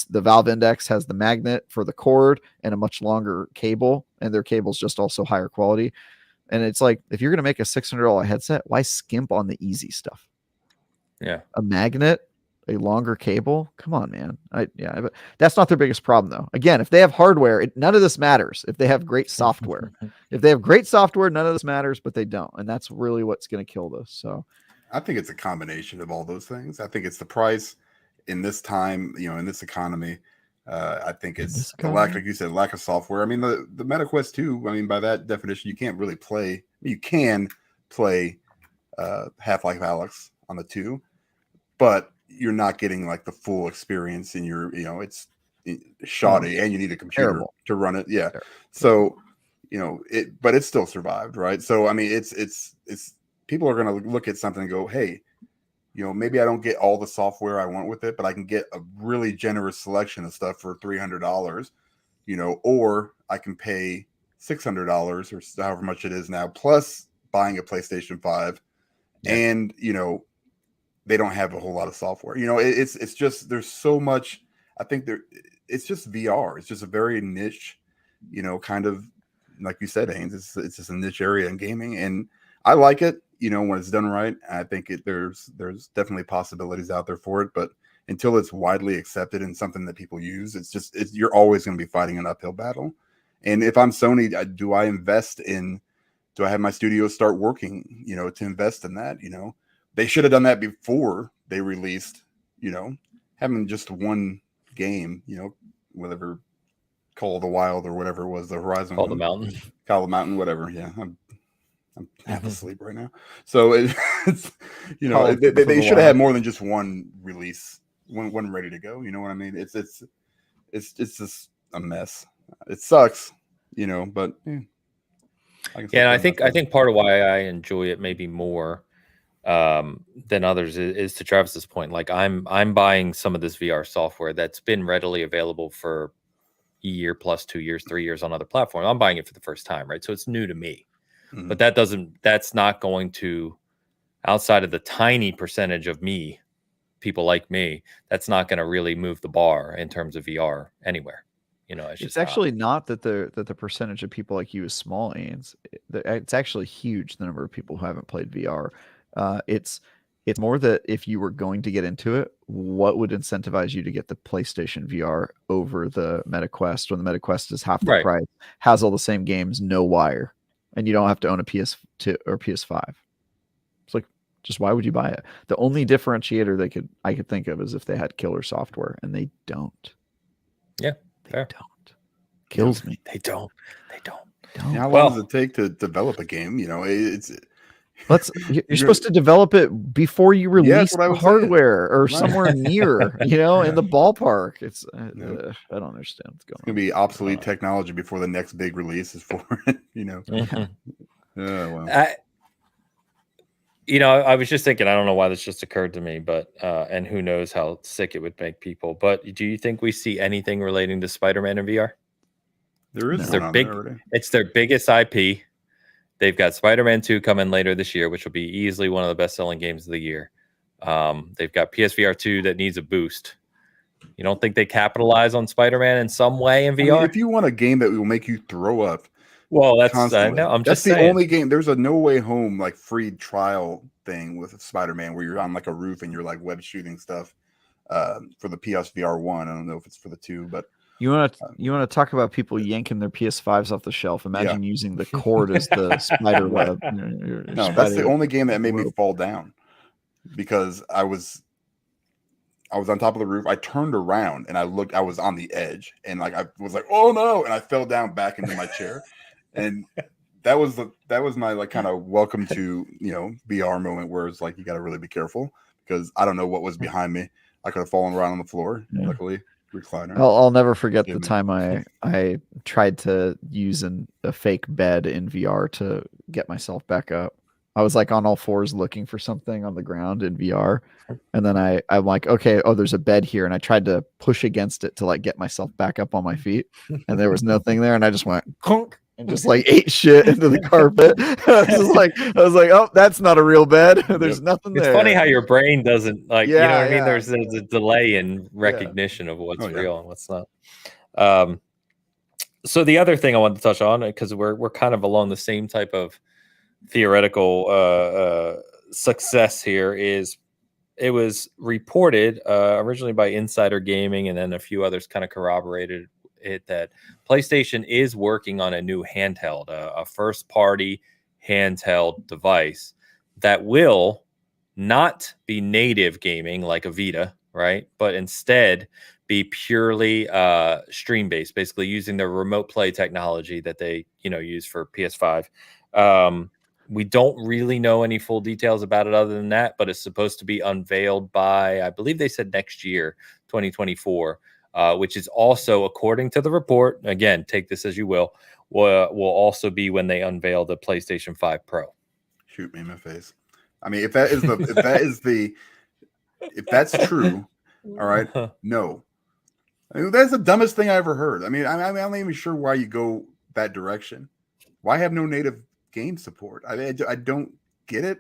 The Valve Index has the magnet for the cord and a much longer cable, and their cable's just also higher quality. And it's like, if you're going to make a $600 headset, why skimp on the easy stuff? Yeah. A magnet, a longer cable. Come on, man. But that's not their biggest problem, though. Again, if they have hardware, none of this matters. If they have great software, none of this matters, but they don't. And that's really what's going to kill this. So I think it's a combination of all those things. I think it's the price in this time, in this economy. I think it's the lack, like you said, lack of software. I mean, the MetaQuest 2, I mean, by that definition, you can't really play. You can play Half-Life Alyx on the 2, but you're not getting like the full experience in your, it's shoddy, and you need a computer to run it. Yeah. So, but it still survived, right? So, I mean, it's people are going to look at something and go, hey, maybe I don't get all the software I want with it, but I can get a really generous selection of stuff for $300, or I can pay $600 or however much it is now, plus buying a PlayStation 5. Yeah. And, they don't have a whole lot of software. It's just, there's so much. I think it's just VR. It's just a very niche, kind of, like you said, Haynes, it's just a niche area in gaming. And I like it, when it's done right. I think there's definitely possibilities out there for it, but until it's widely accepted and something that people use, you're always going to be fighting an uphill battle. And if I'm Sony, do I have my studio start working, to invest in that? They should have done that before they released, having just one game, whatever, Call of the Wild or whatever it was, the Horizon Call of the Mountain, whatever. Yeah. I'm half asleep right now. So it's, they should have had more than just one release, one ready to go. You know what I mean? It's just a mess. It sucks, but yeah. I think part of why I enjoy it maybe more than others is to Travis's point. Like I'm buying some of this VR software that's been readily available for a year plus 2 years, 3 years on other platforms. I'm buying it for the first time, right? So it's new to me. Mm-hmm. But that's not going to, outside of the tiny percentage of people like me, that's not going to really move the bar in terms of VR anywhere. It's actually not that the percentage of people like you is small, Ains. It's actually huge, the number of people who haven't played VR. It's more that if you were going to get into it, what would incentivize you to get the PlayStation VR over the MetaQuest when the MetaQuest is half the price, has all the same games, no wire, and you don't have to own a PS2 or PS5. It's like, just why would you buy it? The only differentiator I could think of is if they had killer software, and they don't. Yeah, they don't. Kills me. They don't. How long does it take to develop a game? You're supposed to develop it before you release the hardware or somewhere near, in the ballpark. It's I don't understand what's going on. It's gonna be obsolete technology before the next big release is for it. Well. I was just thinking, I don't know why this just occurred to me, but and who knows how sick it would make people. But do you think we see anything relating to Spider-Man in VR? There is it's their biggest IP. They've got Spider-Man 2 coming later this year, which will be easily one of the best-selling games of the year. They've got PSVR 2 that needs a boost. You don't think they capitalize on Spider-Man in some way in VR? If you want a game that will make you throw up, well, that's the only game. There's a No Way Home like free trial thing with Spider-Man where you're on like a roof and you're like web shooting stuff for the PSVR 1. I don't know if it's for the 2, but. You want to talk about people yanking their PS5s off the shelf? Imagine using the cord as the spider web. That's the only game that made me fall down because I was on top of the roof. I turned around and I looked. I was on the edge and I was like, "Oh no!" and I fell down back into my chair. And that was my like kind of welcome to VR moment where it's like you got to really be careful because I don't know what was behind me. I could have fallen right on the floor. Yeah. Luckily. Recliner. I'll never forget the time I tried to use a fake bed in VR to get myself back up. I was like on all fours looking for something on the ground in VR, and then I'm like, okay, there's a bed here, and I tried to push against it to like get myself back up on my feet, and there was nothing there, and I just went conk, and just like ate shit into the carpet. I was like, oh, that's not a real bed. There's nothing there. It's funny how your brain doesn't like, you know what I mean? Yeah. There's a delay in recognition of what's real and what's not. So the other thing I wanted to touch on, because we're kind of along the same type of theoretical success here, is it was reported originally by Insider Gaming, and then a few others kind of corroborated it, that PlayStation is working on a new handheld, a first-party handheld device that will not be native gaming like a Vita, right? But instead be purely stream-based, basically using the remote play technology that they use for PS5. We don't really know any full details about it other than that, but it's supposed to be unveiled by, I believe they said next year, 2024, which is also, according to the report, again, take this as you will also be when they unveil the PlayStation 5 Pro. Shoot me in my face. I mean, if that's true, all right, no. I mean, that's the dumbest thing I ever heard. I mean, I'm not even sure why you go that direction. Why have no native game support? I don't get it.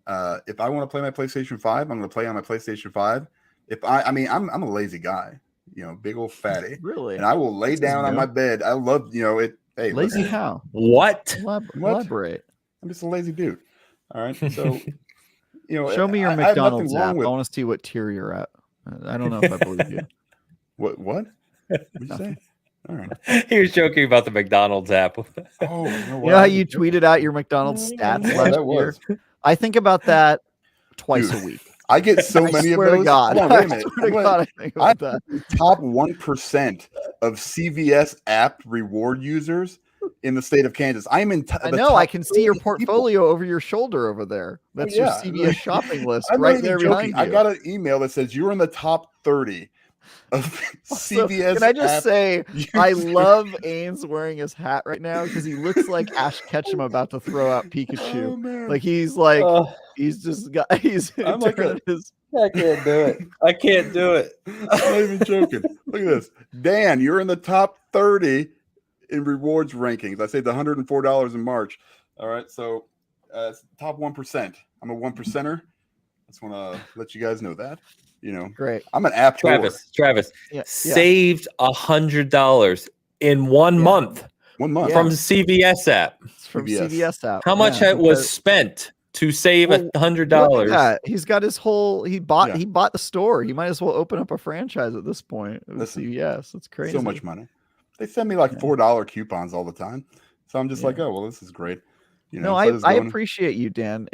If I want to play my PlayStation 5, I'm going to play on my PlayStation 5. I'm a lazy guy, big old fatty. Really? And I will lay down on my bed. I love, it. Hey, lazy how? What? Elaborate. I'm just a lazy dude. All right. So, show me your McDonald's app. I want to see what tier you're at. I don't know if I believe you. What? What'd you say? All right. He was joking about the McDonald's app. Oh, you know how you tweeted out your McDonald's stats last year? I think about that twice a week. I get so many of those. God. Hold on, wait a minute. I swear to God, I think about that. Top 1% of CVS app reward users in the state of Kansas. I'm in. I know. I can see your portfolio over your shoulder over there. That's your CVS shopping list right there behind you. I got an email that says you're in the top 30 of CVS. Can I just say, I love Ains wearing his hat right now because he looks like Ash Ketchum about to throw out Pikachu. Oh, man. Like he's just got. I'm like I can't do it. I can't do it. I'm not even joking. Look at this, Dan. You're in the top 30 in rewards rankings. I saved $104 in March. All right, so top 1%. I'm a 1%er. I just want to let you guys know that. Great. I'm an app. Travis saved $100 in 1 month. 1 month from CVS app. It's from CVS app. How much was spent to save $100? He's got his whole. He bought the store. He might as well open up a franchise at this point. CVS. It's crazy. So much money. They send me like $4 coupons all the time. So I'm just like, oh well, this is great. I appreciate you, Dan.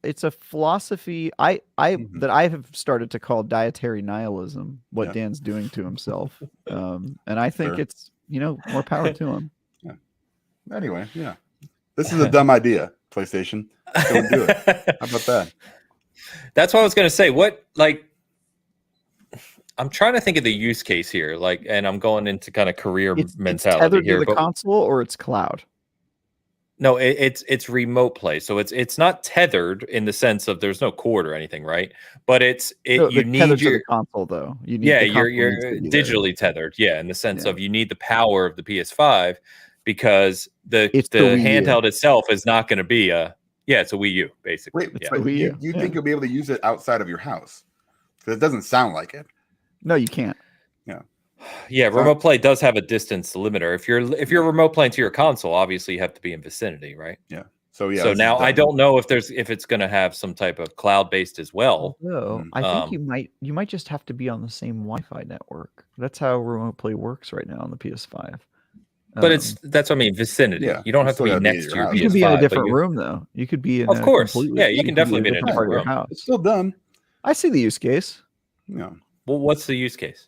It's a philosophy that I have started to call dietary nihilism, what Dan's doing to himself. And I think it's, more power to him. Yeah. Anyway, this is a dumb idea, PlayStation. Don't do it. How about that? That's what I was going to say. I'm trying to think of the use case here, and I'm going into kind of career mentality it's tethered here. To the console or it's cloud? No, it's remote play, so it's not tethered in the sense of there's no cord or anything, right? But you need your console though. You're digitally tethered, in the sense of you need the power of the PS5 because the handheld itself is not going to be it's a Wii U basically. Wait, you think you'll be able to use it outside of your house? Because it doesn't sound like it. No, you can't. Yeah, remote play does have a distance limiter. If you're remote playing to your console, obviously you have to be in vicinity, right? Yeah. So now I don't know if it's going to have some type of cloud based as well. No, I think you might just have to be on the same Wi-Fi network. That's how remote play works right now on the PS5. But that's what I mean, vicinity. Yeah, you don't have to be next to your PS5. You could be in a different room though. You could be in. Of course, you can definitely be in a different room. House. It's still done. I see the use case. Yeah. Well, what's the use case?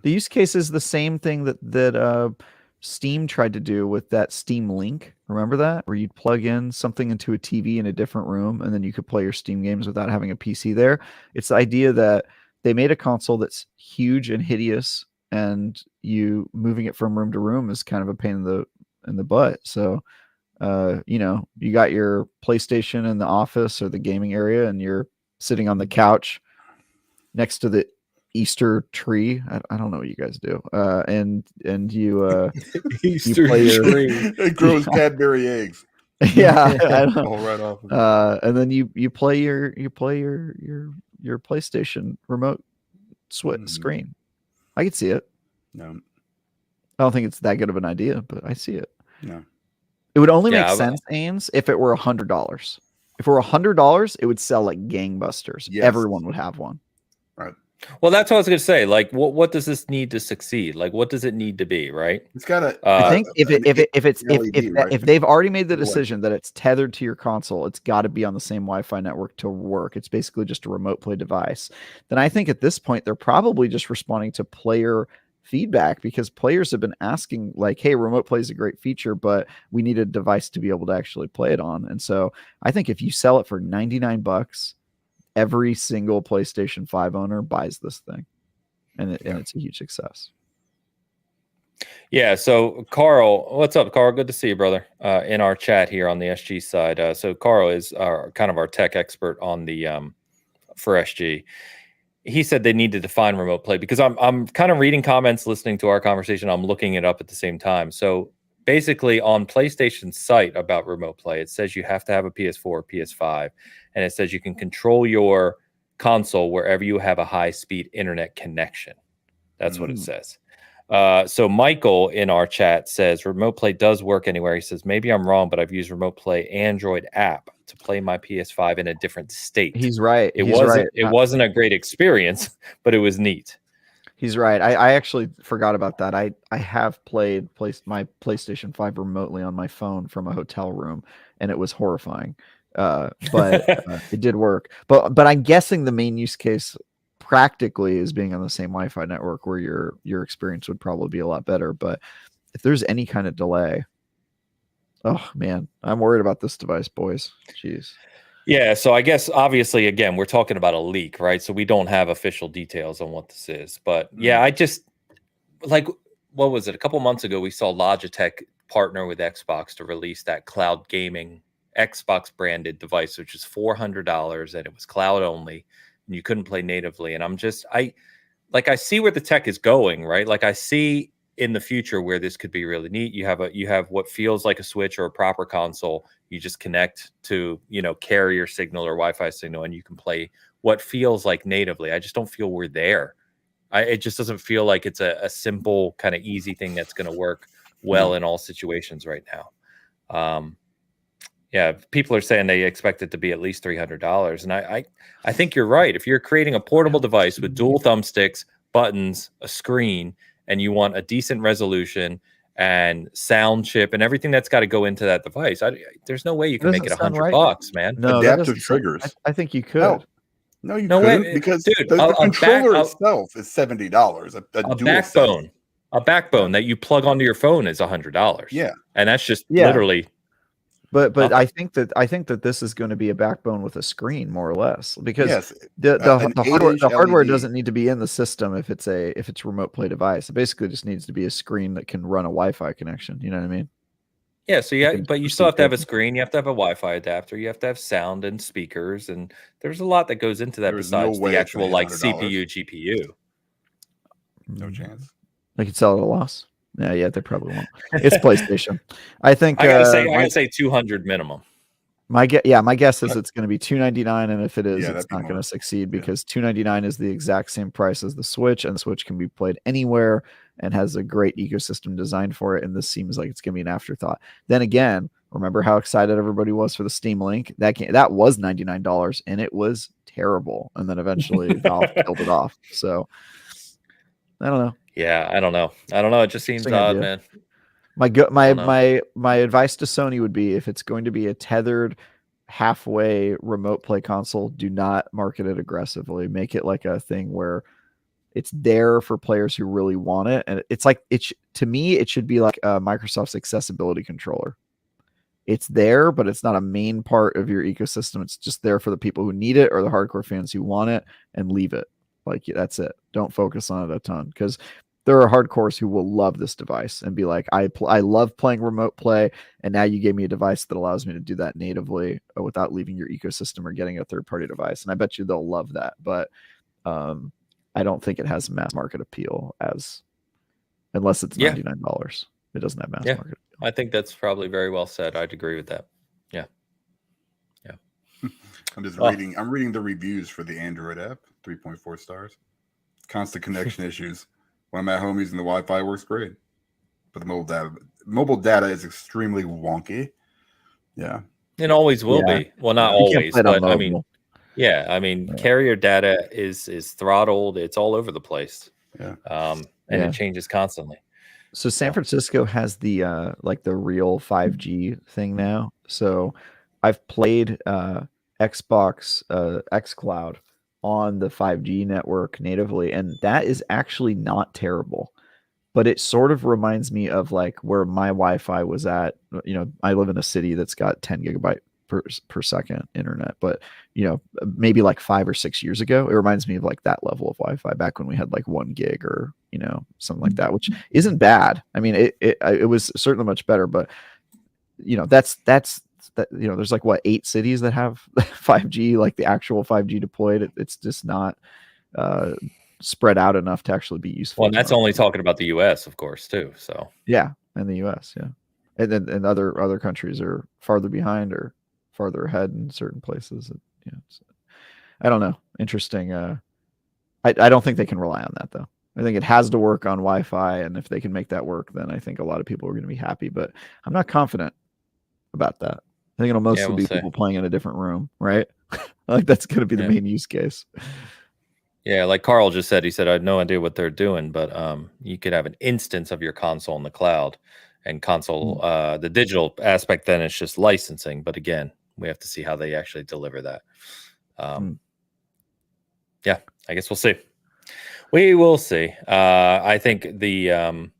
The use case is the same thing that Steam tried to do with that Steam Link. Remember that? Where you'd plug in something into a TV in a different room, and then you could play your Steam games without having a PC there. It's the idea that they made a console that's huge and hideous, and you moving it from room to room is kind of a pain in the butt. So, you got your PlayStation in the office or the gaming area, and you're sitting on the couch next to the Easter tree. I don't know what you guys do. And you Easter play your tree. It grows Cadbury eggs. yeah, I don't know. All right off. Of it. And then you play your PlayStation remote screen. I could see it. No, I don't think it's that good of an idea, but I see it. no. It would only make sense, Ames, if it were $100. If it were $100, it would sell like gangbusters. Yes. Everyone would have one. Right. Well, that's what I was going to say. Like, what does this need to succeed? Like, what does it need to be? Right. It's got to. I think LED, if they've already made the decision that it's tethered to your console, it's got to be on the same Wi-Fi network to work. It's basically just a remote play device. Then I think at this point they're probably just responding to player feedback, because players have been asking like, hey, remote play is a great feature, but we need a device to be able to actually play it on. And so I think if you sell it for $99, every single PlayStation 5 owner buys this thing, and it's a huge success. Yeah. So Carl, what's up, Carl? Good to see you, brother. In our chat here on the SG side. So Carl is kind of our tech expert on the for SG. He said they need to define remote play, because I'm kind of reading comments, listening to our conversation. I'm looking it up at the same time. So basically on PlayStation's site about remote play, it says you have to have a PS4 or PS5, and it says you can control your console wherever you have a high-speed internet connection. That's what it says. So Michael in our chat says remote play does work anywhere. He says, maybe I'm wrong, but I've used remote play Android app to play my PS5 in a different state. He's right. It wasn't a great experience, but it was neat. He's right. I actually forgot about that. I have played my PlayStation 5 remotely on my phone from a hotel room, and it was horrifying. But it did work. But I'm guessing the main use case practically is being on the same Wi-Fi network, where your experience would probably be a lot better. But if there's any kind of delay, oh man, I'm worried about this device, boys. Jeez. Yeah, so I guess obviously again we're talking about a leak, right? So we don't have official details on what this is. But yeah, I just like, what was it? A couple months ago we saw Logitech partner with Xbox to release that cloud gaming Xbox branded device, which is $400, and it was cloud only. And you couldn't play natively. And I see where the tech is going, right? Like I see in the future where this could be really neat. You have what feels like a Switch or a proper console. You just connect to, carrier signal or Wi-Fi signal, and you can play what feels like natively. I just don't feel we're there. It just doesn't feel like it's a simple kind of easy thing that's going to work well in all situations right now. Yeah, people are saying they expect it to be at least $300, and I think you're right. If you're creating a portable device with dual thumbsticks, buttons, a screen, and you want a decent resolution and sound chip and everything that's got to go into that device, there's no way you can make it $100, man. No, adaptive triggers. I think you could. No, you couldn't, because the controller itself is $70. A backbone that you plug onto your phone is $100. Yeah, and that's just literally. But I think that this is going to be a backbone with a screen, more or less, because the hardware doesn't need to be in the system if it's remote play device. It basically just needs to be a screen that can run a Wi-Fi connection. You know what I mean? Yeah. So but you still have to have a screen. You have to have a Wi-Fi adapter. You have to have sound and speakers, and there's a lot that goes into that besides the actual CPU, GPU. No chance. They could sell it at a loss. Yeah, they probably won't. It's PlayStation. I think I gotta say 200 minimum. My guess is it's going to be $299, and if it is, it's not going to succeed, because $299 is the exact same price as the Switch, and the Switch can be played anywhere and has a great ecosystem designed for it. And this seems like it's going to be an afterthought. Then again, remember how excited everybody was for the Steam Link? That was $99, and it was terrible. And then eventually Valve killed it off. So I don't know. Yeah, I don't know. It just seems odd, man. My advice to Sony would be, if it's going to be a tethered halfway remote play console, do not market it aggressively. Make it like a thing where it's there for players who really want it. And it's like, to me, it should be like Microsoft's accessibility controller. It's there, but it's not a main part of your ecosystem. It's just there for the people who need it or the hardcore fans who want it, and leave it. Like, that's it. Don't focus on it a ton, because there are hardcores who will love this device and be like, I love playing remote play, and now you gave me a device that allows me to do that natively without leaving your ecosystem or getting a third-party device. And I bet you they'll love that. But I don't think it has mass market appeal unless it's $99. It doesn't have mass market appeal. I think that's probably very well said. I'd agree with that. Yeah. I'm just reading. I'm reading the reviews for the Android app. 3.4 stars. Constant connection issues. When I'm at home using the Wi-Fi, works great, but the mobile data is extremely wonky. Yeah, it always will be. Well, not always, but I mean, carrier data is throttled. It's all over the place. Yeah, and it changes constantly. So San Francisco has the like the real 5G thing now. So I've played Xbox xCloud on the 5G network natively, and that is actually not terrible. But it sort of reminds me of like where my Wi-Fi was at. You know, I live in a city that's got 10 gigabyte per second internet, but you know, maybe like 5 or 6 years ago, it reminds me of like that level of Wi-Fi back when we had like 1 gig or, you know, something like that, which isn't bad. I mean, it was certainly much better, but you know, that's you know, there's like 8 cities that have 5G, like the actual 5G deployed. It's just not spread out enough to actually be useful. Well, and that's only talking about the US, of course, too. So yeah, in the US, yeah. And then and other countries are farther behind or farther ahead in certain places. You know, I don't know. Interesting. I don't think they can rely on that though. I think it has to work on Wi-Fi, and if they can make that work, then I think a lot of people are going to be happy. But I'm not confident about that. I think it'll mostly be people playing in a different room, right? Like that's going to be the main use case. Yeah, like Carl just said, he said, I had no idea what they're doing, but you could have an instance of your console in the cloud, and console, the digital aspect, then it's just licensing. But again, we have to see how they actually deliver that. Yeah, I guess we'll see. We will see. I think the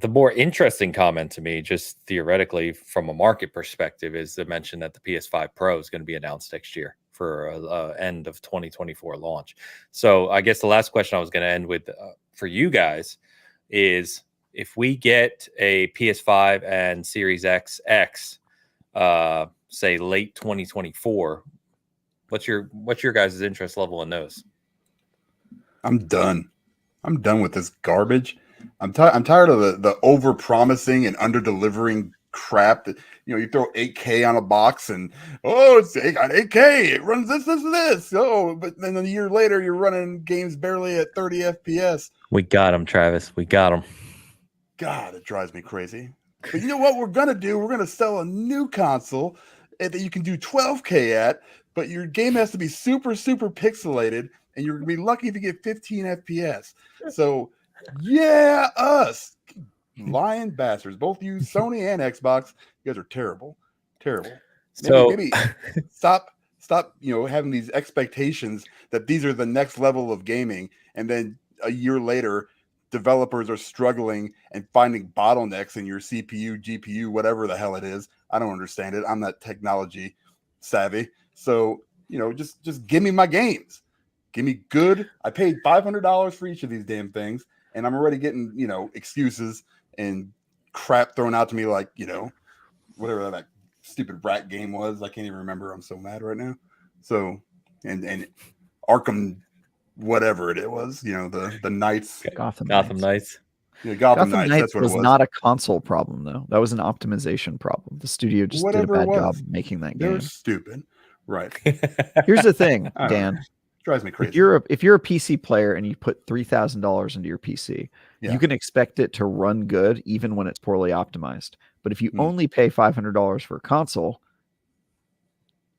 more interesting comment to me, just theoretically from a market perspective, is the mention that the PS5 Pro is going to be announced next year for end of 2024 launch. So I guess the last question I was going to end with for you guys is, if we get a PS5 and Series X, say late 2024, what's your guys' interest level in those? I'm done with this garbage. I'm tired of the over promising and under delivering crap that, you know, you throw 8K on a box and it's 8K, it runs this. But then a year later you're running games barely at 30 FPS. We got him, Travis. We got him. God, it drives me crazy. But you know what we're gonna do? We're gonna sell a new console that you can do 12K at, but your game has to be super, super pixelated, and you're gonna be lucky if you get 15 FPS. So yeah, us lying bastards, both you, Sony and Xbox, you guys are terrible. Maybe stop, you know, having these expectations that these are the next level of gaming, and then a year later developers are struggling and finding bottlenecks in your CPU, GPU, whatever the hell it is. I don't understand it. I'm not technology savvy. So, you know, just give me my games. Give me good. I paid $500 for each of these damn things, and I'm already getting, you know, excuses and crap thrown out to me, like, you know, whatever that stupid rat game was. I can't even remember. I'm so mad right now. So, and Arkham, whatever it was, you know, the Knights. Gotham Knights. Yeah, Gotham Knights. Knights That's what was it was. not a console problem, though. That was an optimization problem. The studio just did a bad job making that game. They're stupid. Right. Here's the thing, Dan. Drives me crazy. If you're a PC player and you put $3,000 into your PC, you can expect it to run good even when it's poorly optimized. But if you only pay $500 for a console,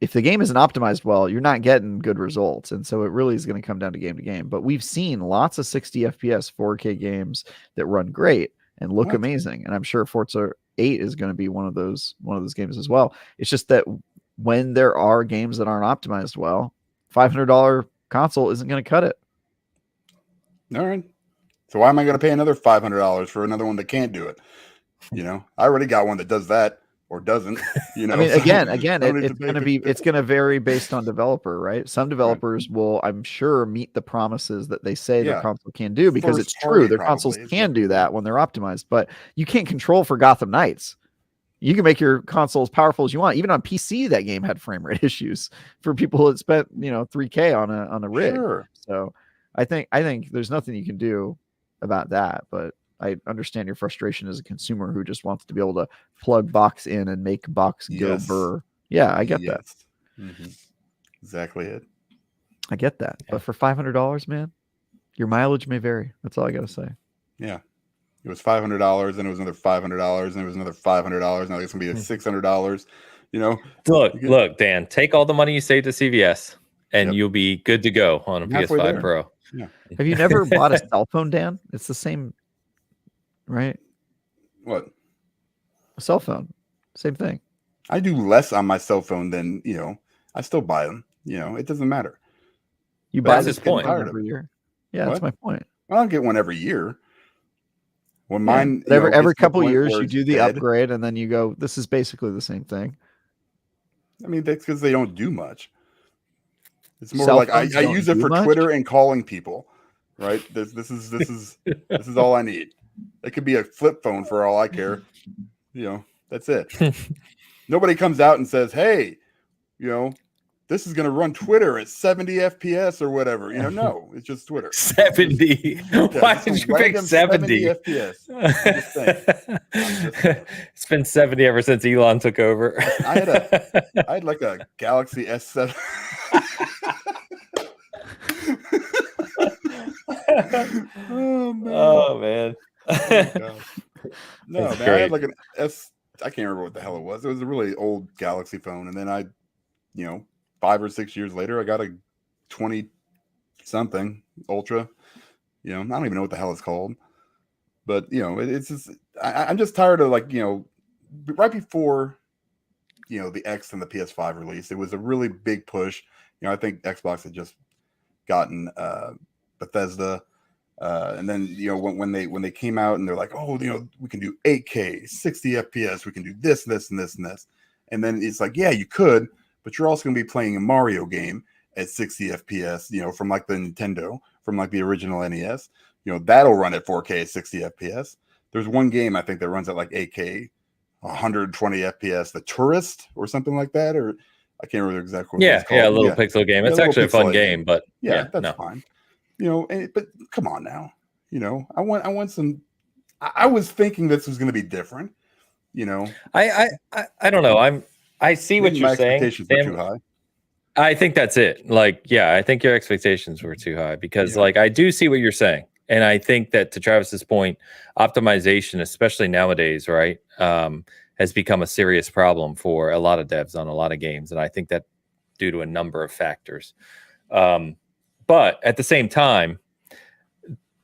if the game isn't optimized well, you're not getting good results. And so it really is going to come down to game. But we've seen lots of 60 FPS 4K games that run great and look amazing. And I'm sure Forza 8 is going to be one of those games as well. It's just that when there are games that aren't optimized well, $500 console isn't going to cut it. All right. So why am I going to pay another $500 for another one that can't do it? You know, I already got one that does that or doesn't. You know, I mean, again, it's going to vary based on developer, right? Some developers will, I'm sure, meet the promises that they say their console can do, because it's true. Their consoles can do that when they're optimized, but you can't control for Gotham Knights. You can make your console as powerful as you want. Even on PC, that game had frame rate issues for people that spent, $3K on a rig. Sure. So I think there's nothing you can do about that. But I understand your frustration as a consumer who just wants to be able to plug box in and make box go burr. Yeah, I get that. Mm-hmm. Exactly it. I get that. Yeah. But for $500, man, your mileage may vary. That's all I got to say. Yeah. It was $500, and it was another $500, and it was another $500. Now it's gonna be $600. Look, Dan, take all the money you saved to CVS, and you'll be good to go on a PS5 Pro. Yeah. Have you never bought a cell phone, Dan? It's the same, right? What? A cell phone, same thing. I do less on my cell phone than I still buy them. It doesn't matter. You buy this point every year. Yeah, that's my point. I don't get one every year. When mine, every couple of years, you do the upgrade, and then you go, this is basically the same thing. I mean, that's because they don't do much. It's more like I use it for Twitter and calling people, right? This is all I need. It could be a flip phone for all I care. That's it. Nobody comes out and says, hey, this is going to run Twitter at 70 FPS or whatever. No, it's just Twitter. 70. Why did you pick 70? FPS. It's been 70 ever since Elon took over. I had like a Galaxy S7. Oh man. No, man, I had like an S. I can't remember what the hell it was. It was a really old Galaxy phone, and then 5 or 6 years later, I got a 20-something Ultra. I don't even know what the hell it's called. But, it's just, I'm just tired of right before, the X and the PS5 release, it was a really big push. I think Xbox had just gotten Bethesda. And then, when they came out and they're like, oh, we can do 8K, 60 FPS, we can do this, this, and this, and this. And then it's like, yeah, you could. But you're also going to be playing a Mario game at 60 FPS, from like the Nintendo, from like the original NES. That'll run at 4K at 60 FPS. There's one game I think that runs at like 8K, 120 FPS, The Tourist or something like that, or I can't remember exactly what it's called. Yeah, a little pixel game. It's actually a fun game, but that's fine. But come on now. I want some. I was thinking this was going to be different. I don't know. I see what you're saying. Expectations were too high. I think that's it. I think your expectations were too high because I do see what you're saying. And I think that to Travis's point, optimization, especially nowadays, right, has become a serious problem for a lot of devs on a lot of games. And I think that due to a number of factors. But at the same time,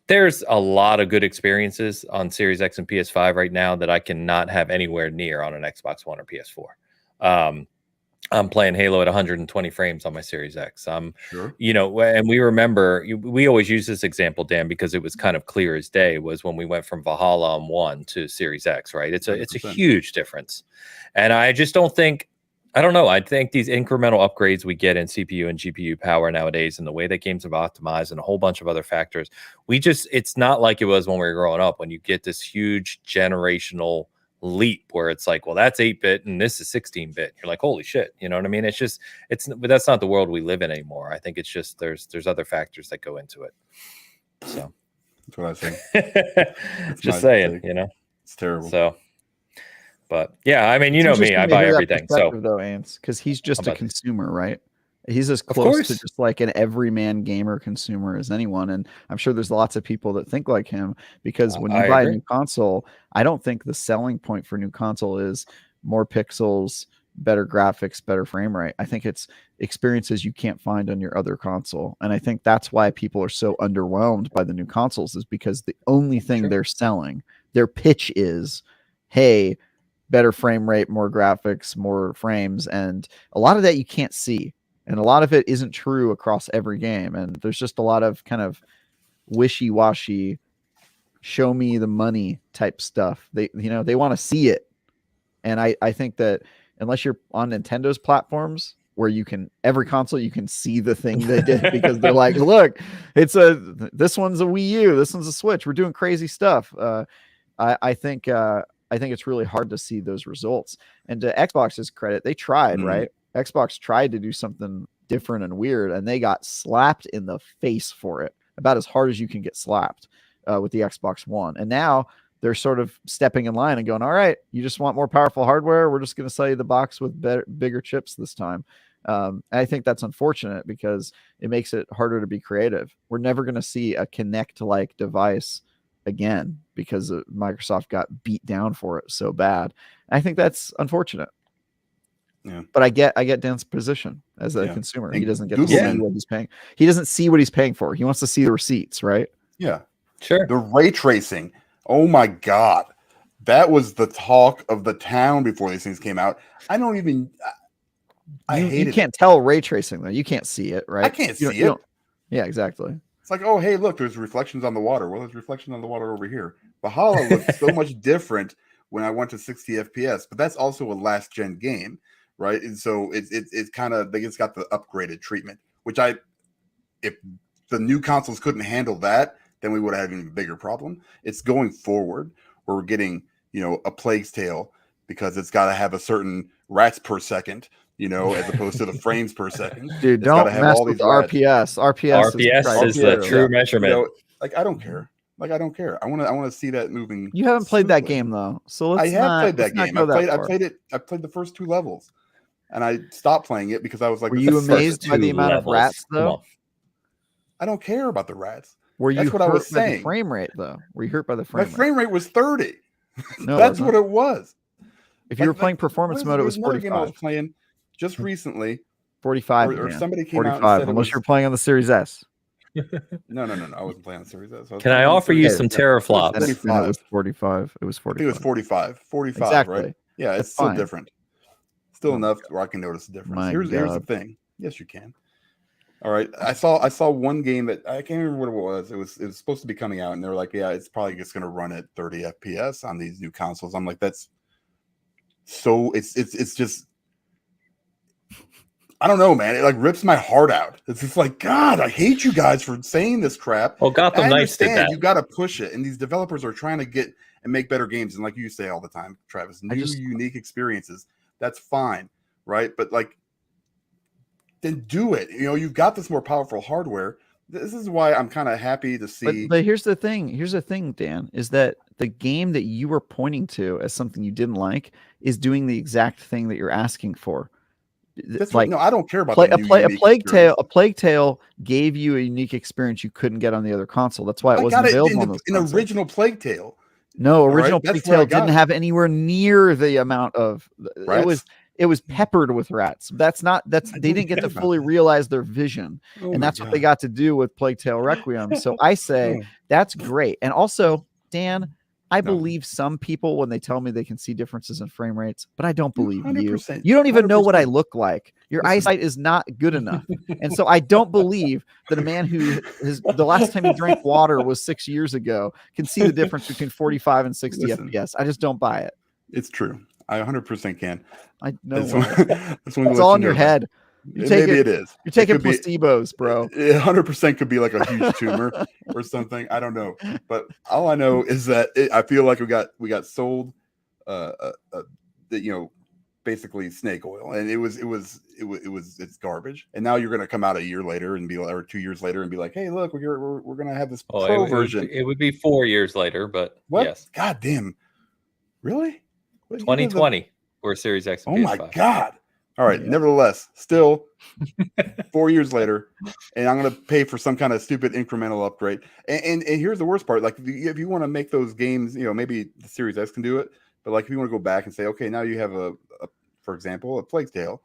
there's a lot of good experiences on Series X and PS5 right now that I cannot have anywhere near on an Xbox One or PS4. I'm playing Halo at 120 frames on my Series X. Sure. And we remember, we always use this example, Dan, because it was kind of clear as day, was when we went from Valhalla on 1 to Series X, right? It's a huge difference. And I just don't think, I don't know. I think these incremental upgrades we get in CPU and GPU power nowadays and the way that games have optimized and a whole bunch of other factors, it's not like it was when we were growing up, when you get this huge generational leap where it's like, well, that's 8-bit and this is 16-bit. You're like, holy shit. You know what I mean? But that's not the world we live in anymore. I think it's just, there's other factors that go into it. So that's what I think. Just saying, it's terrible. So, but yeah, I mean, me, I buy everything. So though, Ants, because he's just a consumer, right? He's as close to just like an everyman gamer consumer as anyone. And I'm sure there's lots of people that think like him, because when you buy a new console, I don't think the selling point for new console is more pixels, better graphics, better frame rate. I think it's experiences you can't find on your other console. And I think that's why people are so underwhelmed by the new consoles, is because the only thing they're selling, their pitch is, hey, better frame rate, more graphics, more frames. And a lot of that you can't see. And a lot of it isn't true across every game. And there's just a lot of kind of wishy-washy, show me the money type stuff. They want to see it. And I think that unless you're on Nintendo's platforms where every console, you can see the thing they did, because they're like, look, this one's a Wii U, this one's a Switch. We're doing crazy stuff. I think I think it's really hard to see those results. And to Xbox's credit, they tried, right? Xbox tried to do something different and weird, and they got slapped in the face for it, about as hard as you can get slapped with the Xbox One. And now they're sort of stepping in line and going, all right, you just want more powerful hardware? We're just going to sell you the box with bigger chips this time. And I think that's unfortunate because it makes it harder to be creative. We're never going to see a Kinect-like device again because Microsoft got beat down for it so bad. I think that's unfortunate. Yeah. But I get Dan's position as a consumer. And he doesn't get Google, to see what he's paying. He doesn't see what he's paying for. He wants to see the receipts, right? Yeah. Sure. The ray tracing. Oh my God. That was the talk of the town before these things came out. I don't even you can't tell ray tracing though. You can't see it, right? I can't see it. Yeah, exactly. It's like, oh, hey, look, there's reflections on the water. Well, there's reflections on the water over here. Valhalla looked so much different when I went to 60 FPS, but that's also a last gen game, right? And so it's kind of, it's got the upgraded treatment, which if the new consoles couldn't handle that, then we would have an even bigger problem. It's going forward where we're getting, a Plague's Tale because it's got to have a certain rats per second, as opposed to the frames per second. Dude, don't mess with RPS. RPS is the true measurement. I don't care. I don't care. I want to see that moving. You haven't played that game though, so I have played that game. I played the first 2 levels, and I stopped playing it because I was like, "Were you amazed by the amount of rats though?" I don't care about the rats. Were you hurt by the frame rate though? Were you hurt by the frame rate? My frame rate was 30. No, that's what it was. If you were playing performance mode, it was 45. Game I was playing just recently. 45. Or somebody came 45, out and said unless you're playing on the Series S. No. I wasn't playing on the Series S. Can I offer you some teraflops? It was 45. It was 45. I think it was 45. 45, exactly. Right? Yeah, it's still different. Still enough where I can notice the difference. Here's the thing. Yes, you can. All right. I saw one game that I can't remember what it was. It was supposed to be coming out, and they were like, yeah, it's probably just going to run at 30 FPS on these new consoles. I'm like, that's so it's just, I don't know, man. It like rips my heart out. It's just like, God, I hate you guys for saying this crap. Well, Gotham Knights did that. You got to push it, and these developers are trying to get and make better games. And like you say all the time, Travis, unique experiences. That's fine, right? But like, then do it. You've got this more powerful hardware. This is why I'm kind of happy to see. But here's the thing. Here's the thing, Dan, is that the game that you were pointing to as something you didn't like is doing the exact thing that you're asking for. That's like, no, I don't care about a Plague Tale. A Plague Tale gave you a unique experience you couldn't get on the other console. That's why it wasn't available on those consoles. An original Plague Tale. No, original Plague Tale didn't have anywhere near the amount of. It was peppered with rats. They didn't get to fully realize their vision. And that's what they got to do with Plague Tale Requiem. So I say that's great. And also, Dan, I believe some people when they tell me they can see differences in frame rates, but I don't believe 100%. You don't even know what I look like. Your eyesight is not good enough. And so I don't believe that a man who the last time he drank water was 6 years ago can see the difference between 45 and 60 FPS. I just don't buy it. It's true. I 100% can. I know. It's all in your head. Maybe it is. You're taking placebos, bro. It 100% could be like a huge tumor or something. I don't know. But all I know is that I feel like we got sold, basically snake oil, and it's garbage. And now you're going to come out a year later and be like, or 2 years later and be like, hey, look, we're going to have this pro version. It would be 4 years later, but what? Yes. God damn. Really? 2020 for Series X. And PS5. My God. All right. Yeah. Nevertheless, still 4 years later, and I'm going to pay for some kind of stupid incremental upgrade. And here's the worst part. Like, if you want to make those games, maybe the Series X can do it. But like, if you want to go back and say, okay, now you have for example, a Plague Tale,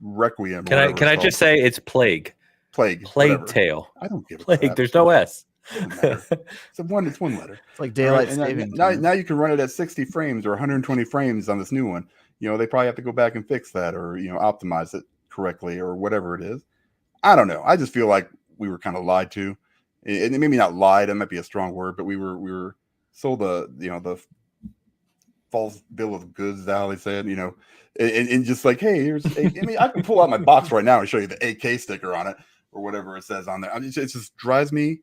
Requiem. Can I just say it's Plague Tale? I don't give a Plague. crap. There's no S. It's one letter. It's like daylight savings. Now you can run it at 60 frames or 120 frames on this new one. They probably have to go back and fix that or optimize it correctly or whatever it is. I don't know. I just feel like we were kind of lied to, and maybe not lied. That might be a strong word, but we were sold the false bill of goods. How they said, and just like, hey, here's. I can pull out my box right now and show you the AK sticker on it or whatever it says on there. It just drives me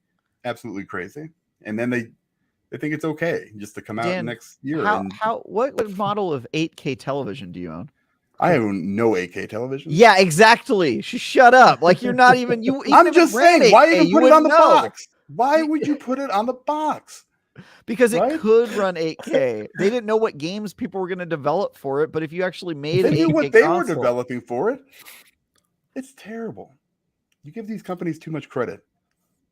absolutely crazy. And then They think it's okay just to come out Dan, next year. What model of 8K television do you own? I own no 8K television. Yeah, exactly. Shut up. Like you're not even you. Even I'm just saying, why even put it on the box? Why would you put it on the box? Because it could run 8K. They didn't know what games people were going to develop for it, but if you actually made they an 8K knew what they console, were developing for it. It's terrible. You give these companies too much credit.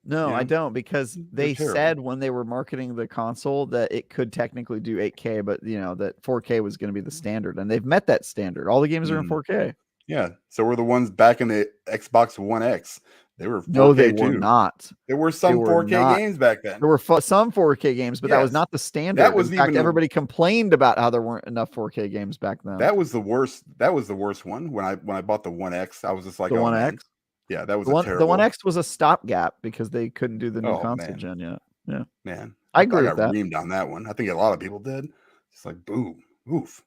No, I don't, because they said when they were marketing the console that it could technically do 8K, but that 4K was going to be the standard, and they've met that standard. All the games are in 4K. Yeah, so were the ones back in the Xbox One X. They were 4K no, they too. were not. There were some 4K games back then. There were some 4K games, but that was not the standard. That was in fact, everybody complained about how there weren't enough 4K games back then. That was the worst. That was the worst one. When I bought the One X, I was just like, the One X. Yeah, that was terrible. The One X was a stopgap because they couldn't do the new console gen yet. Yeah, man, I agree with that. Reamed on that one. I think a lot of people did. It's like boom, oof.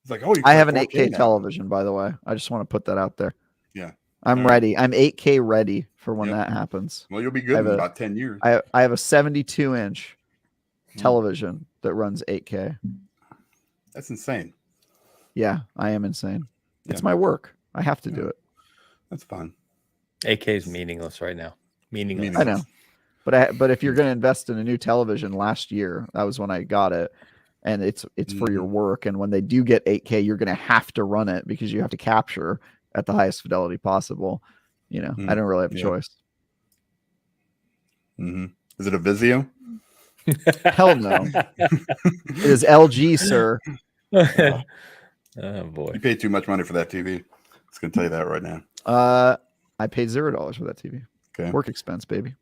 It's like, I have an 8K television, by the way. I just want to put that out there. Yeah, I'm ready. I'm 8K ready for when that happens. Well, you'll be good in about 10 years. I have a 72-inch television that runs 8K. That's insane. Yeah, I am insane. It's my work. I have to do it. That's fun. 8K is meaningless right now. Meaningless. I know. But if you're going to invest in a new television, last year, that was when I got it, and it's for your work. And when they do get 8K, you're going to have to run it because you have to capture at the highest fidelity possible. I don't really have a choice. Is it a Vizio? Hell no. It is LG, sir. Oh boy. You paid too much money for that TV. It's going to tell you that right now. I paid $0 for that TV. Okay. Work expense, baby.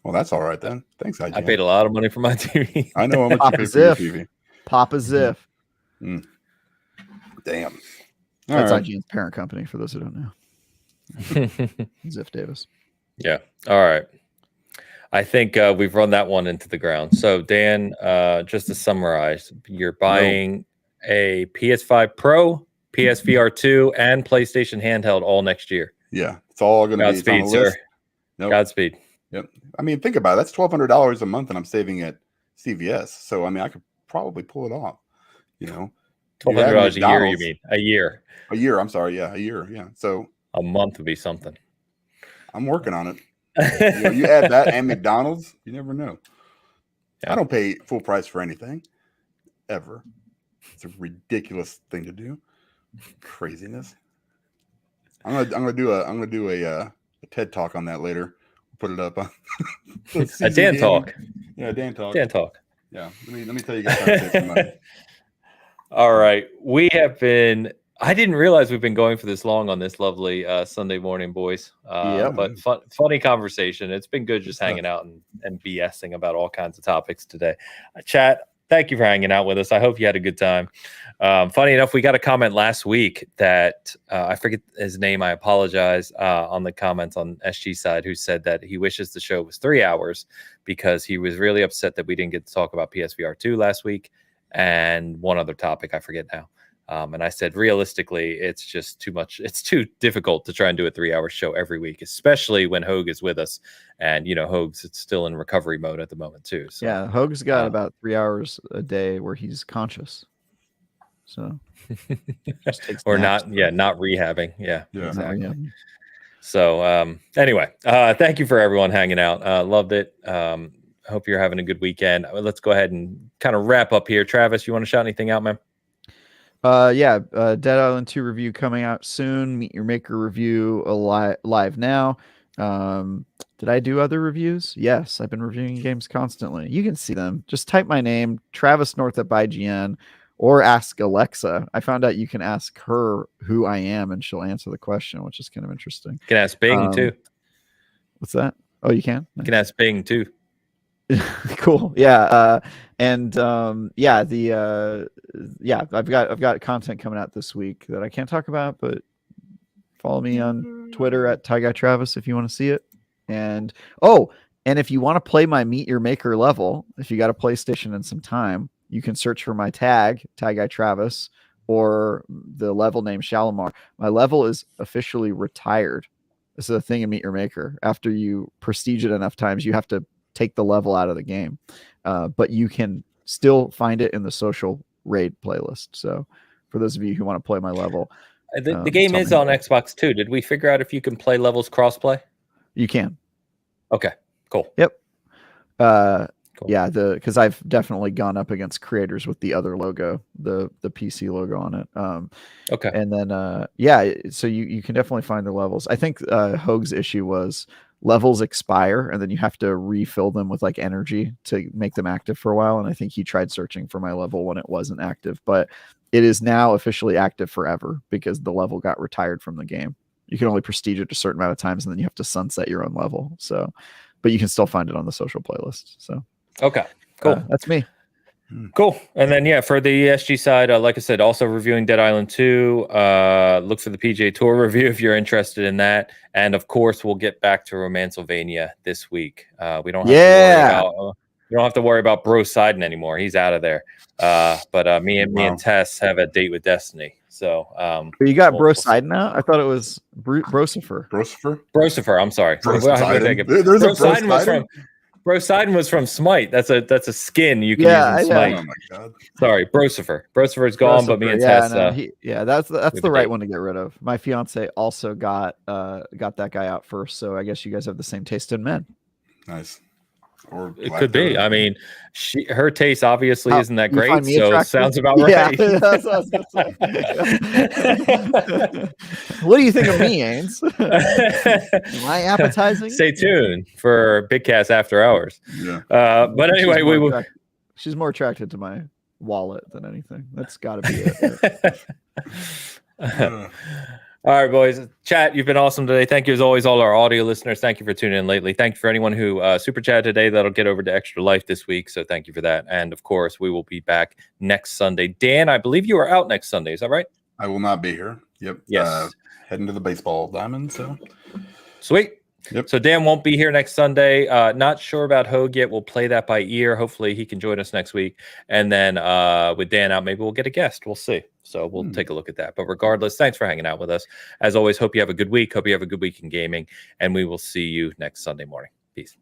Well, that's all right then. Thanks, IGN. I paid a lot of money for my TV. I know how much you paid for your TV. Papa Ziff. Damn. That's IGN's parent company, for those who don't know. Ziff Davis. Yeah. All right. I think we've run that one into the ground. So, Dan, just to summarize, you're buying a PS5 Pro, PSVR 2, and PlayStation handheld all next year. Yeah. It's all going to be on the list. Nope. Godspeed. Yep. I mean, think about it. That's $1,200 a month, and I'm saving at CVS. So, I mean, I could probably pull it off. $1,200 a year, you mean? A year. A year. I'm sorry. Yeah. A year. Yeah. So a month would be something. I'm working on it. You add that and McDonald's, you never know. Yeah. I don't pay full price for anything ever. It's a ridiculous thing to do. Craziness. I'm gonna do a TED talk on that later. Put it up on a Dan talk. Yeah, Dan talk. Dan talk. Yeah. Let me tell you guys how to save some money. All right. We have been. I didn't realize we've been going for this long on this lovely Sunday morning, boys. But funny conversation. It's been good just hanging out and BSing about all kinds of topics today. Chat, thank you for hanging out with us. I hope you had a good time. Funny enough, we got a comment last week that I forget his name. I apologize on the comments on SG side, who said that he wishes the show was 3 hours because he was really upset that we didn't get to talk about PSVR 2 last week and one other topic. I forget now. And I said, realistically, it's just too much. It's too difficult to try and do a 3-hour show every week, especially when Hoeg is with us. And, Hoeg's still in recovery mode at the moment, too. So, yeah, Hoeg's got about 3 hours a day where he's conscious. So, or not rehabbing. Yeah, exactly. Yeah. So, anyway, thank you for everyone hanging out. Loved it. Hope you're having a good weekend. Let's go ahead and kind of wrap up here. Travis, you want to shout anything out, man? Dead Island 2 review coming out soon. Meet Your Maker review live now. Did I do other reviews? Yes, I've been reviewing games constantly. You can see them. Just type my name, Travis Northup IGN, or ask Alexa. I found out you can ask her who I am, and she'll answer the question, which is kind of interesting. You can ask Bing too. What's that? Oh, you can? You can ask Bing too. Cool. Yeah. I've got content coming out this week that I can't talk about, but follow me on Twitter at TyGuyTravis if you want to see it. And if you want to play my Meet Your Maker level, if you got a PlayStation and some time, you can search for my tag, TyGuyTravis, or the level name Shalimar. My level is officially retired. This is a thing in Meet Your Maker. After you prestige it enough times, you have to take the level out of the game. But you can still find it in the social raid playlist. So for those of you who want to play my level, the game is on Xbox too. Did we figure out if you can play levels crossplay? You can. Okay, cool. Yep. Cool. Yeah, because I've definitely gone up against creators with the other logo, the PC logo on it. Okay. And then yeah, so you can definitely find the levels. I think Hoeg's issue was levels expire and then you have to refill them with like energy to make them active for a while. And I think he tried searching for my level when it wasn't active, but it is now officially active forever because the level got retired from the game. You can only prestige it a certain amount of times and then you have to sunset your own level. So, but you can still find it on the social playlist. So, okay, cool. That's me. Cool. And then, yeah, for the SG side, like I said, also reviewing Dead Island 2. Look for the PGA Tour review if you're interested in that. And of course, we'll get back to Romancevania this week. We don't have to worry about Bro Sidon anymore. He's out of there. But me and Tess have a date with Destiny. So you got Bro Sidon now? I thought it was Brosifer. Brosifer. I'm sorry. There's a Bro Sidon? Bro Sidon was from Smite. That's a skin you can use in Smite. Oh my god. Sorry, Brosifer. Brosifer's gone, but me and Tess. That's the right one to get rid of. My fiance also got that guy out first, so I guess you guys have the same taste in men. Nice. Or it could be. I mean, her taste obviously isn't that great, so attractive? Sounds about right. Yeah, that's what I was gonna say. What do you think of me, Ains? Am I appetizing? Stay tuned for Bitcast After Hours. Yeah. But anyway, she's more attracted to my wallet than anything. That's got to be it. All right, boys. Chat, you've been awesome today. Thank you, as always, all our audio listeners. Thank you for tuning in lately. Thank you for anyone who super chatted today. That'll get over to Extra Life this week. So thank you for that. And of course, we will be back next Sunday. Dan, I believe you are out next Sunday. Is that right? I will not be here. Yep. Yes. Heading to the baseball diamond. So sweet. Yep. So Dan won't be here next Sunday. Not sure about Hoeg yet. We'll play that by ear. Hopefully he can join us next week. And then with Dan out, maybe we'll get a guest. We'll see. So we'll take a look at that. But regardless, thanks for hanging out with us. As always, hope you have a good week. Hope you have a good week in gaming. And we will see you next Sunday morning. Peace.